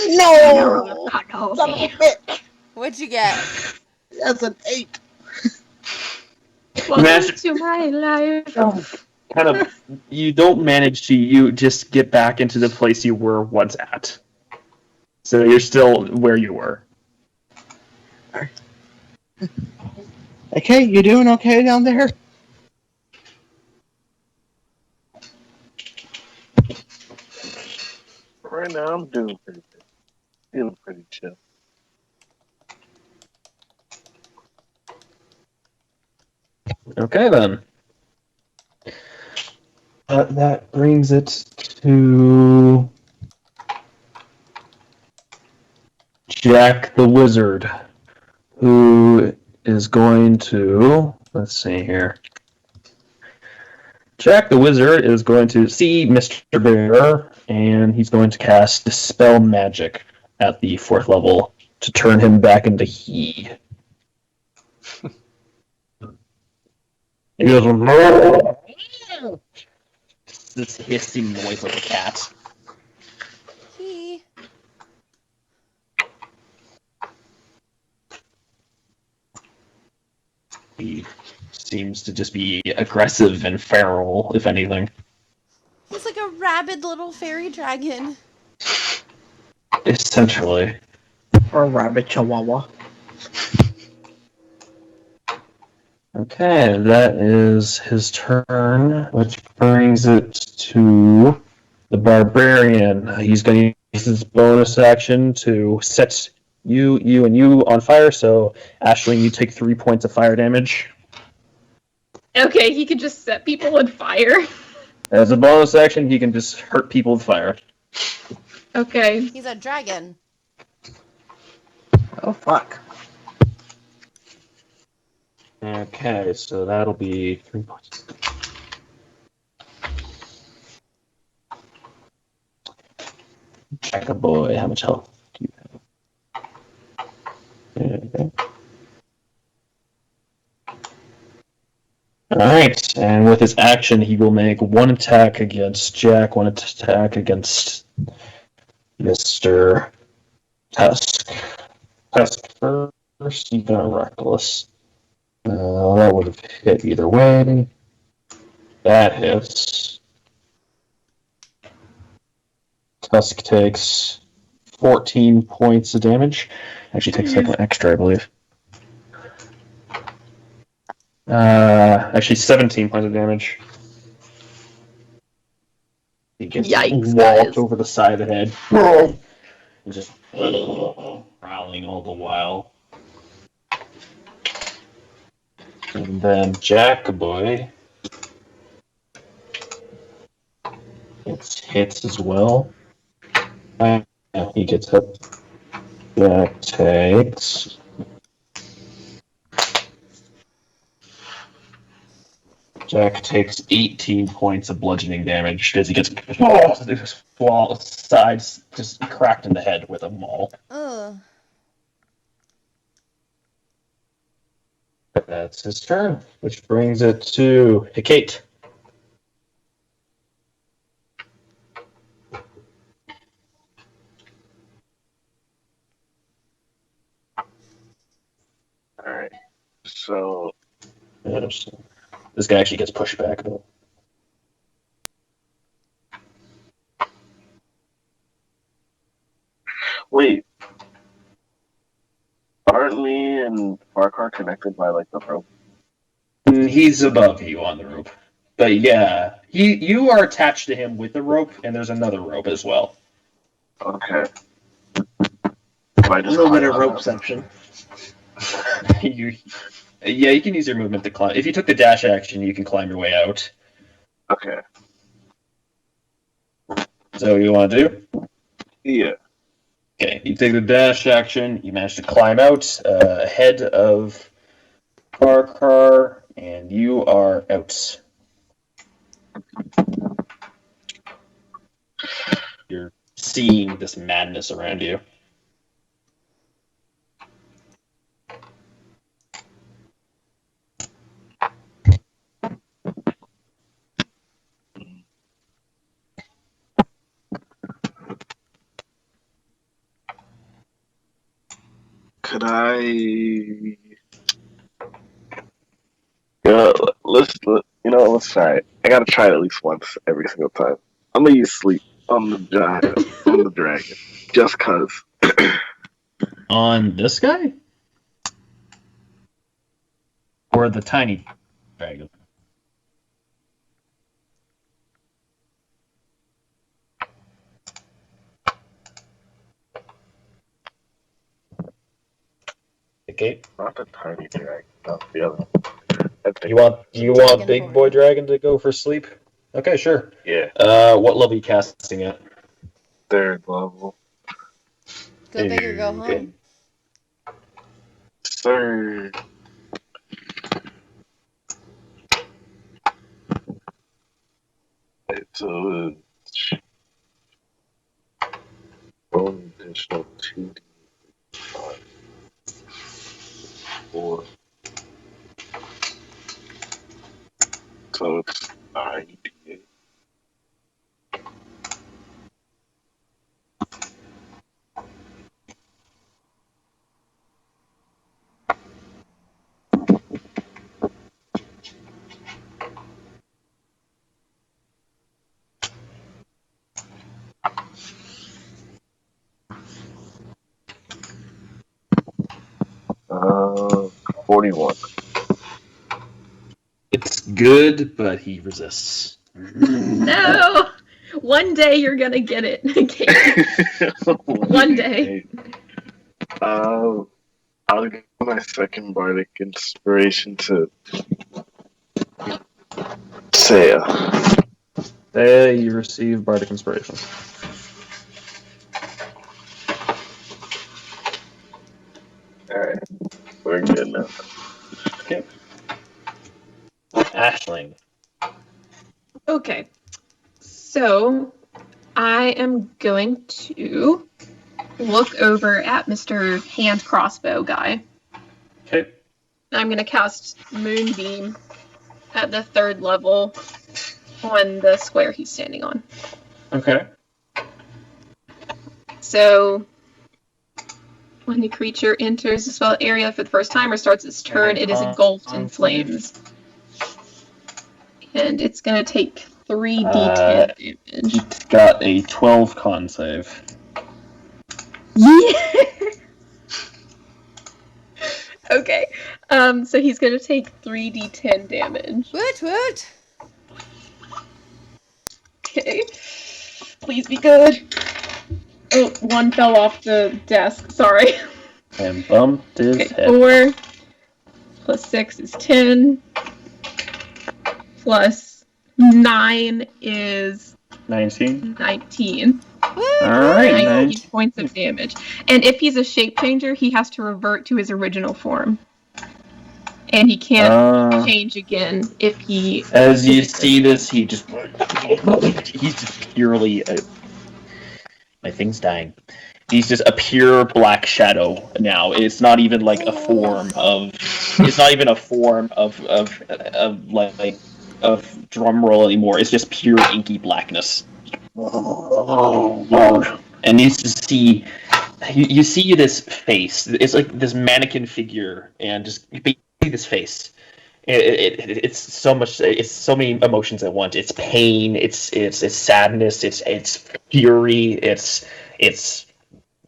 No! Son of a bitch! What'd you get? That's an 8. Welcome to my life. Kind of, you don't manage to, you just get back into the place you were once at. So you're still where you were. Okay, you doing okay down there? Right now, I'm doing pretty good. Feeling pretty chill. Okay, then. That brings it to Jack the Wizard, who is going to, let's see here. Jack the Wizard is going to see Mr. Bear, and he's going to cast Dispel Magic at the 4th level to turn him back into he. He goes, this hissing noise like a cat. He. He seems to just be aggressive and feral, if anything. He's like a rabid little fairy dragon. Essentially. Or a rabbit chihuahua. Okay, that is his turn, which brings it to the Barbarian. He's going to use his bonus action to set you on fire, so Aisling, you take 3 points of fire damage. Okay, he could just set people on fire. As a bonus action, he can just hurt people with fire. Okay. He's a dragon. Oh, fuck. Okay, so that'll be 3 points. Jack a boy, how much health do you have? Okay. Alright, and with his action, he will make one attack against Jack, one attack against Mr. Tusk. Tusk first, he got reckless. That would have hit either way. That hits. Tusk takes 14 points of damage. Actually takes like an extra, I believe. Actually 17 points of damage. He gets Yikes, walloped guys. over the side of the head. And just growling all the while. And then Jackaboy gets hits as well. He gets hit. Jack takes. Jack takes 18 points of bludgeoning damage as he gets sides just cracked in the head with a maul. Ugh. That's his turn, which brings it to Hecate. Alright. So, This guy actually gets pushed back a bit. wait. Aren't me and Farquhar connected by, like, the rope? He's above you on the rope. But yeah, you are attached to him with the rope, and there's another rope as well. Okay. Can I A just little bit climb of on ropeception. You can use your movement to climb. If you took the dash action, you can climb your way out. it? Okay. Is that what you want to do? Yeah. Okay, you take the dash action, you manage to climb out ahead of Farquhar, and you are out. You're seeing this madness around you. Could I? Let's let's try it. I gotta try it at least once every single time. I'm gonna use sleep on the giant, on the dragon, just cause. On this guy? Or the tiny dragon? Okay. Not the tiny dragon, no, the other one. I think- You want Dragon Big form. Boy Dragon to go for sleep? Okay, sure. Yeah, What level are you casting at? 3rd level. Go big or go Okay. home. Third. 4. So it's 98. Uh, 41. It's good, but he resists. No! One day you're gonna get it, Kate. One day. I'll give my second bardic inspiration to Saya. Hey, you receive Bardic Inspiration. Alright, we're good now. Okay. Ashling. Okay. So I am going to look over at Mr. Hand Crossbow guy. Okay. I'm going to cast Moonbeam at the 3rd level on the square he's standing on. Okay. So when the creature enters the spell area for the first time or starts its turn, it is engulfed in flames. And it's going to take 3d10 damage. He's got a 12 con save. Yeah! Okay. So he's going to take 3d10 damage. Woot woot! Okay. Please be good. Oh, one fell off the desk. Sorry. And bumped his Okay, head. 4 plus 6 is 10. Plus 9 is 19. 19. Alright, 19 points of damage. And if he's a shape changer, he has to revert to his original form. And he can't change again if he... As you see this, he's just purely... my thing's dying. He's just a pure black shadow now. It's not even like a form of... It's not even a form of drum roll anymore. It's just pure inky blackness. And you see this face. It's like this mannequin figure, and just this face. It's so much. It's so many emotions at once. It's pain. It's sadness. It's fury. It's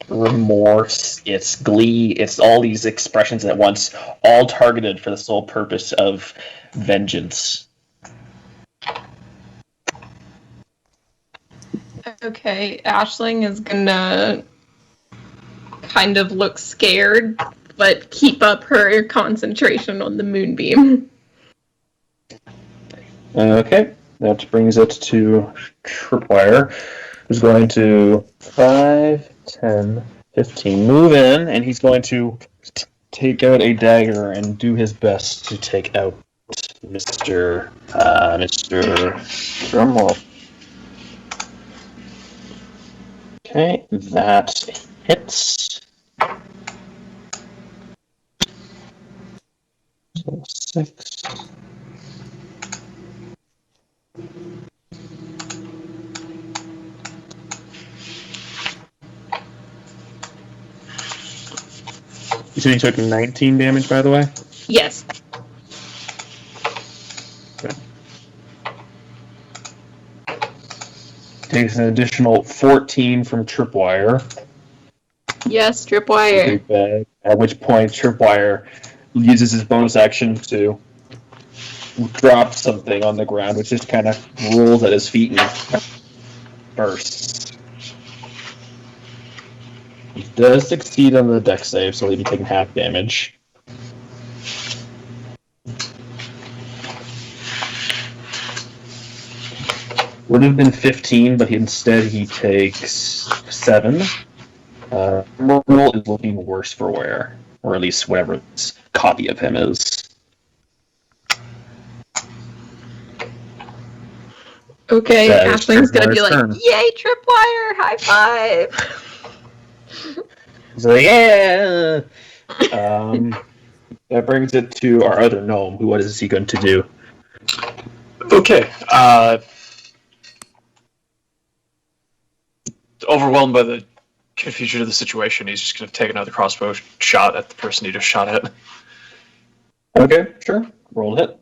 remorse. It's glee. It's all these expressions at once, all targeted for the sole purpose of vengeance. Okay, Ashling is gonna kind of look scared, but keep up her concentration on the moonbeam. Okay, that brings it to Tripwire, who's going to 5, 10, 15 move in, and he's going to take out a dagger and do his best to take out Mr. Drumroll. Okay, that hits. So 6. You said he took 19 damage, by the way? Yes. Okay. Takes an additional 14 from Tripwire. Yes, Tripwire. At which point Tripwire uses his bonus action to drop something on the ground, which just kind of rolls at his feet and bursts. He does succeed on the dex save, so he'll be taking half damage. Would have been 15, but instead he takes 7. Roll is looking worse for wear, or at least whatever this copy of him is. Okay, That is Ashling's gonna be Tripwire's like, turn. "Yay, Tripwire! High five!" He's like, yeah! That brings it to our other gnome. What is he going to do? Okay. Overwhelmed by the confusion of the situation, he's just going to take another crossbow shot at the person he just shot at. Okay, sure. Roll a hit.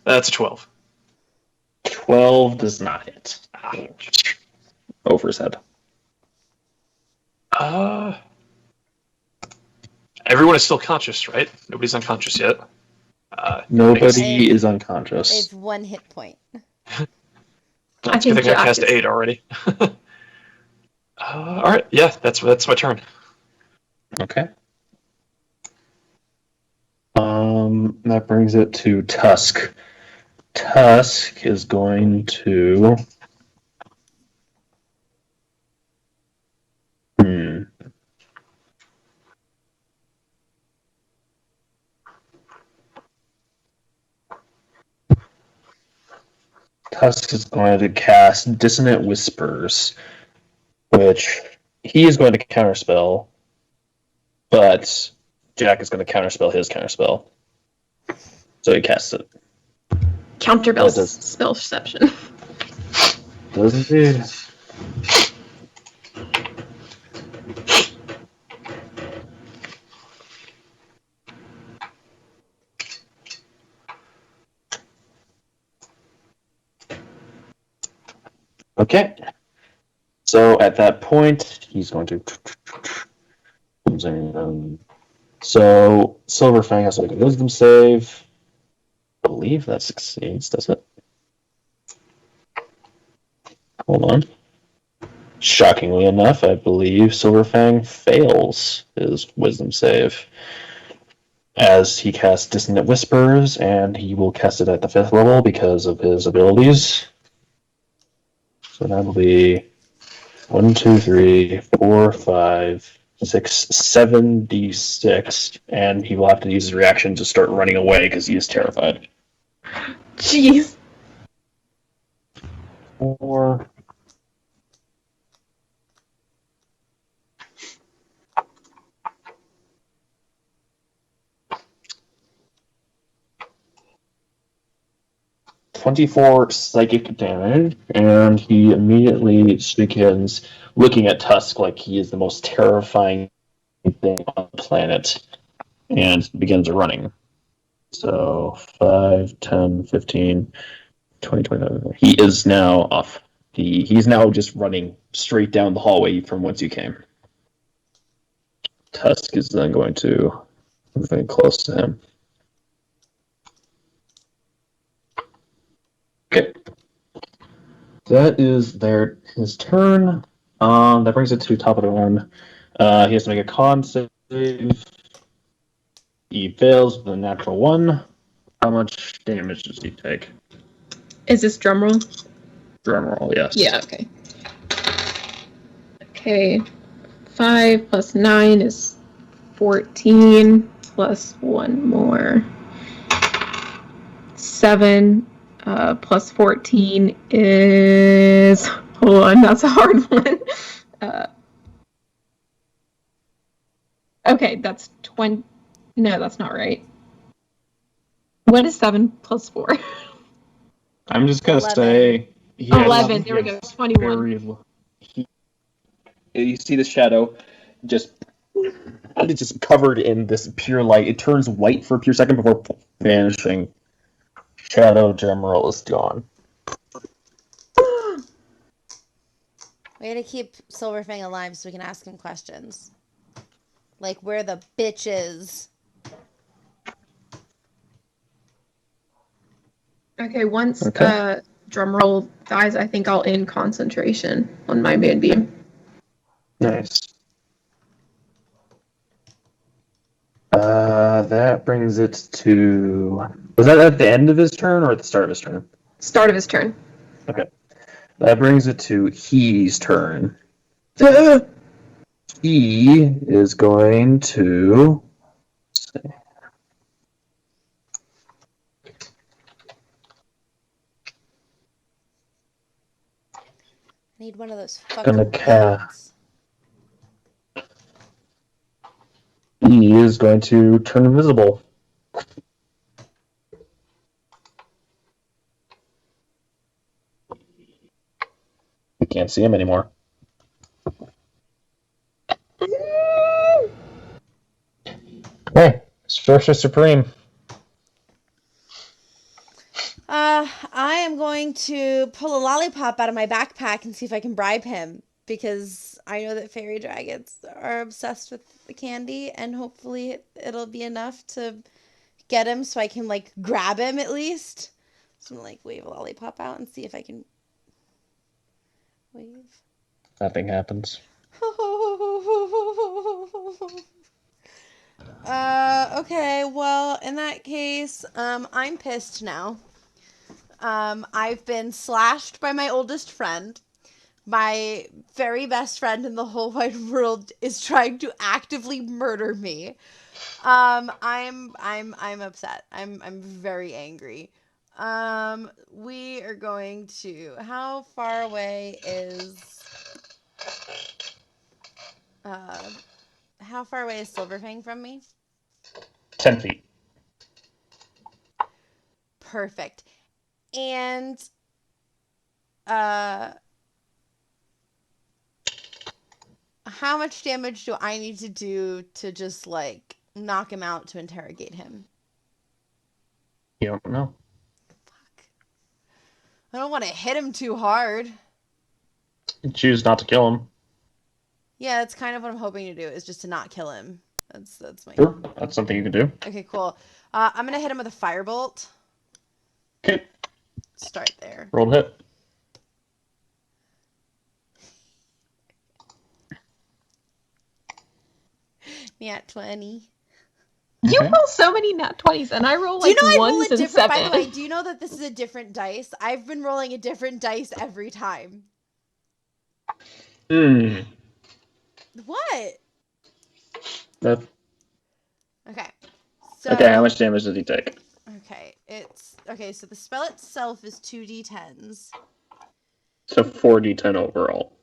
That's a 12. 12 does not hit. Over his head. Everyone is still conscious, right? Nobody's unconscious yet. Nobody is unconscious. It's 1 hit point. That's think good thing I Jack cast is- 8 already. All right, yeah, that's my turn. Okay. That brings it to Tusk. Tusk is going to. Tusk is going to cast Dissonant Whispers, which he is going to counterspell, but Jack is going to counterspell his counterspell. So he casts it. Counterspell That does- spell perception. Does indeed. Okay. So at that point, he's going to. So Silverfang has to make a wisdom save. I believe that succeeds, does it? Hold on. Shockingly enough, I believe Silverfang fails his wisdom save. As he casts Dissonant Whispers, and he will cast it at the 5th level because of his abilities. So that'll be 1, 2, 3, 4, 5, 6, 7 d6, and he will have to use his reaction to start running away because he is terrified. Jeez. 4. "24 psychic damage," and he immediately begins looking at Tusk like he is the most terrifying thing on the planet, and begins running. So 5, 10, 15, 20, 25. He is now off. He's now just running straight down the hallway from whence you came. Tusk is then going to move in close to him. Okay. That is his turn. That brings it to top of the round. He has to make a con save. He fails with a natural 1. How much damage does he take? Is this drum roll? Drum roll, yes. Yeah, okay. Okay. 5 plus 9 is 14, plus 1 more. 7 plus 14 is... Hold on, that's a hard one. Okay, that's 20... No, that's not right. What is 7 plus 4? I'm just going to 11. say... he has- 11, there we go, 21. very- you see the shadow just... It's just covered in this pure light. It turns white for a pure second before vanishing. Shadow General is gone. We gotta keep Silverfang alive so we can ask him questions. Like, where the bitch is. Okay, once Okay. drumroll dies, I think I'll end concentration on my Moonbeam. Nice. That brings it to... Was that at the end of his turn or at the start of his turn? Start of his turn. That brings it to He's turn. He is going to... need one of those Gonna fucking cast. guns. He is going to turn invisible. We can't see him anymore. Hey, Sorcerer Supreme. I am going to pull a lollipop out of my backpack and see if I can bribe him, because I know that fairy dragons are obsessed with the candy, and hopefully it'll be enough to get him so I can, like, grab him at least. So I'm gonna, like, wave a lollipop out and see if I can wave. Nothing happens. Okay, well, in that case, I'm pissed now. I've been slashed by my oldest friend. My very best friend in the whole wide world is trying to actively murder me. I'm upset. I'm very angry. We are going to. How far away is Silverfang from me? 10 feet. Perfect. And how much damage do I need to do to just, like, knock him out to interrogate him? You don't know. Fuck. I don't want to hit him too hard. You choose not to kill him. Yeah, that's kind of what I'm hoping to do, is just to not kill him. That's my... Sure, that's something you can do. Okay, cool. I'm going to hit him with a firebolt. Okay, Start there. roll to hit. Nat 20. You Okay. roll so many nat 20s, and I roll Do you like know I roll a ones and different... By the sevens. way, do you know that this is a different dice? I've been rolling a different dice every time. What? That, Okay. So, okay, how much damage does he take? Okay, so the spell itself is 2d10s. So 4d10 overall.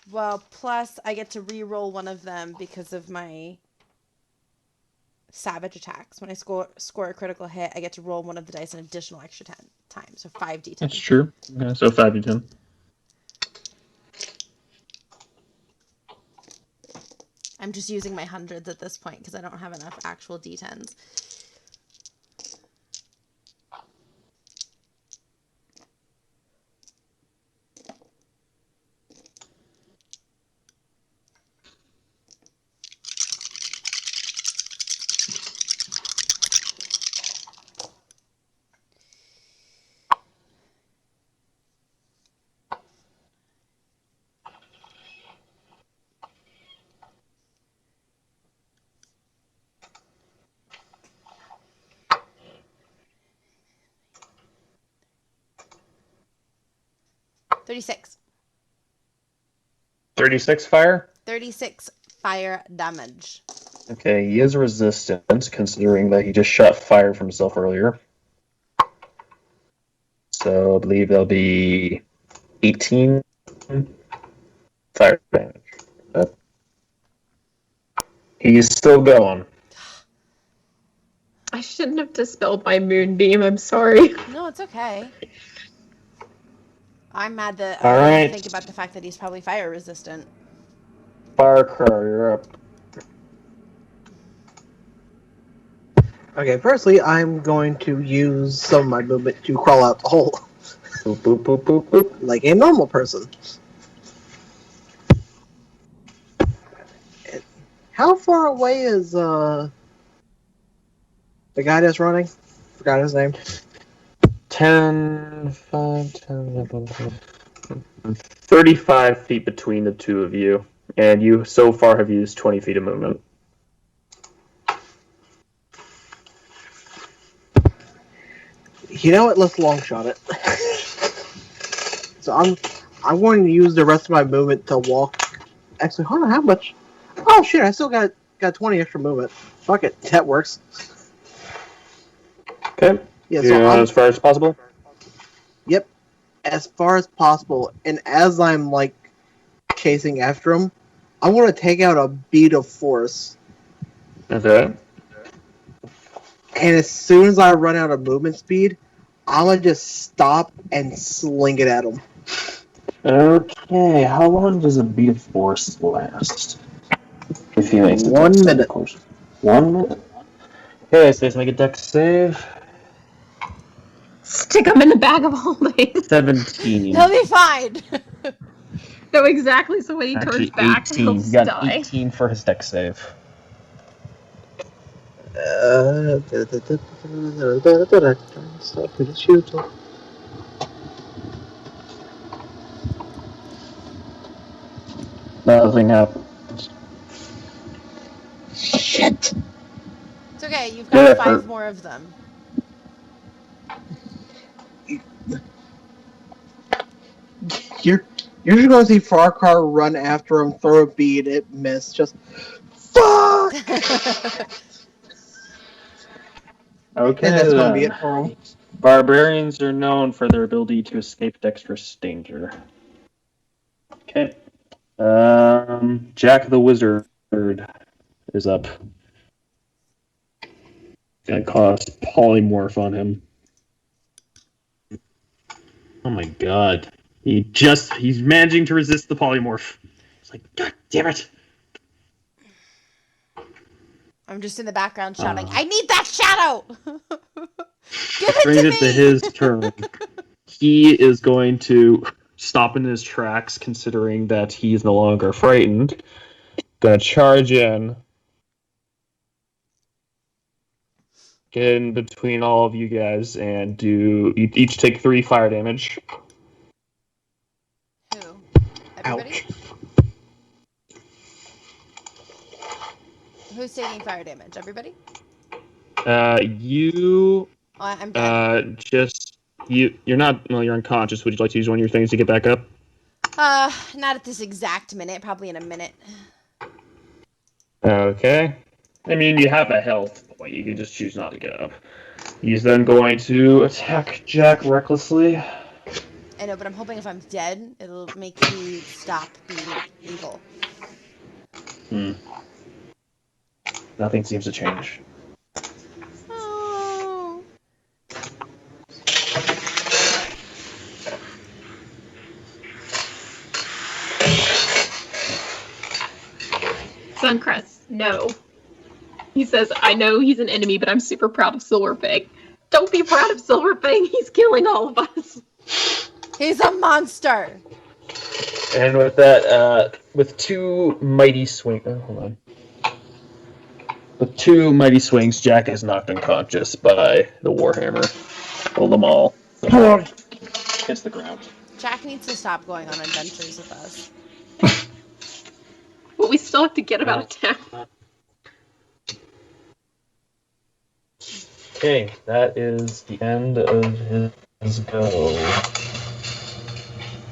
Well, plus I get to re-roll one of them because of my savage attacks. When I score a critical hit, I get to roll one of the dice an additional extra 10 times, so 5d10. That's true. Okay, so 5d10. I'm just using my hundreds at this point because I don't have enough actual d10s. $36. 36 fire? 36 fire damage. Okay, he is resistant, considering that he just shot fire from himself earlier. So I believe there'll be 18 fire damage. He's still going. I shouldn't have dispelled my moonbeam. I'm sorry. No, it's okay. I'm mad that All I right. didn't think about the fact that he's probably fire resistant. Firecrow, you're up. Okay, firstly, I'm going to use some of my movement to crawl out the hole Boop, boop, boop, boop, boop. like a normal person. How far away is the guy that's running? Forgot his name. 10, 5, 10, 11, 12, 35 feet between the two of you, and you so far have used 20 feet of movement. You know what? Let's long shot it. So I'm going to use the rest of my movement to walk. Actually, hold on, how much? Oh shit! I still got 20 extra movement. Fuck it, that works. Okay. Yeah, so as far as possible? Yep. as far as possible, and as I'm like chasing after him, I want to take out a bead of force. Okay. And as soon as I run out of movement speed, I'm gonna just stop and sling it at him. Okay, how long does a beat of force last? If he makes a 1 dex save, minute. of course. 1 minute? Okay, so let's make a dex save. Stick him in the bag of holding. 17. He'll be fine. No, exactly. So when he Actually, turns back, 18. he'll He got die. 18 for his dex save. Stop it, shoot. Nothing happened. Shit. It's okay. You've Good got 5 effort. more of them. You're just gonna see Farquhar run after him, throw a bead, it missed. Just fuck. Okay, And that's gonna be then. it for him. Barbarians are known for their ability to escape dexterous danger. Okay. Jack the Wizard is up. Gonna cast polymorph on him. Oh my god. He's managing to resist the polymorph. It's like, god damn it. I'm just in the background shouting, I need that shadow! Give it Brings to it me! to his turn. He is going to stop in his tracks, considering that he's no longer frightened. Gonna charge in. Get in between all of you guys and do each take 3 fire damage. Who? Everybody? Ouch. Who's taking fire damage? Everybody? You Oh, I'm dead. you're not, well, you're unconscious. Would you like to use one of your things to get back up? Not at this exact minute. Probably in a minute. Okay. I mean, you have a health point. You can just choose not to get up. He's then going to attack Jack recklessly. I know, but I'm hoping if I'm dead, it'll make you stop being evil. Nothing seems to change. Oh. Suncrest, no. He says, I know he's an enemy, but I'm super proud of Silverfang. Don't be proud of Silverfang. He's killing all of us. He's a monster. And with that, with 2 mighty swings... Oh, hold on. With 2 mighty swings, Jack is knocked unconscious by the Warhammer. Well, them all. Hits the ground. Jack needs to stop going on adventures with us. But we still have to get him out of town. Okay, that is the end of his go.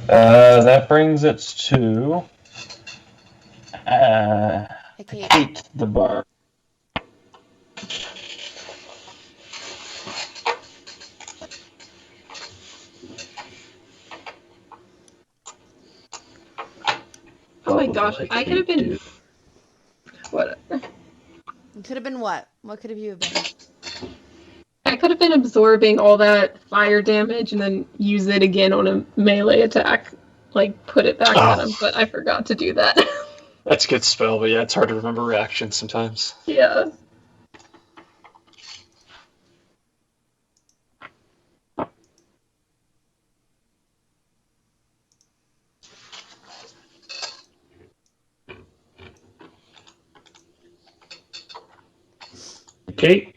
That brings it to Kate the Bar. Oh my gosh, I could have been... Whatever. It could have been what? What could have you have been? I could have been absorbing all that fire damage and then use it again on a melee attack. Like, put it back at him, but I forgot to do that. That's a good spell, but yeah, it's hard to remember reactions sometimes. Yeah. Kate?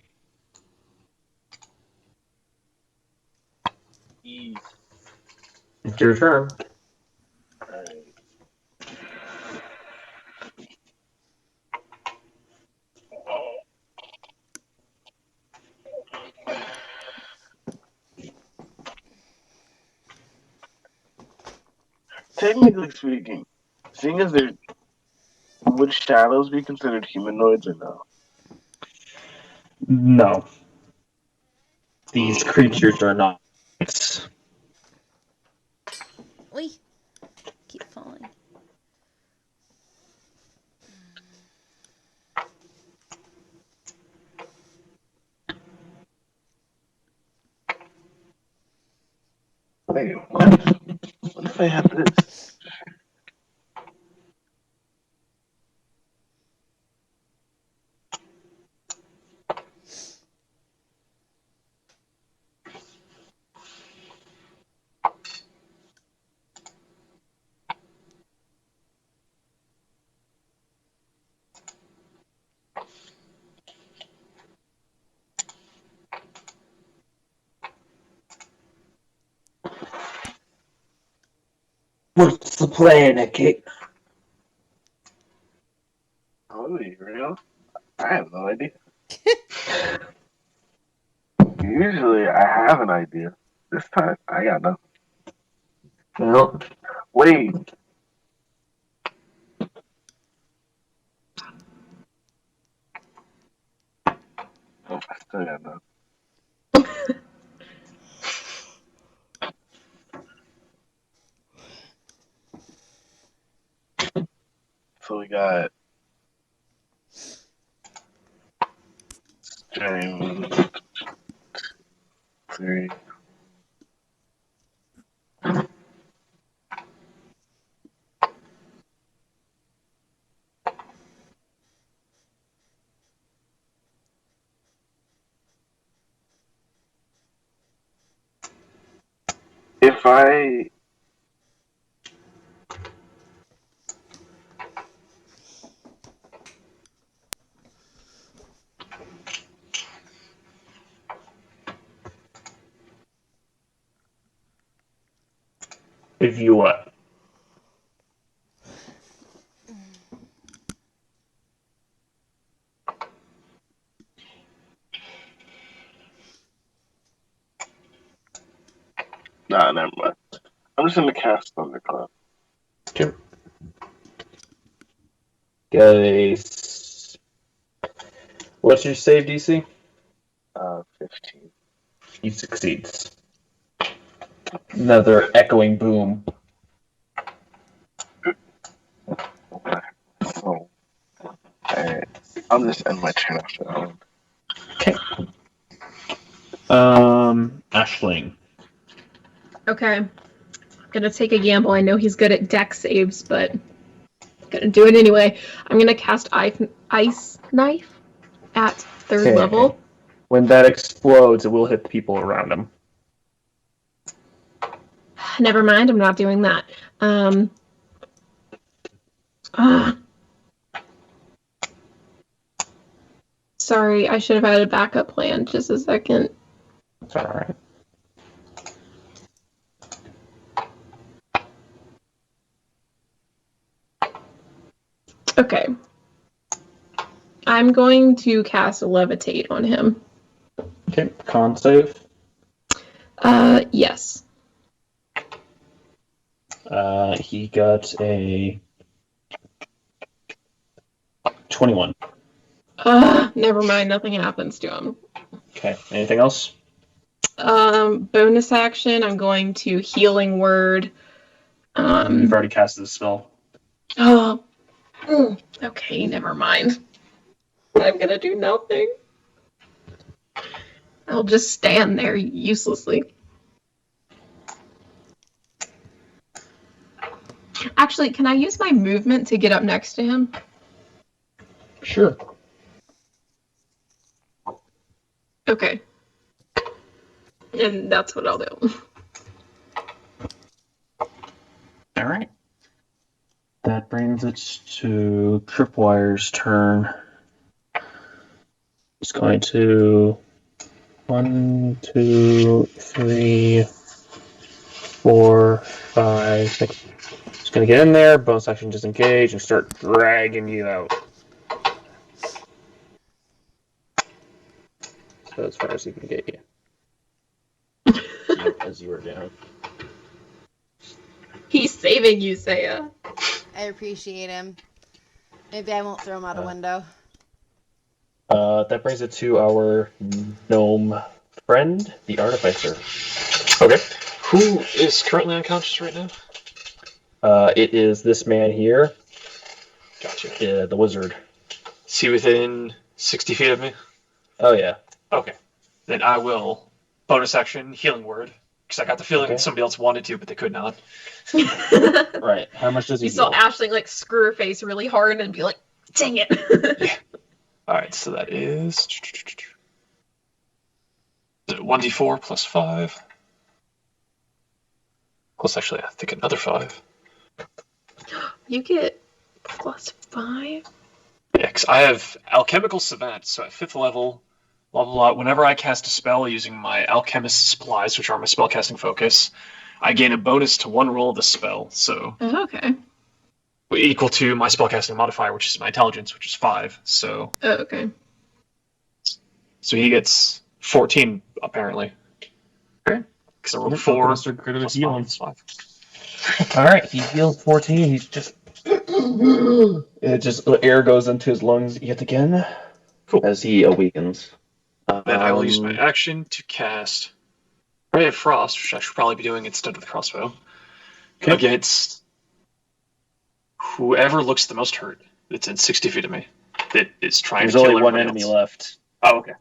It's your turn. Technically speaking, seeing as they're, would shadows be considered humanoids or no? No. These creatures are not. Oi. Keep falling. Wait, what if I have this? What's the plan, Kate? Oh, you real? I have no idea. Usually I have an idea. This time I got nothing. Well, Wait. Oh, I still got nothing. So we got James 3. if you what? Nah, never mind. I'm just gonna cast Thunderclap. Guys, what's your save DC? 15. He succeeds. Another echoing boom. Okay. So, alright. I'll just end my turn after that one. Okay. Ashling. Okay. I'm gonna take a gamble. I know he's good at deck saves, but gonna do it anyway. I'm gonna cast Ice Knife at 3rd Okay. level. When that explodes, it will hit the people around him. Never mind, I'm not doing that. Sorry, I should have had a backup plan. Just a second. It's alright. Okay. I'm going to cast Levitate on him. Okay, con save. Yes. He got a 21. Never mind, nothing happens to him. Okay, anything else? Bonus action, I'm going to Healing Word. You've already casted the spell. Okay, never mind. I'm gonna do nothing. I'll just stand there uselessly. Actually, can I use my movement to get up next to him? Sure. Okay. And that's what I'll do. Alright. That brings it to Tripwire's turn. He's going to 1, 2, 3, 4, 5, 6. He's going to get in there, bonus action disengage, and start dragging you out. So as far as he can get you. As you are down. He's saving you, Saya. I appreciate him. Maybe I won't throw him out a window. That brings it to our gnome friend, the Artificer. Okay. Who is currently unconscious right now? It is this man here, Gotcha. the wizard. Is he within 60 feet of me? Oh yeah. Okay. Then I will bonus action healing word. Because I got the feeling Okay. that somebody else wanted to, but they could not. Right. How much does he You saw heal? Aisling like screw her face really hard and be like, "Dang it!" Alright, so that is 1d4 plus 5. Plus, actually, I think another 5. You get +5. Yeah, because I have Alchemical Savant, so at 5th level, blah blah blah. Whenever I cast a spell using my Alchemist supplies, which are my spellcasting focus, I gain a bonus to one roll of the spell, so Oh, okay. equal to my spellcasting modifier, which is my intelligence, which is 5. So Oh, okay. he gets 14 apparently. Okay. Because I rolled Yep, 4 bonus are good at plus healing. 5. All right. He heals 14. He's just. It just the air goes into his lungs yet again. Cool. As he awakens. Then I will use my action to cast Ray of Frost, which I should probably be doing instead of the crossbow, Okay. against whoever looks the most hurt. That's in 60 feet of me. That is trying There's to kill only one everybody enemy else. left. Oh, okay.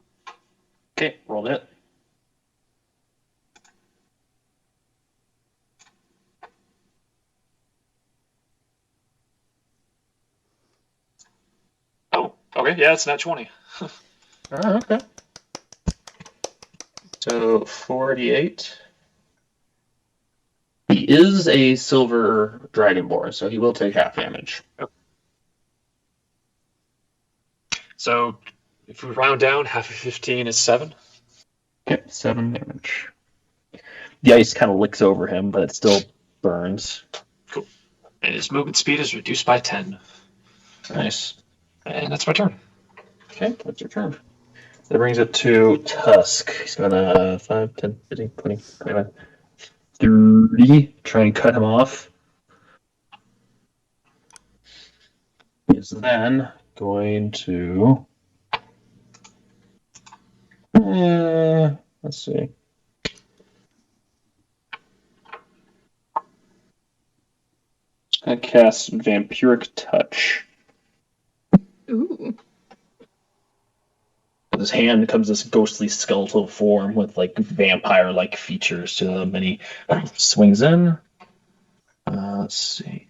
Okay, roll it. Oh, okay. Yeah, it's not 20. Oh, okay. So 48. He is a silver dragonborn, so he will take half damage. So if we round down, half of 15 is 7. Okay, 7 damage. The ice kind of licks over him, but it still burns. And his movement speed is reduced by 10. Nice. And that's my turn. Okay, that's your turn. That brings it to Tusk. He's gonna 5, 10, 15, 20, 25, 30. Try and cut him off. He is then going to. Let's see. I cast Vampiric Touch. Ooh. With his hand comes this ghostly skeletal form with like vampire-like features to them, and he swings in. Let's see.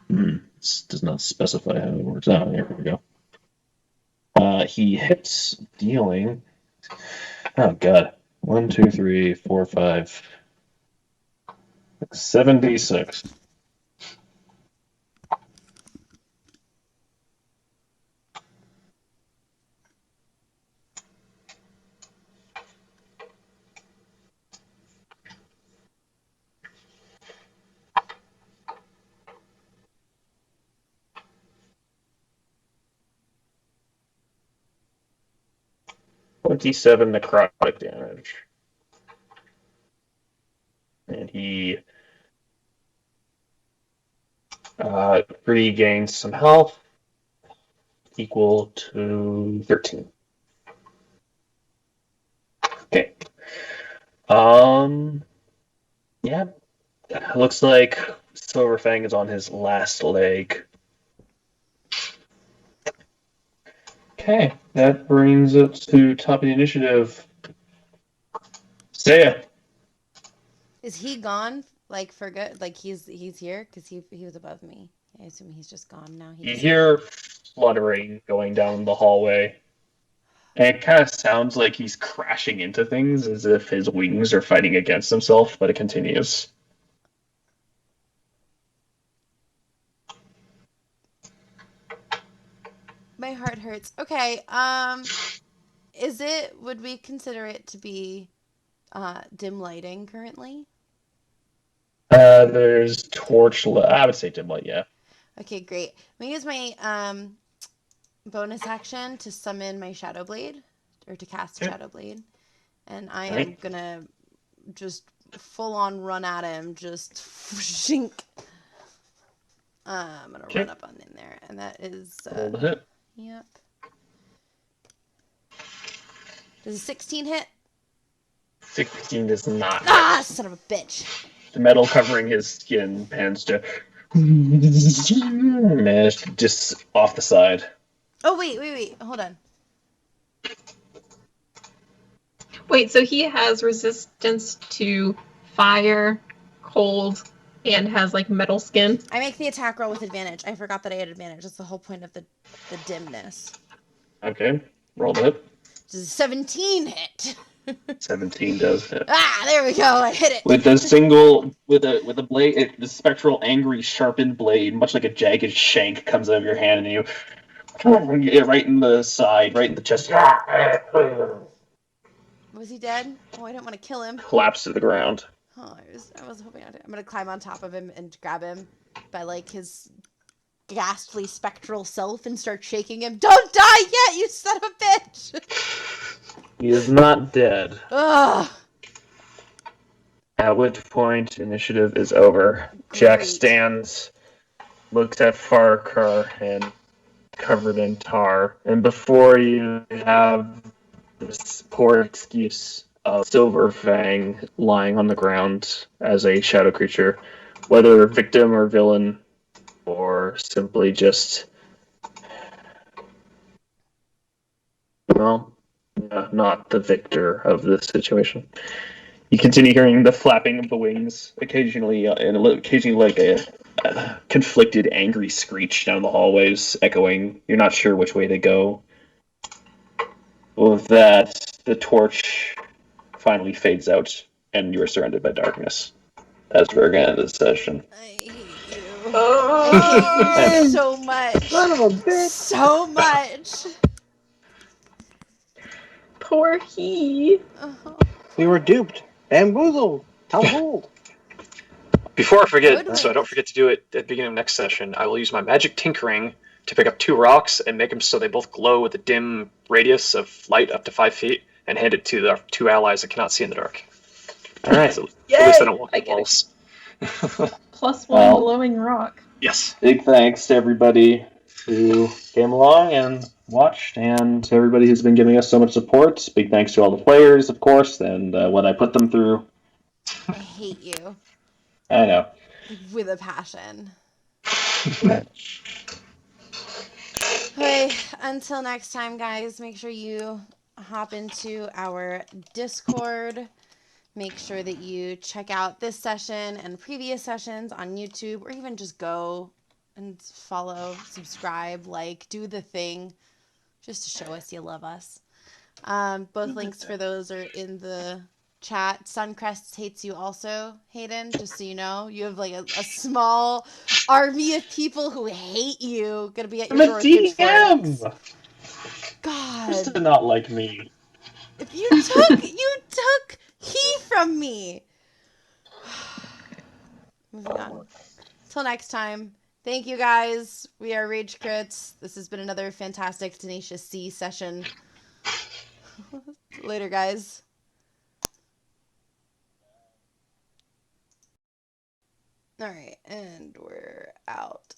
This does not specify how it works out. Here we go. He hits, dealing. Oh god. 1, 2, 3, 4, 5, 76. $27 necrotic damage. And he regains some health equal to 13. Okay. Yeah. Looks like Silverfang is on his last leg. Okay, that brings it to top of the initiative. Saya. Is he gone? Like for good? Like he's here because he was above me. I assume he's just gone now. You hear fluttering going down the hallway. And it kind of sounds like he's crashing into things as if his wings are fighting against himself, but it continues. My heart hurts. Okay. Would we consider it to be dim lighting currently? There's torchlight. I would say dim light, yeah. Okay, great. I'm gonna use my bonus action to summon my Shadow Blade, or to cast Shadow Blade, and I am gonna just full on run at him, just shink. I'm gonna run up on in there, and that is Roll the hit. Yep. Does a 16 hit? 16 does not. Ah, son of a bitch. The metal covering his skin pans to managed just off the side. Oh, wait. Hold on. Wait, so he has resistance to fire, cold, and has like metal skin. I make the attack roll with advantage. I forgot that I had advantage. That's the whole point of the dimness. Okay, roll the hit. This is 17 hit. 17 does hit. Ah, there we go. I hit it. With a blade, the spectral, angry, sharpened blade, much like a jagged shank, comes out of your hand, and you get right in the side, right in the chest. Was he dead? Oh, I didn't want to kill him. Collapse to the ground. Oh, I was hoping not to. I'm gonna climb on top of him and grab him by like his ghastly spectral self and start shaking him. Don't die yet, you son of a bitch! He is not dead. Ugh. At which point, initiative is over. Jack Great. stands, looks at Farquhar, and covered in tar. And before you have this poor excuse of Silverfang lying on the ground as a shadow creature, whether victim or villain, or simply just, well, not the victor of this situation. You continue hearing the flapping of the wings, occasionally, and occasionally like a conflicted, angry screech down the hallways, echoing. You're not sure which way they go. With that, the torch finally fades out, and you are surrounded by darkness. As we're going to end this session. I hate you. I hate you so much. Son of a bitch. So much. Poor he. Oh, We were duped, bamboozled, tumbled. Before I forget, Good so I don't one. forget to do it at the beginning of next session, I will use my magic tinkering to pick up 2 rocks and make them so they both glow with a dim radius of light up to 5 feet, and hand it to the 2 allies that cannot see in the dark. Alright. So at least I don't walk I the get it. walls. +1 Well- glowing rock. Yes. Big thanks to everybody who came along and watched, and to everybody who's been giving us so much support. Big thanks to all the players, of course, and what I put them through. I hate you I know. with a passion. Okay, until next time, guys, make sure you hop into our Discord. Make sure that you check out this session and previous sessions on YouTube, or even just go and follow, subscribe, like, do the thing, just to show us you love us. Both links for those are in the chat. Suncrest hates you also, Hayden, just so you know. You have like a small army of people who hate you. Gonna be at your I'm a door with pitchforks. DM! God. Just to not like me. If you took he from me. Moving on. Till next time. Thank you guys. We are Rage Crits. This has been another fantastic Tenacious C session. Later, guys. All right, and we're out.